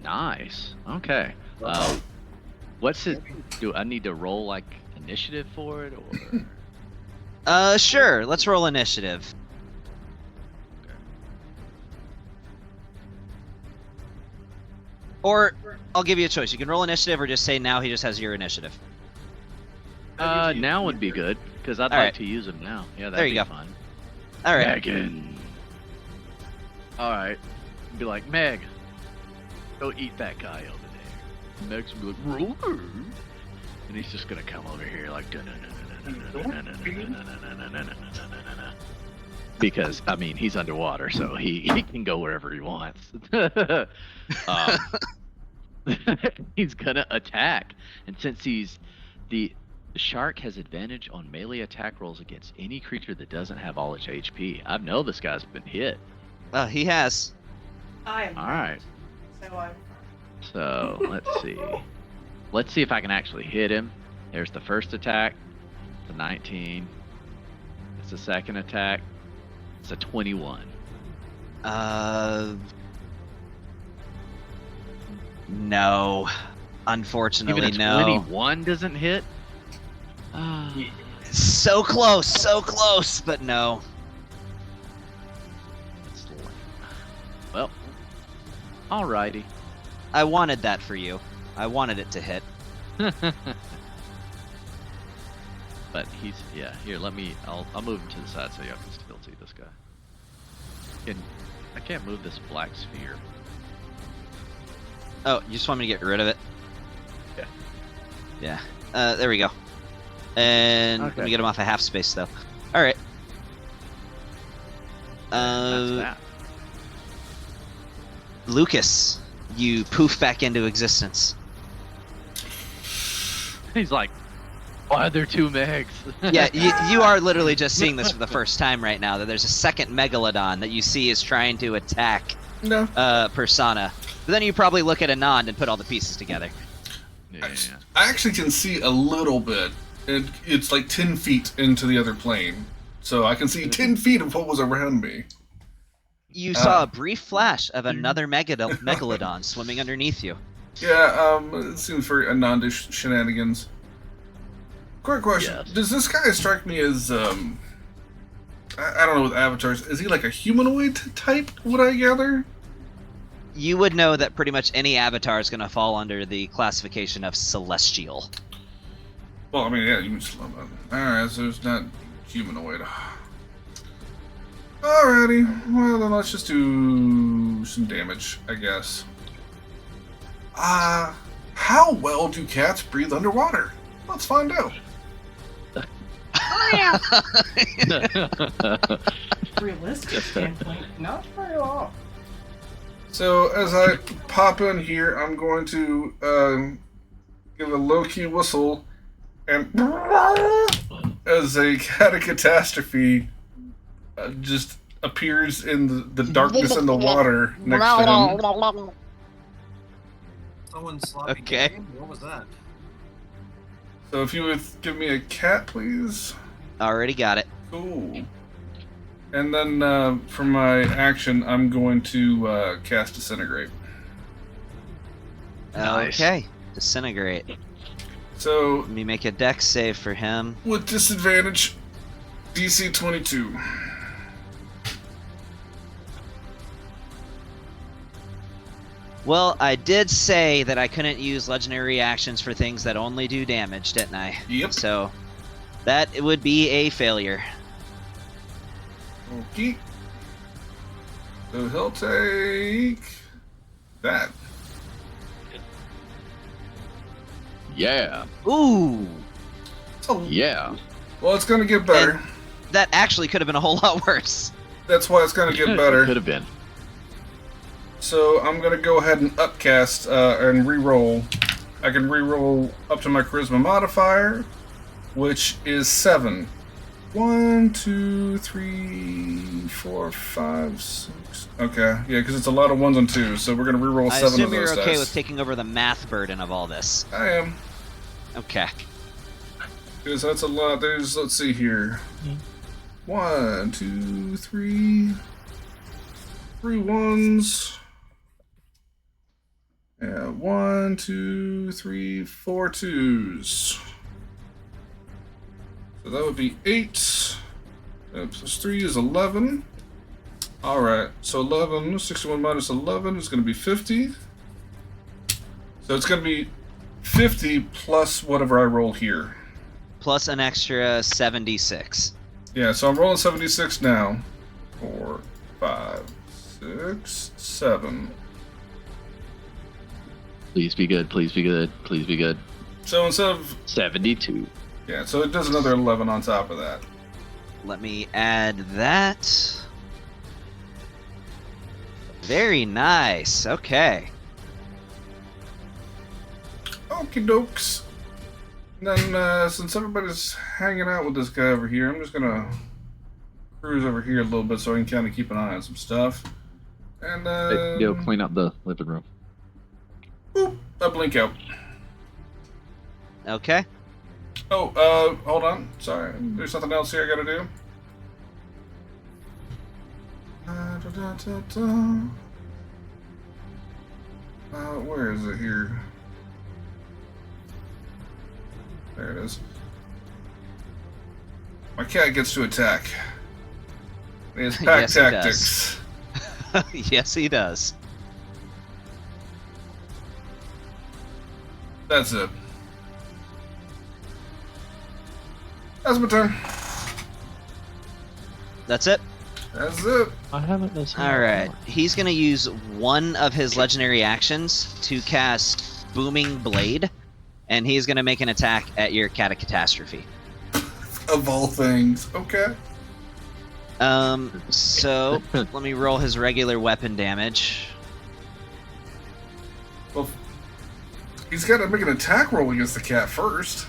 Nice. Okay. What's it? Do I need to roll like initiative for it, or? Sure. Let's roll initiative. Or I'll give you a choice. You can roll initiative, or just say now he just has your initiative. Now would be good because I'd All like right. to use him now. Yeah, that'd There you be go. fun. All right. Megan. All right. Be like, Meg, go eat that guy over there. Meg's gonna be like, Roger. And he's just gonna come over here like, because I mean he's underwater, so he can go wherever he wants. He's gonna attack, and since he's the shark has advantage on melee attack rolls against any creature that doesn't have all its HP. I know this guy's been hit. Oh, he has. I am. All right. So I'm. So let's see. Let's see if I can actually hit him. There's the first attack. It's a 19. It's the second attack. It's a 21. No. Unfortunately, Even a no. 21 doesn't hit. So close, but no. That's lame. Well, alrighty. I wanted that for you. I wanted it to hit. But he's here. Let me. I'll move him to the side so y'all can still see this guy. I can't move this black sphere. Oh, you just want me to get rid of it? Yeah. Yeah. There we go. And let Okay. me get him off of half space, though. All right. That's that. Lucas, you poof back into existence. He's like, why are there two Megs? Yeah, you are literally just seeing this for the first time right now, that there's a second Megalodon that you see is trying to attack No. Persona. But then you probably look at Anand and put all the pieces together. Yeah. I actually can see a little bit. It's like 10 feet into the other plane. So I can see 10 feet of what was around me. You saw a brief flash of another Megalodon swimming underneath you. Yeah, it seems very Anandish shenanigans. Quick question. Yes. Does this guy strike me as, I don't know with avatars, is he like a humanoid type, would I gather? You would know that pretty much any avatar is going to fall under the classification of celestial. Well, I mean, yeah, you can slow down. Alright, so it's not humanoid. Alrighty, well then let's just do some damage, I guess. How well do cats breathe underwater? Let's find out. Realistic standpoint, not very long. So as I pop in here, I'm going to give a low-key whistle, and as a catastrophe just appears in the darkness in the water next to him. Someone sloppy Okay. game? What was that? So if you would give me a cat, please. Already got it. Cool. And then for my action, I'm going to cast Disintegrate. Nice. Okay. Disintegrate. So Let me make a dex save for him. with disadvantage, DC 22. Well, I did say that I couldn't use legendary reactions for things that only do damage, didn't I? Yep. So that would be a failure. Okay. So he'll take that. Yeah. Ooh, Oh, Yeah. well, it's gonna get better. that actually could have been a whole lot worse. That's why it's gonna get Could better. have been. So I'm gonna go ahead and upcast and re-roll. I can re-roll up to my charisma modifier, which is 7. 1, 2, 3, 4, 5, 6. Okay, yeah, because it's a lot of 1s and 2s, so we're gonna re-roll I 7 assume of you're those okay dice. with taking over the math burden of all this. I am, Okay. because that's a lot. There's, let's see here. 1, 2, 3, 3 1s. Yeah, 1, 2, 3, 4 2s. So that would be 8. Plus 3 is 11. Alright, so 11, 61 minus 11 is going to be 50. So it's going to be 50 plus whatever I roll here. Plus an extra 76. Yeah, so I'm rolling 76 now. 4, 5, 6, 7. Please be good. Please be good. Please be good. So instead of, 72. yeah, so it does another 11 on top of that. Let me add that. Very nice. Okay. Okie dokes. Then, since everybody's hanging out with this guy over here, I'm just gonna cruise over here a little bit so I can kind of keep an eye on some stuff. And, Hey, go clean up the living room. boop, I blink out. Okay. Oh, hold on. Sorry. There's something else here I gotta do. Where is it here? There it is. My cat gets to attack. It's pack Yes, he tactics. Yes, he does. That's it. That's my turn. That's it. That's it. I haven't listened. All right. He's going to use one of his legendary actions to cast Booming Blade, and he's going to make an attack at your Catastrophe. Of all things. Okay. So let me roll his regular weapon damage. Well, he's got to make an attack roll against the cat first.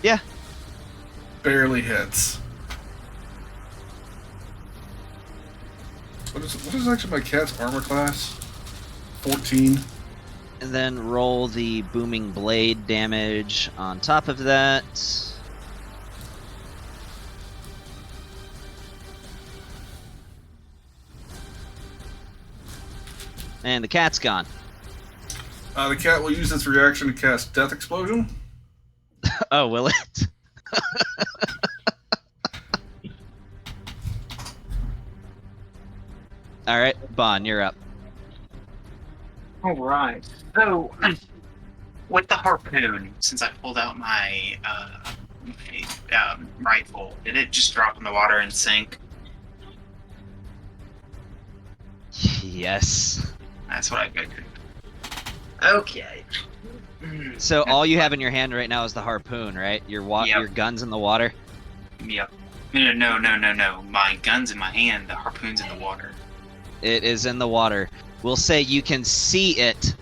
Yeah. Barely hits. What is actually my cat's armor class? 14. And then roll the Booming Blade damage on top of that. And the cat's gone. The cat will use its reaction to cast Death Explosion. Oh, will it? All right, Bon, you're up. All right. So, with the harpoon, since I pulled out my rifle, did it just drop in the water and sink? Yes. That's what I figured. Okay. So all you have in your hand right now is the harpoon, right? Your Yep. your gun's in the water. Yep. No. My gun's in my hand. The harpoon's in the water. It is in the water. We'll say you can see it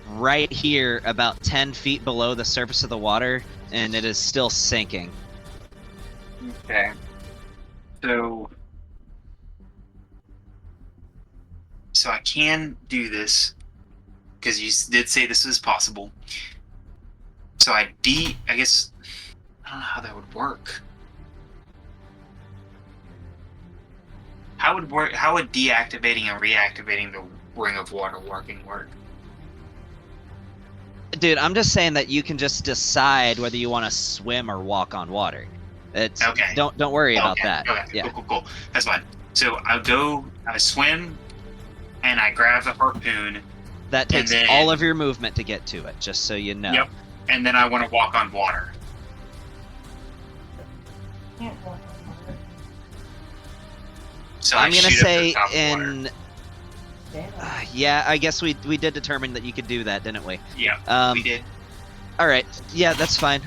right here, about 10 feet below the surface of the water, and it is still sinking. Okay. So I can do this because you did say this is possible. So I guess I don't know how that would work. How would deactivating and reactivating the ring of water work? Dude, I'm just saying that you can just decide whether you want to swim or walk on water. It's Okay. Don't worry about Okay, that. Okay. Yeah. Cool. That's fine. So I swim, and I grab the harpoon. That takes then- all of your movement to get to it, just so you know. Yep. And then I want to walk on water. Can't walk on water. So I'm I gonna shoot up to say the top of the water. in Yeah, I guess we did determine that you could do that, didn't we? Yeah, we did. All right. Yeah, that's fine.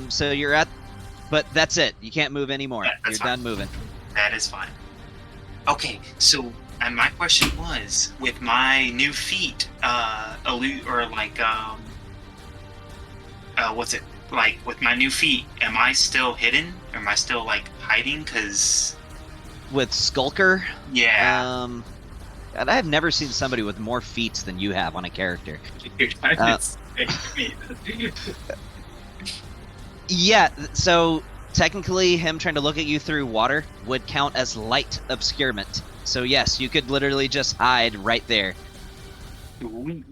So you're at, but that's it. You can't move anymore. That's You're fine. done moving. That is fine. Okay, so and my question was, with my new feet, what's it like with my new feet? Am I still hidden? Or am I still like hiding? Cause With Skulker, yeah, God, I have never seen somebody with more feats than you have on a character. Yeah, so technically him trying to look at you through water would count as light obscurement. So yes, you could literally just hide right there. Ooh,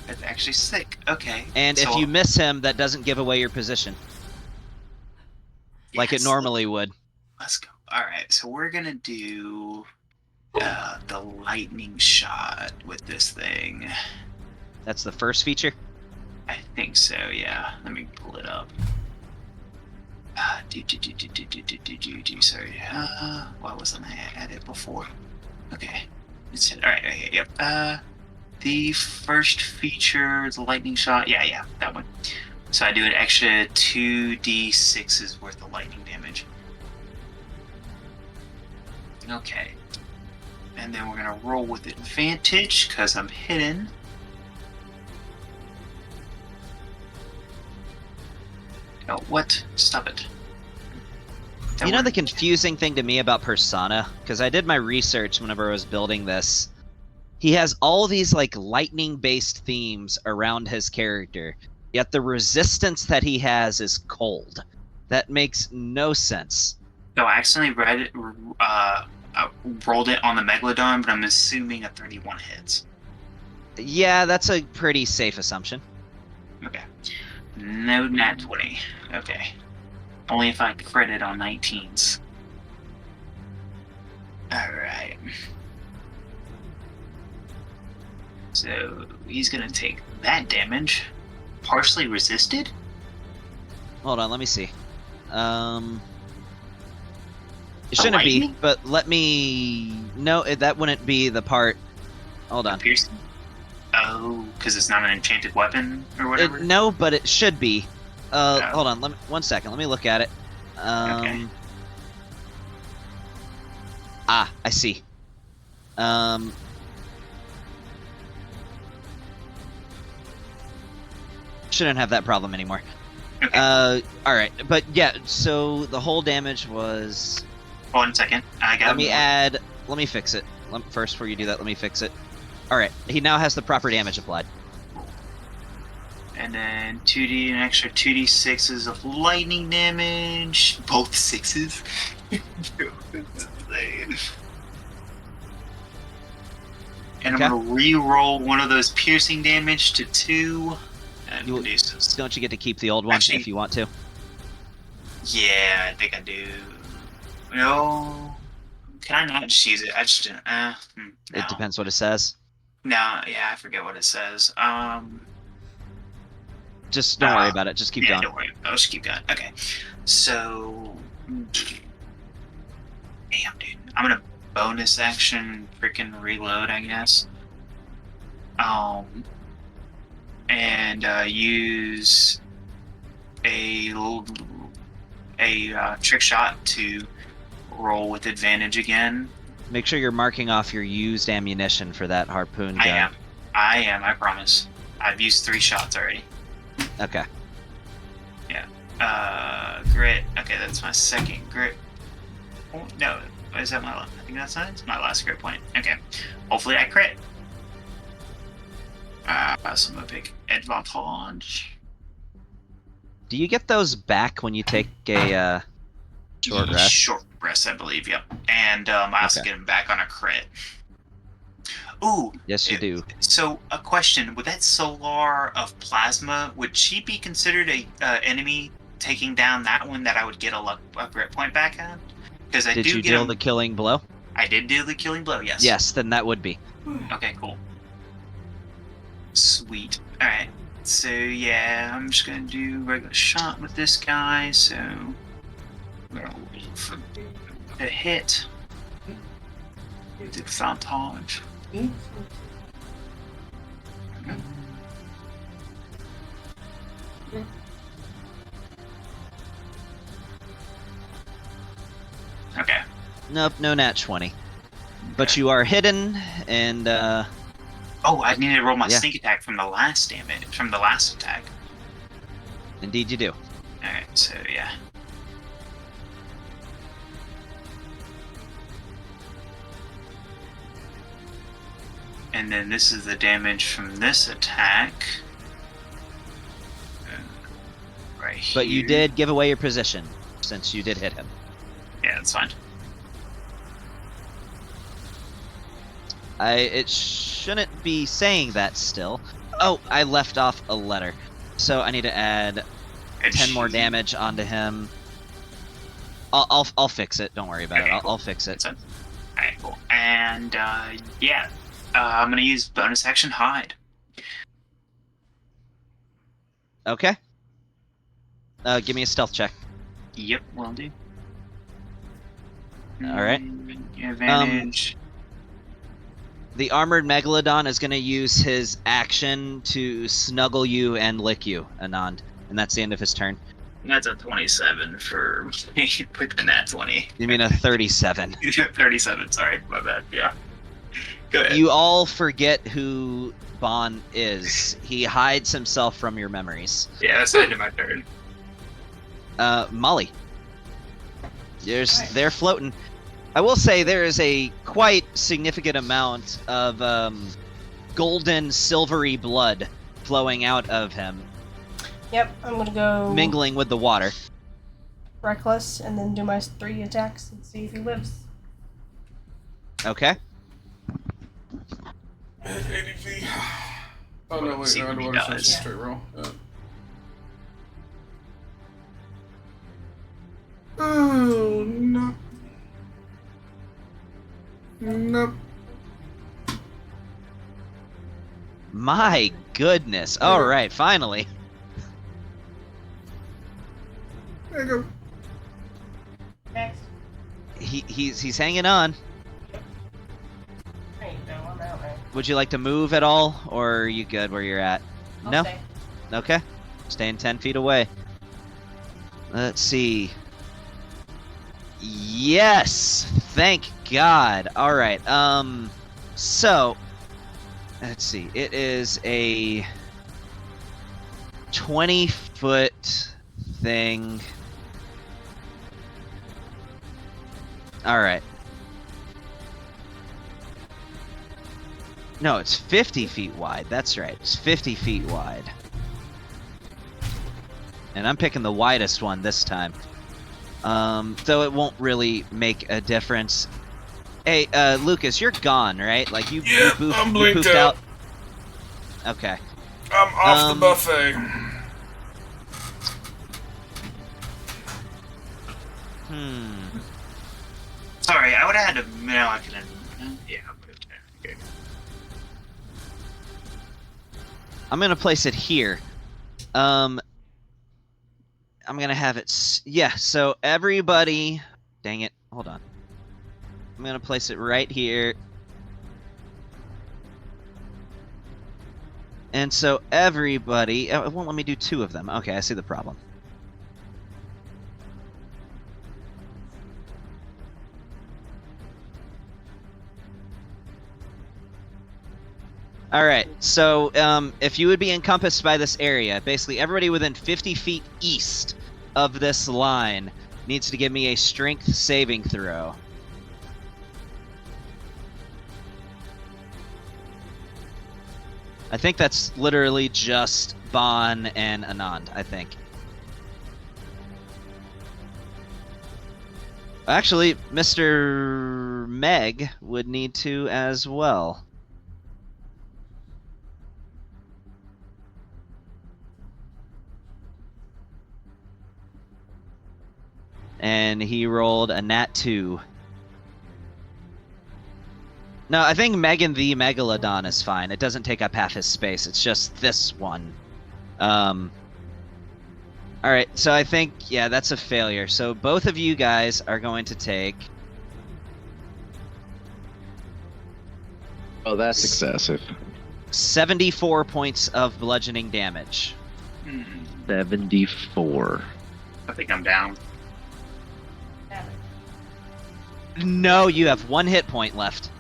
that's actually sick. Okay. And so, if you miss him, that doesn't give away your position. Like it yes, normally would. Let's go. All right, so we're gonna do the lightning shot with this thing. That's the first feature. I think so. Yeah. Let me pull it up. Sorry. Why wasn't I at it before? Okay. It's all right. Okay, yep. The first feature, the lightning shot. Yeah, that one. So I do an extra 2d6s worth of lightning damage. Okay. And then we're gonna roll with advantage because I'm hidden. Oh, what? Stop it. You know the confusing thing to me about Persona? Because I did my research whenever I was building this. He has all these like lightning-based themes around his character, yet the resistance that he has is cold. That makes no sense. So I accidentally rolled it on the Megalodon, but I'm assuming a 31 hits. Yeah, that's a pretty safe assumption. Okay. No nat 20. Okay. Only if I crit it on 19s. Alright. So he's gonna take that damage. Partially resisted? Hold on, let me see. It shouldn't be, lightning? but let me... No, that wouldn't be the part... Hold on. Piercing? Oh, because it's not an enchanted weapon or whatever? No, but it should be. No. Hold on, 1 second. Let me look at it. Okay. Ah, I see. Shouldn't have that problem anymore. Okay. Alright, but yeah, so the whole damage was... 1 second. I got Let me fix it. First, before you do that, let me fix it. Alright, he now has the proper damage applied. And then an extra 2d6s of lightning damage. Both 6s. And I'm gonna re-roll one of those piercing damage to 2. And reduces. Don't you get to keep the old one Actually, if you want to? Yeah, I think I do. No. Can I not just use it? I just didn't. No. It depends what it says. No, yeah, I forget what it says. Just don't worry about it. Just keep going. Don't worry. I'll just keep going. Okay. So, damn, dude. I'm gonna bonus action freaking reload, I guess. And use a trick shot to roll with advantage again. Make sure you're marking off your used ammunition for that harpoon gun. I am. I promise. I've used 3 shots already. Okay. Yeah. Grit. Okay, that's my second grit. Oh, no, is that I think that's my last grit point. Okay. Hopefully I crit. So I'm gonna pick advantage. Do you get those back when you take a short rest? Short rest, I believe. Yep. And I also get them back on a crit. Ooh. Yes, you do. So, a question: with that Solar of Plasma, would she be considered a enemy taking down that one that I would get a grit point back at? Because Did you deal the killing blow? I did deal the killing blow. Yes. Yes, then that would be. Okay. Cool. Sweet. All right. So yeah, I'm just gonna do regular shot with this guy. So I'm gonna roll for the hit. The advantage. Me? Okay. Nope, no nat 20. But you are hidden, and Oh, I need to roll my Yeah. sneak attack from the last attack. indeed you do. Alright, so yeah. And then this is the damage from this attack. Right here. But you did give away your position, since you did hit him. Yeah, that's fine. It shouldn't be saying that still. Oh, I left off a letter. So I need to add And 10 more she- damage onto him. I'll fix it. Don't worry about Okay, it. cool. I'll fix it. Alright, cool. And yeah. I'm gonna use bonus action hide. Okay. Give me a stealth check. Yep, will do. Alright. Advantage. The armored megalodon is going to use his action to snuggle you and lick you, Anand. And that's the end of his turn. That's a 27 for me with the nat 20. You mean a 37. 37, sorry, my bad. Yeah. Go ahead. You all forget who Bon is. He hides himself from your memories. Yeah, that's the end of my turn. Molly. They're floating. I will say there is a quite significant amount of golden, silvery blood flowing out of him, Yep, I'm gonna go mingling with the water. reckless and then do my 3 attacks and see if he lives. Okay. 80 Oh no, wait, See no, what he underwater, so does. it's a straight roll. Yeah. Oh, no. Nope. My goodness. All right, finally. There you go. Next. He's hanging on. There you go, I'm out now. Would you like to move at all, or are you good where you're at? I'll No? stay. Okay. Staying 10 feet away. Let's see. Yes! Thank God. Alright, so let's see. It is a 20-foot thing. Alright. No, it's 50 feet wide. That's right. It's 50 feet wide. And I'm picking the widest one this time. Though it won't really make a difference. Hey, Lucas, you're gone, right? Like you, Yeah, I'm blinked poofed out. Okay. I'm off the buffet. Sorry, I would have had to. No, I couldn't. Yeah, okay. I'm gonna place it here. I'm gonna have it. Yeah. So everybody, dang it. Hold on. I'm gonna place it right here. And so everybody, it won't let me do 2 of them. Okay, I see the problem. All right, so if you would be encompassed by this area, basically everybody within 50 feet east of this line needs to give me a strength saving throw. I think that's literally just Bon and Anand, I think. Actually, Mr. Meg would need to as well. And he rolled a nat 2. No, I think Megan the Megalodon is fine. It doesn't take up half his space. It's just this one. Alright, so I think, yeah, that's a failure. So both of you guys are going to take Oh, that's excessive. 74 points of bludgeoning damage. 74. I think I'm down. Damn it. No, you have 1 hit point left.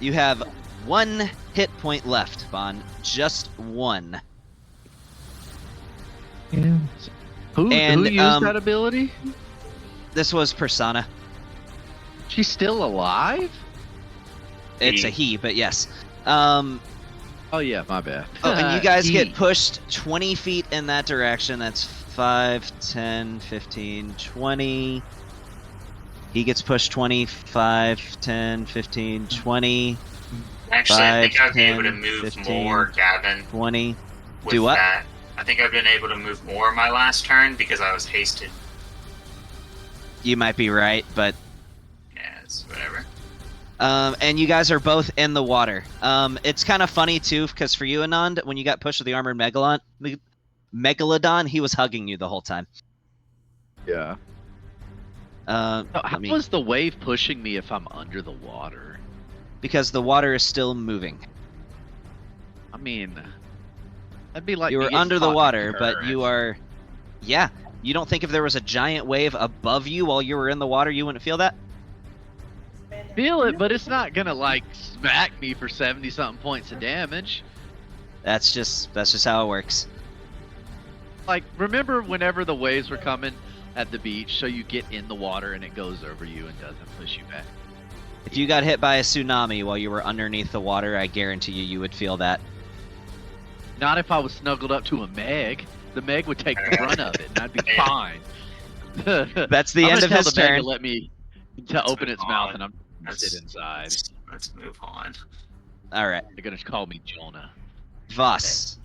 You have 1 hit point left, Bon. Just 1. Who And, used that ability? This was Persona. She's still alive? It's a he, but yes. Oh, Oh yeah, my bad. and you guys He. get pushed 20 feet in that direction. That's 5, 10, 15, 20. He gets pushed 25, 10, 15, 20, Actually, I think 5, I'd be able to 10, move 15. more, Gavin. 20. With Do what? That. I think I've been able to move more my last turn because I was hasted. You might be right, but Yeah, it's whatever. and you guys are both in the water. It's kind of funny too, because for you, Anand, when you got pushed with the armored megalodon, he was hugging you the whole time. Yeah. Let How me- was the wave pushing me if I'm under the water? because the water is still moving. I mean, that'd be like You me were getting under the caught in water, but current. you are. Yeah, you don't think if there was a giant wave above you while you were in the water, you wouldn't feel that? Feel it, but it's not gonna like smack me for 70 something points of damage. That's just how it works. Like, remember whenever the waves were coming at the beach, so you get in the water and it goes over you and doesn't push you back? If you got hit by a tsunami while you were underneath the water, I guarantee you would feel that. Not if I was snuggled up to a Meg. The Meg would take the brunt of it, and I'd be fine. That's the I'm end gonna of tell his the Meg turn. to let me open its mouth, and I'm gonna sit inside. Let's move on. All right, They're gonna call me Jonah. Voss.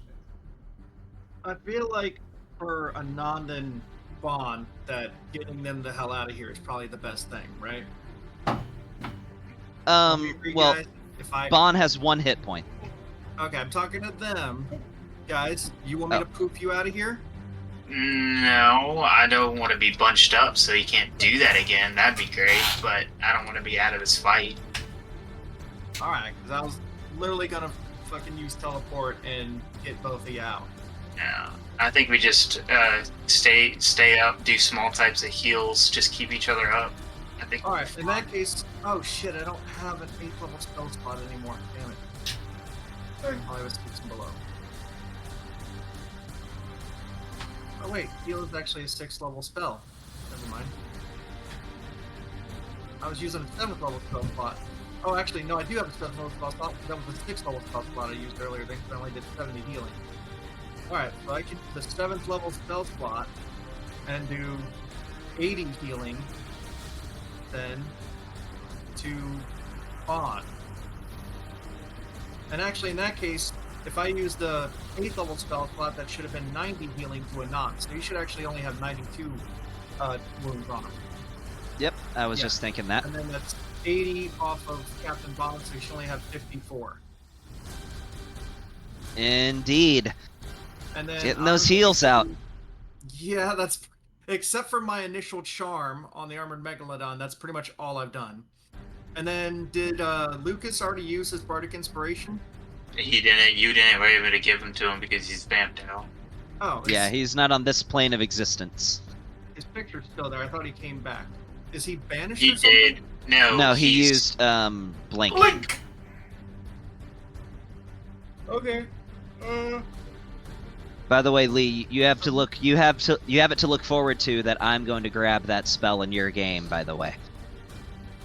I feel like for Anand and Bond, that getting them the hell out of here is probably the best thing, right? Do you agree, Well, guys? If I Bon has 1 hit point. okay, I'm talking to them, guys. You want me Oh. to poof you out of here? No, I don't want to be bunched up so he can't do that again. That'd be great, but I don't want to be out of this fight. All right, because I was literally gonna fucking use teleport and get both of you out. No, I think we just stay up, do small types of heals, just keep each other up. I think. All right, in that case, oh shit, I don't have an 8th level spell slot anymore. Damn it. I was 6 and below. Oh wait, heal is actually a 6th level spell. Never mind. I was using a 7th level spell slot. Oh, actually, no, I do have a 7th level spell slot. That was the 6th level spell slot I used earlier. Then I only did 70 healing. All right, so I can do the 7th level spell slot and do 80 healing. Then to Bond. And actually, in that case, if I use the 8th level spell slot, that should have been 90 healing to Anand. So you should actually only have 92 wounds on him. Yep, I was Yeah. just thinking that. And then that's 80 off of Captain Bond, so you should only have 54. Indeed. And then Getting those heals out. Yeah, that's except for my initial charm on the armored megalodon. That's pretty much all I've done. And then did Lucas already use his bardic inspiration? He didn't. You didn't. Were able to give him to him because he's vamped out. Oh, Yeah, he's not on this plane of existence. his picture's still there. I thought he came back. Is he banished He or something? did. No. No, he he's- used blink. Blink. Okay. By the way, Lee, you have it to look forward to that I'm going to grab that spell in your game, by the way.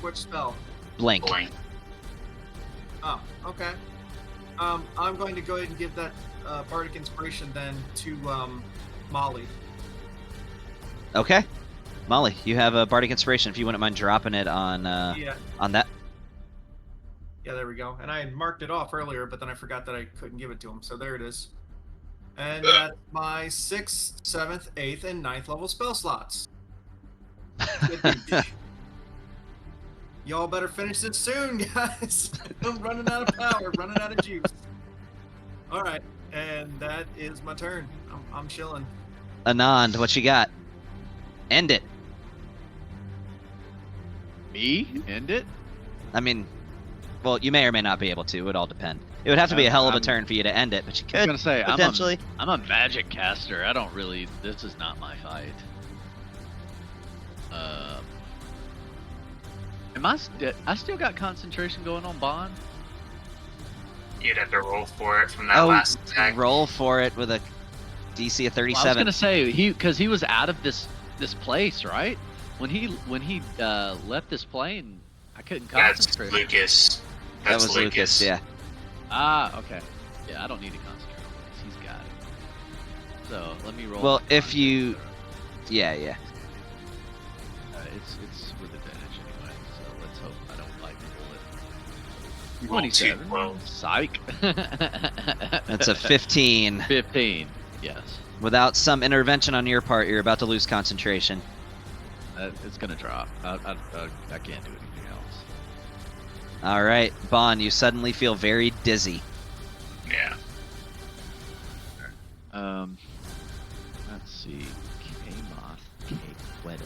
Which spell? Blink. Blink. Oh, okay. I'm going to go ahead and give that bardic inspiration then to Molly. Okay. Molly, you have a bardic inspiration if you wouldn't mind dropping it on Yeah. on that. Yeah, there we go. And I had marked it off earlier, but then I forgot that I couldn't give it to him. So there it is. And that's my 6th, 7th, 8th, and 9th level spell slots. Good. Y'all better finish this soon, guys. I'm running out of power, running out of juice. All right, and that is my turn. I'm chilling. Anand, what you got? End it. Me? End it? I mean, well, you may or may not be able to. It would all depend. It would have to be a hell of a turn for you to end it, but you I was could gonna say potentially. I'm a magic caster. I don't really. This is not my fight. I still got concentration going on Bond? You'd have to roll for it from that Oh, last attack. roll for it with a DC of 37. Well, I was gonna say because he was out of this place, right? When he left this plane, I couldn't That's concentrate. Lucas. That That's was Lucas, yeah. Ah, okay. Yeah, I don't need to concentrate on this. He's got it. So let me roll. Well, my if you, concentration. yeah. It's with advantage anyway. So let's hope I don't like the bullet. Roll 27. 2 Psych. That's a 15. 15. Yes. Without some intervention on your part, you're about to lose concentration. It's gonna drop. I can't do anything else. All right, Bond, you suddenly feel very dizzy. Yeah. Let's see. K-Moth, K-Weather,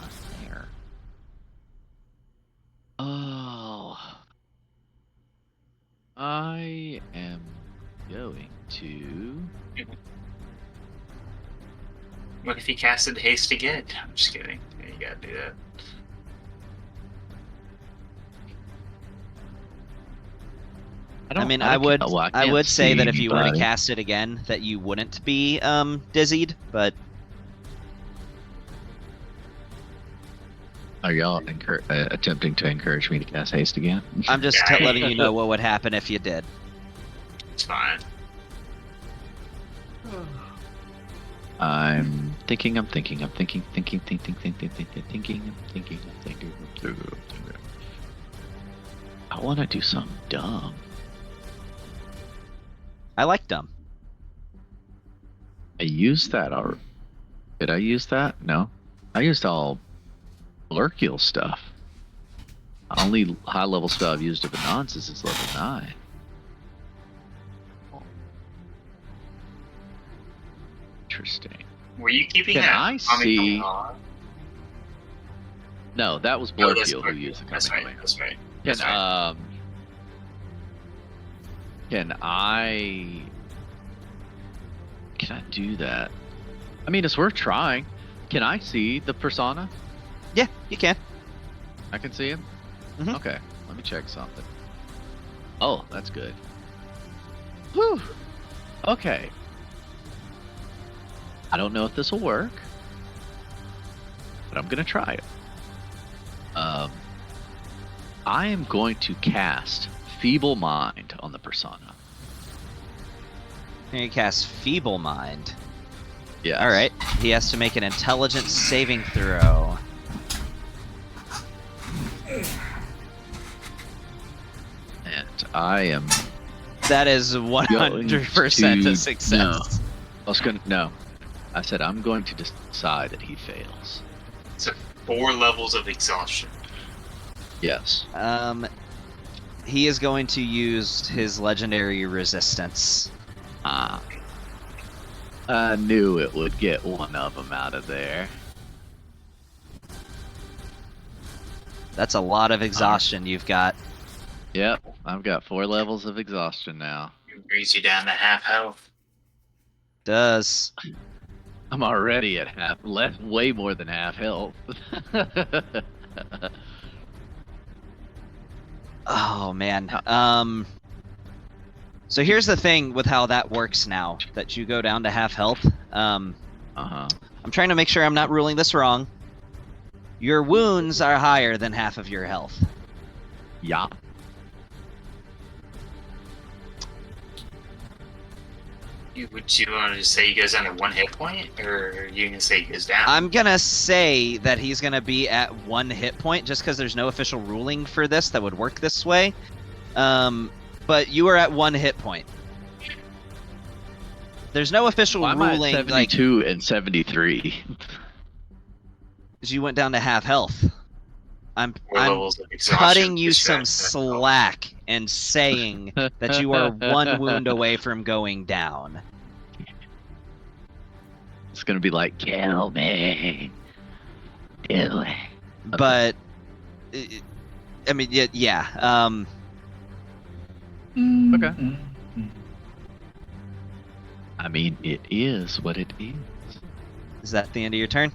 not there. Oh. I am going to... What if he casted haste again? I'm just kidding. Yeah, you gotta do that. I mean, I would say that if you were to cast it again, that you wouldn't be dizzied, but Are y'all attempting to encourage me to cast haste again? I'm just letting you know what would happen if you did. It's fine. I'm thinking. I want to do something dumb. I like dumb. I used that already. Did I use that? No. I used all Blurkill stuff. Only high level spell I've used of Anonsis is level 9. Interesting. Were you keeping Can that? I see? No, that was No, that's Blurkill who used the That's right. coming. That's right. Can That's right. Can I do that? I mean, it's worth trying. Can I see the persona? Yeah, you can. I can see him? Mhm. Okay, let me check something. Oh, that's good. Whew. Okay. I don't know if this will work, but I'm going to try it. I am going to cast Feeble Mind on the persona. Here you cast Feeble Mind. Yeah. All right. He has to make an intelligence saving throw. And I am... That is 100% a success. No. I said I'm going to decide that he fails. So 4 levels of exhaustion. Yes. He is going to use his legendary resistance. I knew it would get one of them out of there. That's a lot of exhaustion you've got. Yep, I've got 4 levels of exhaustion now. It brings you down to half health. Does. I'm already at way more than half health. Oh man. So here's the thing with how that works now that you go down to half health. I'm trying to make sure I'm not ruling this wrong. Your wounds are higher than half of your health. Yeah. Would you want to say he goes down to 1 hit point, or are you gonna say he goes down? I'm gonna say that he's gonna be at 1 hit point just because there's no official ruling for this that would work this way. But you are at 1 hit point. There's no official ruling. I'm at 72 and 73. Because you went down to half health. I'm levels of exhaustion cutting you push some back to half health. slack and saying that you are 1 wound away from going down. It's gonna be like, kill me. Really? But I mean, yeah. Okay. Mm-hmm. I mean, it is what it is. Is that the end of your turn?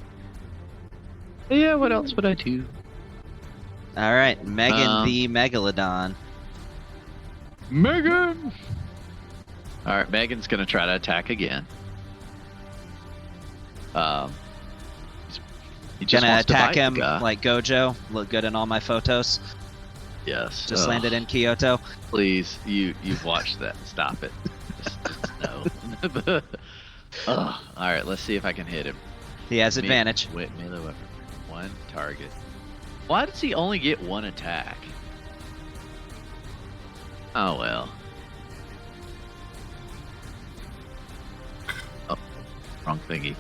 Yeah, what else would I do? All right, Megan the Megalodon. Megan! Alright, Megan's gonna try to attack again. He just Gonna wants to attack bite the him guy. like Gojo. Look good in all my photos. Yes. Just landed in Kyoto. Please, you've watched that. Stop it. Just no. Alright, let's see if I can hit him. He has advantage. Melee weapon. One target. Why does he only get one attack? Oh well. Oh, wrong thingy.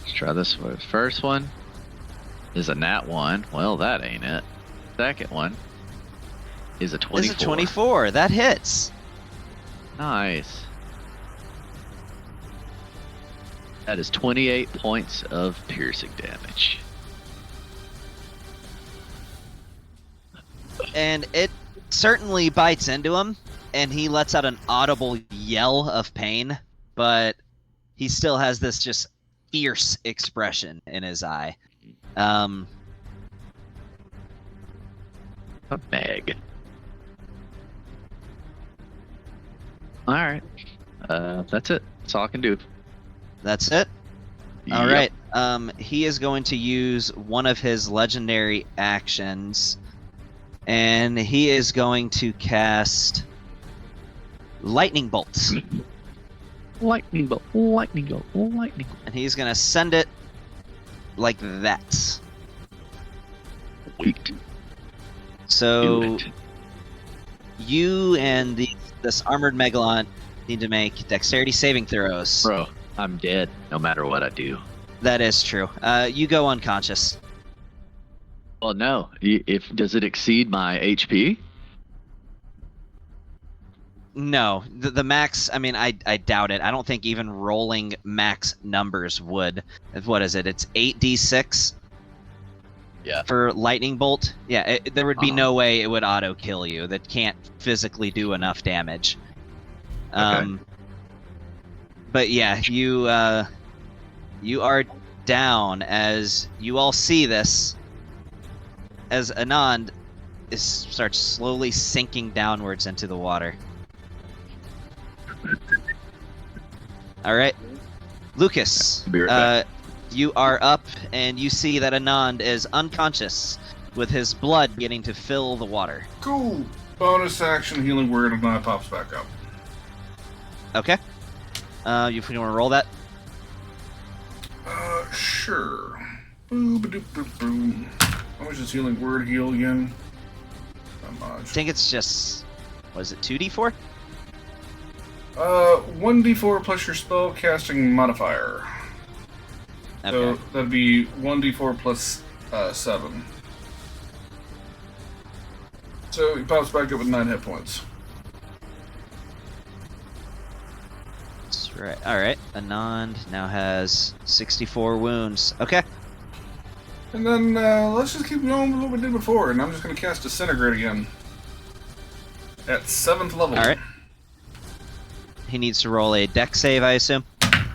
Let's try this one. First one is a nat 1. Well, that ain't it. Second one is a 24. This is a 24. That hits. Nice. That is 28 points of piercing damage. And it certainly bites into him, and he lets out an audible yell of pain, but he still has this just fierce expression in his eye. A Meg. Alright. That's it. That's all I can do. That's it? All right. He is going to use one of his legendary actions, and he is going to cast Lightning Bolt. Lightning bolt, lightning bolt, lightning bolt. And he's going to send it like that. Wait. So Do it. you and this armored Megalon need to make dexterity saving throws. Bro, I'm dead no matter what I do. That is true. You go unconscious. Well, no. Does it exceed my HP? No, the max. I mean, I doubt it. I don't think even rolling max numbers would. What is it? It's 8d6. Yeah. For lightning bolt. Yeah, there would be Uh-huh. no way it would auto kill you. That can't physically do enough damage. Okay. But yeah, you are down as you all see this. As Anand starts slowly sinking downwards into the water. All right, Lucas. Be right back. You are up, and you see that Anand is unconscious, with his blood beginning to fill the water. Cool. Bonus action healing word and I pops back up. Okay. If you want to roll that. Sure. Boom. How much does healing word heal again? Not I much. think it's just, was it 2d4? 1d4 plus your spell casting modifier. Okay. So that'd be 1d4 plus 7. So he pops back up with 9 hit points. That's right. All right. Anand now has 64 wounds. Okay. And then let's just keep going with what we did before, and I'm just going to cast Disintegrate again. At 7th level. All right. He needs to roll a dex save, I assume.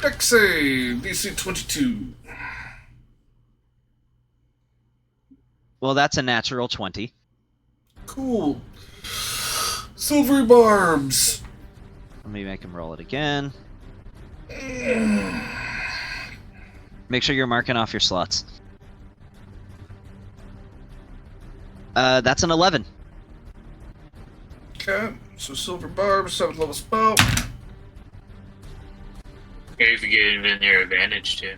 Dex save, DC 22. Well, that's a natural 20. Cool. Silvery barbs. Let me make him roll it again. Make sure you're marking off your slots. That's an 11. Okay, so silver barbs, 7th level spell. Okay, if you get in your advantage too.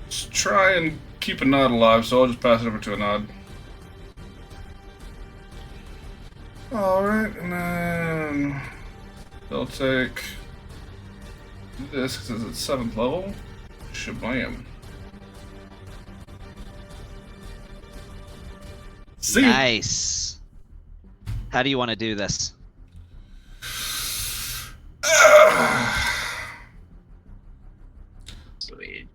Just try and keep a nod alive, so I'll just pass it over to a nod. Alright, and then they'll take this because it's at 7th level. Shablam. See ya. Nice. How do you want to do this? Sweet.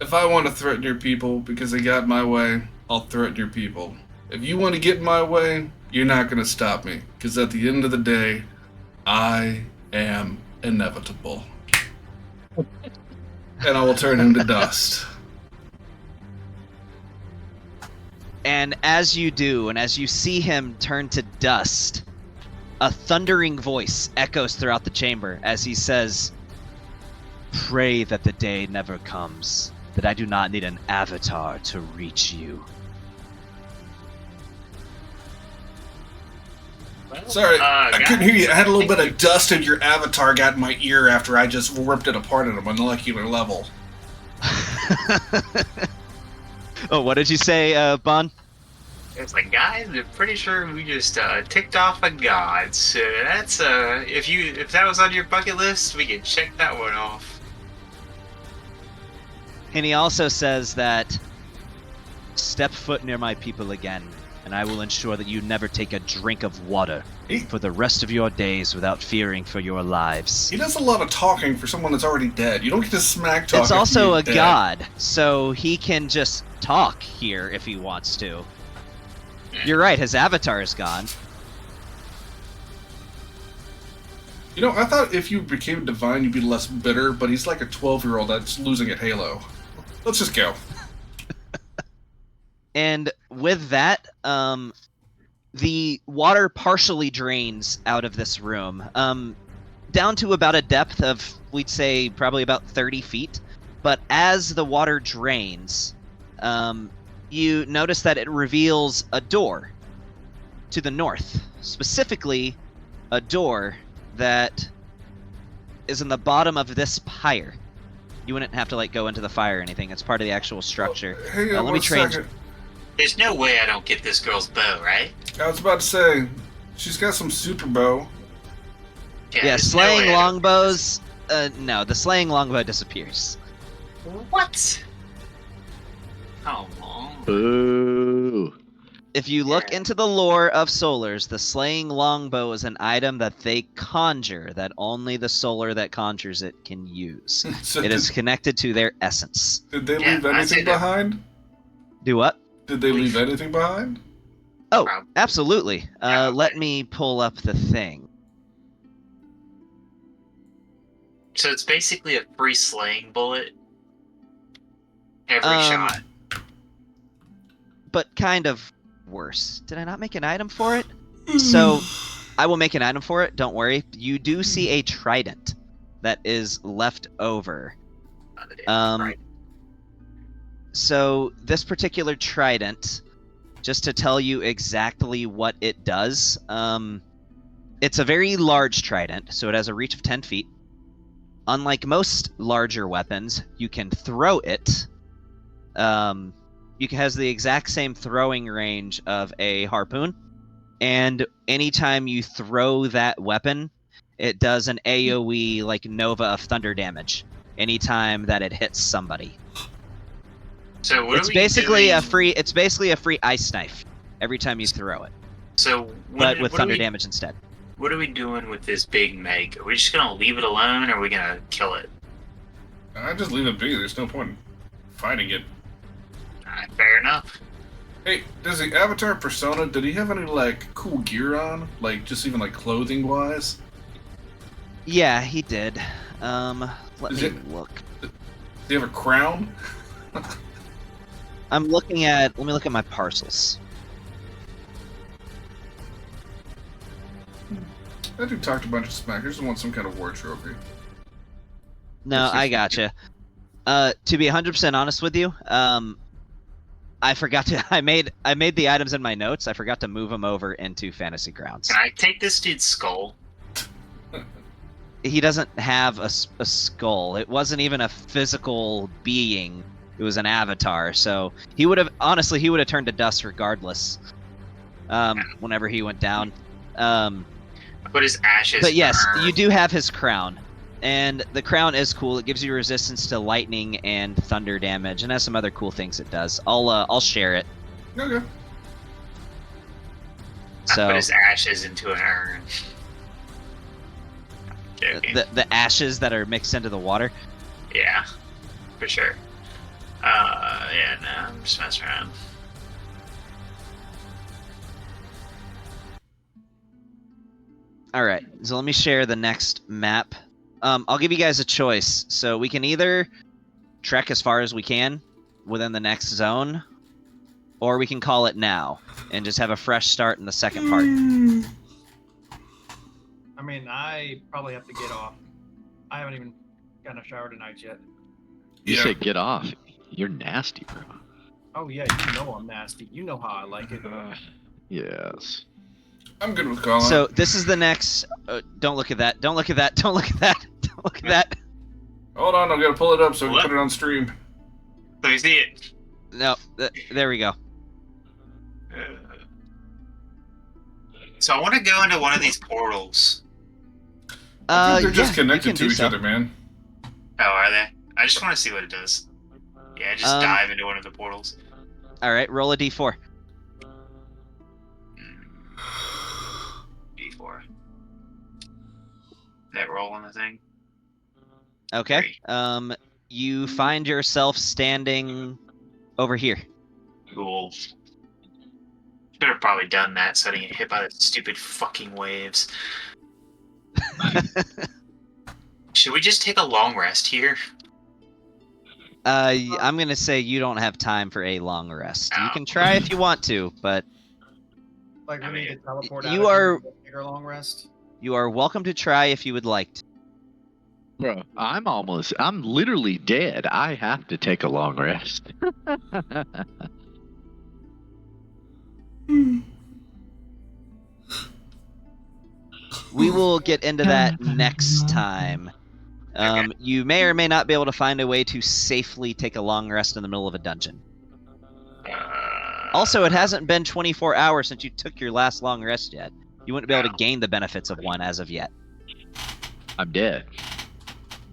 If I want to threaten your people because they got my way, I'll threaten your people. If you want to get in my way, you're not going to stop me. Because at the end of the day, I am inevitable. And I will turn him to dust. And as you do, and as you see him turn to dust, a thundering voice echoes throughout the chamber as he says, "Pray that the day never comes, that I do not need an avatar to reach you." Sorry, I couldn't guys, hear you. I had a little thank bit of dust and your avatar got in my ear after I just ripped it apart at a molecular level. Oh, what did you say, Bon? It's like, guys, I'm pretty sure we just ticked off a god. So that's if that was on your bucket list, we can check that one off. And he also says that, "Step foot near my people again, and I will ensure that you never take a drink of water for the rest of your days without fearing for your lives." He does a lot of talking for someone that's already dead. You don't get to smack talk. It's if also you're a dead. god, so he can just talk here if he wants to. You're right, his avatar is gone. You know, I thought if you became divine, you'd be less bitter, but he's like a 12-year-old that's losing at Halo. Let's just go. And with that, the water partially drains out of this room, down to about a depth of, we'd say, probably about 30 feet. But as the water drains, you notice that it reveals a door to the north. Specifically, a door that is in the bottom of this pyre. You wouldn't have to, like, go into the fire or anything. It's part of the actual structure. Hang on Let me one train. second. There's no way I don't get this girl's bow, right? I was about to say, she's got some super bow. Yeah, there's no slaying way I don't- longbows. No, the slaying longbow disappears. What? Come on. Boo. If you look into the lore of Solars, the slaying longbow is an item that they conjure that only the Solar that conjures it can use. So It is connected to their essence. Did they Yeah, leave I anything see that. behind? Do what? Did they leave anything behind? Oh, Prob- absolutely. Yeah, okay. Let me pull up the thing. So it's basically a free slaying bullet. Every shot. But kind of worse. Did I not make an item for it? So, I will make an item for it, don't worry. You do see a trident that is left over. Right. So, this particular trident, just to tell you exactly what it does, it's a very large trident, so it has a reach of 10 feet. Unlike most larger weapons, you can throw it. It has the exact same throwing range of a harpoon, and anytime you throw that weapon, it does an AoE like Nova of thunder damage anytime that it hits somebody. So what It's are we basically doing? it's basically a free ice knife every time you throw it, So but with what thunder are we, damage instead. What are we doing with this big Meg? Are we just gonna leave it alone, or are we gonna kill it? I just leave it be. There's no point in fighting it. Fair enough. Hey, does the Avatar persona, did he have any, like, cool gear on? Like, just even, like, clothing-wise? Yeah, he did. Let Is me it- look. Does he have a crown? Let me look at my parcels. That dude talked a bunch of smack. I just want some kind of war trophy. No, I gotcha. To be 100% honest with you, I forgot to. I made the items in my notes. I forgot to move them over into Fantasy Grounds. Can I take this dude's skull? He doesn't have a skull. It wasn't even a physical being. It was an avatar. So he would have turned to dust regardless. Whenever he went down. Put his ashes. But yes, burn. you do have his crown. And the crown is cool. It gives you resistance to lightning and thunder damage, and has some other cool things it does. I'll share it. Okay. I So put his ashes into an urn. Joking. the ashes that are mixed into the water. Yeah, for sure. Yeah, no, I'm just messing around. All right, so let me share the next map. I'll give you guys a choice. So we can either trek as far as we can within the next zone, or we can call it now and just have a fresh start in the second part. I mean, I probably have to get off. I haven't even gotten a shower tonight yet. You Yeah. said get off. You're nasty, bro. Oh yeah, you know I'm nasty. You know how I like it. Yes. I'm good with Colin. So this is the next. Don't look at that. Don't look at that. Don't look at that. Don't look at that. Hold on, I gotta pull it up so we What? can put it on stream. So you see it. No, there we go. So I want to go into one of these portals. I think they're just yeah, you can connected to do each so. other, man. Oh, are they? I just want to see what it does. Yeah, just dive into one of the portals. All right, roll a d4. D4. That roll on the thing. Okay. You find yourself standing over here. Cool. Should have probably done that so I didn't get hit by the stupid fucking waves. Should we just take a long rest here? I'm gonna say you don't have time for a long rest. You can try if you want to, but Like, we need to teleport you out are- of here and get a bigger long rest. you are welcome to try if you would like to. Bro, I'm literally dead. I have to take a long rest. We will get into that next time. You may or may not be able to find a way to safely take a long rest in the middle of a dungeon. Also, it hasn't been 24 hours since you took your last long rest yet. You wouldn't be able to gain the benefits of one as of yet. I'm dead.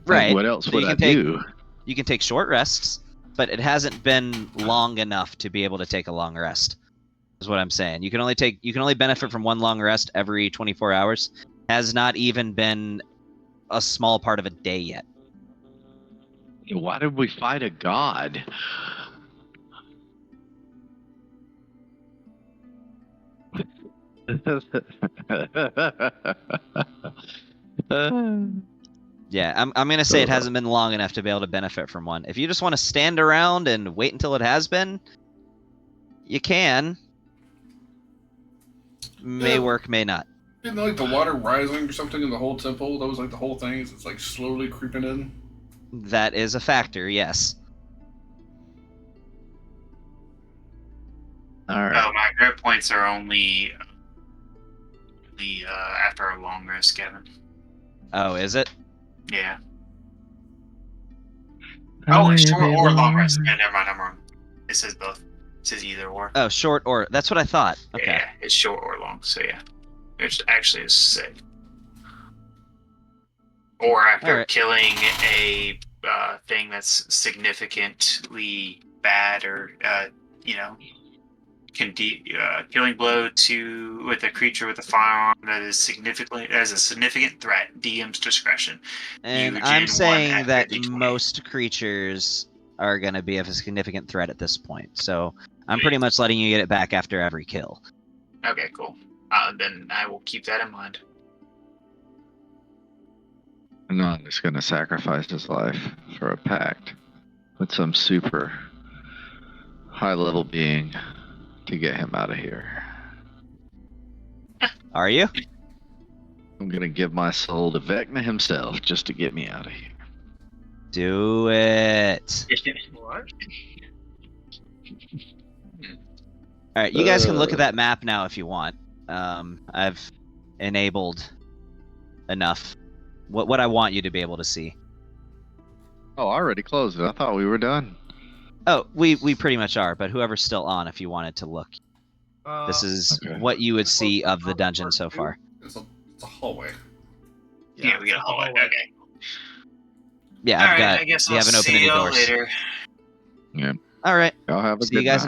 Right. What else So would you I can take- do? You can take short rests, but it hasn't been long enough to be able to take a long rest. Is what I'm saying. You can only benefit from one long rest every 24 hours. Has not even been a small part of a day yet. Why did we fight a god? Yeah, I'm gonna say it hasn't been long enough to be able to benefit from one. If you just want to stand around and wait until it has been, you can. May Yeah. work, may not. Isn't like the water rising or something in the whole temple? That was like the whole thing. It's like slowly creeping in. That is a factor, yes. All right. Oh, my grip points are only after a long rest, Kevin. Oh, is it? Yeah. Oh, it's short or long rest. Yeah, never mind, I'm wrong. It says both. It says either or. Oh, short or that's what I thought. Okay. Yeah, it's short or long, so yeah. Which actually is sick. Or after Alright. killing a thing that's significantly bad, or killing blow with a creature with a firearm that is as a significant threat. DM's discretion. And You I'm gain saying one that after D20. most creatures are going to be of a significant threat at this point. So I'm pretty much letting you get it back after every kill. Okay, cool. Then I will keep that in mind. Not just gonna sacrifice his life for a pact with some super high level being to get him out of here. Are you? I'm gonna give my soul to Vecna himself just to get me out of here. Do it. What? All right, you guys can look at that map now if you want. I've enabled enough. What I want you to be able to see. Oh, I already closed it. I thought we were done. Oh, we pretty much are, but whoever's still on, if you wanted to look, this is Okay. what you would see of the dungeon so far. It's a hallway. Yeah, we got a hallway. Okay. Yeah, All I've right, got. I guess You I'll haven't opened see any y'all doors. later. All right. Y'all have a See you good guys night.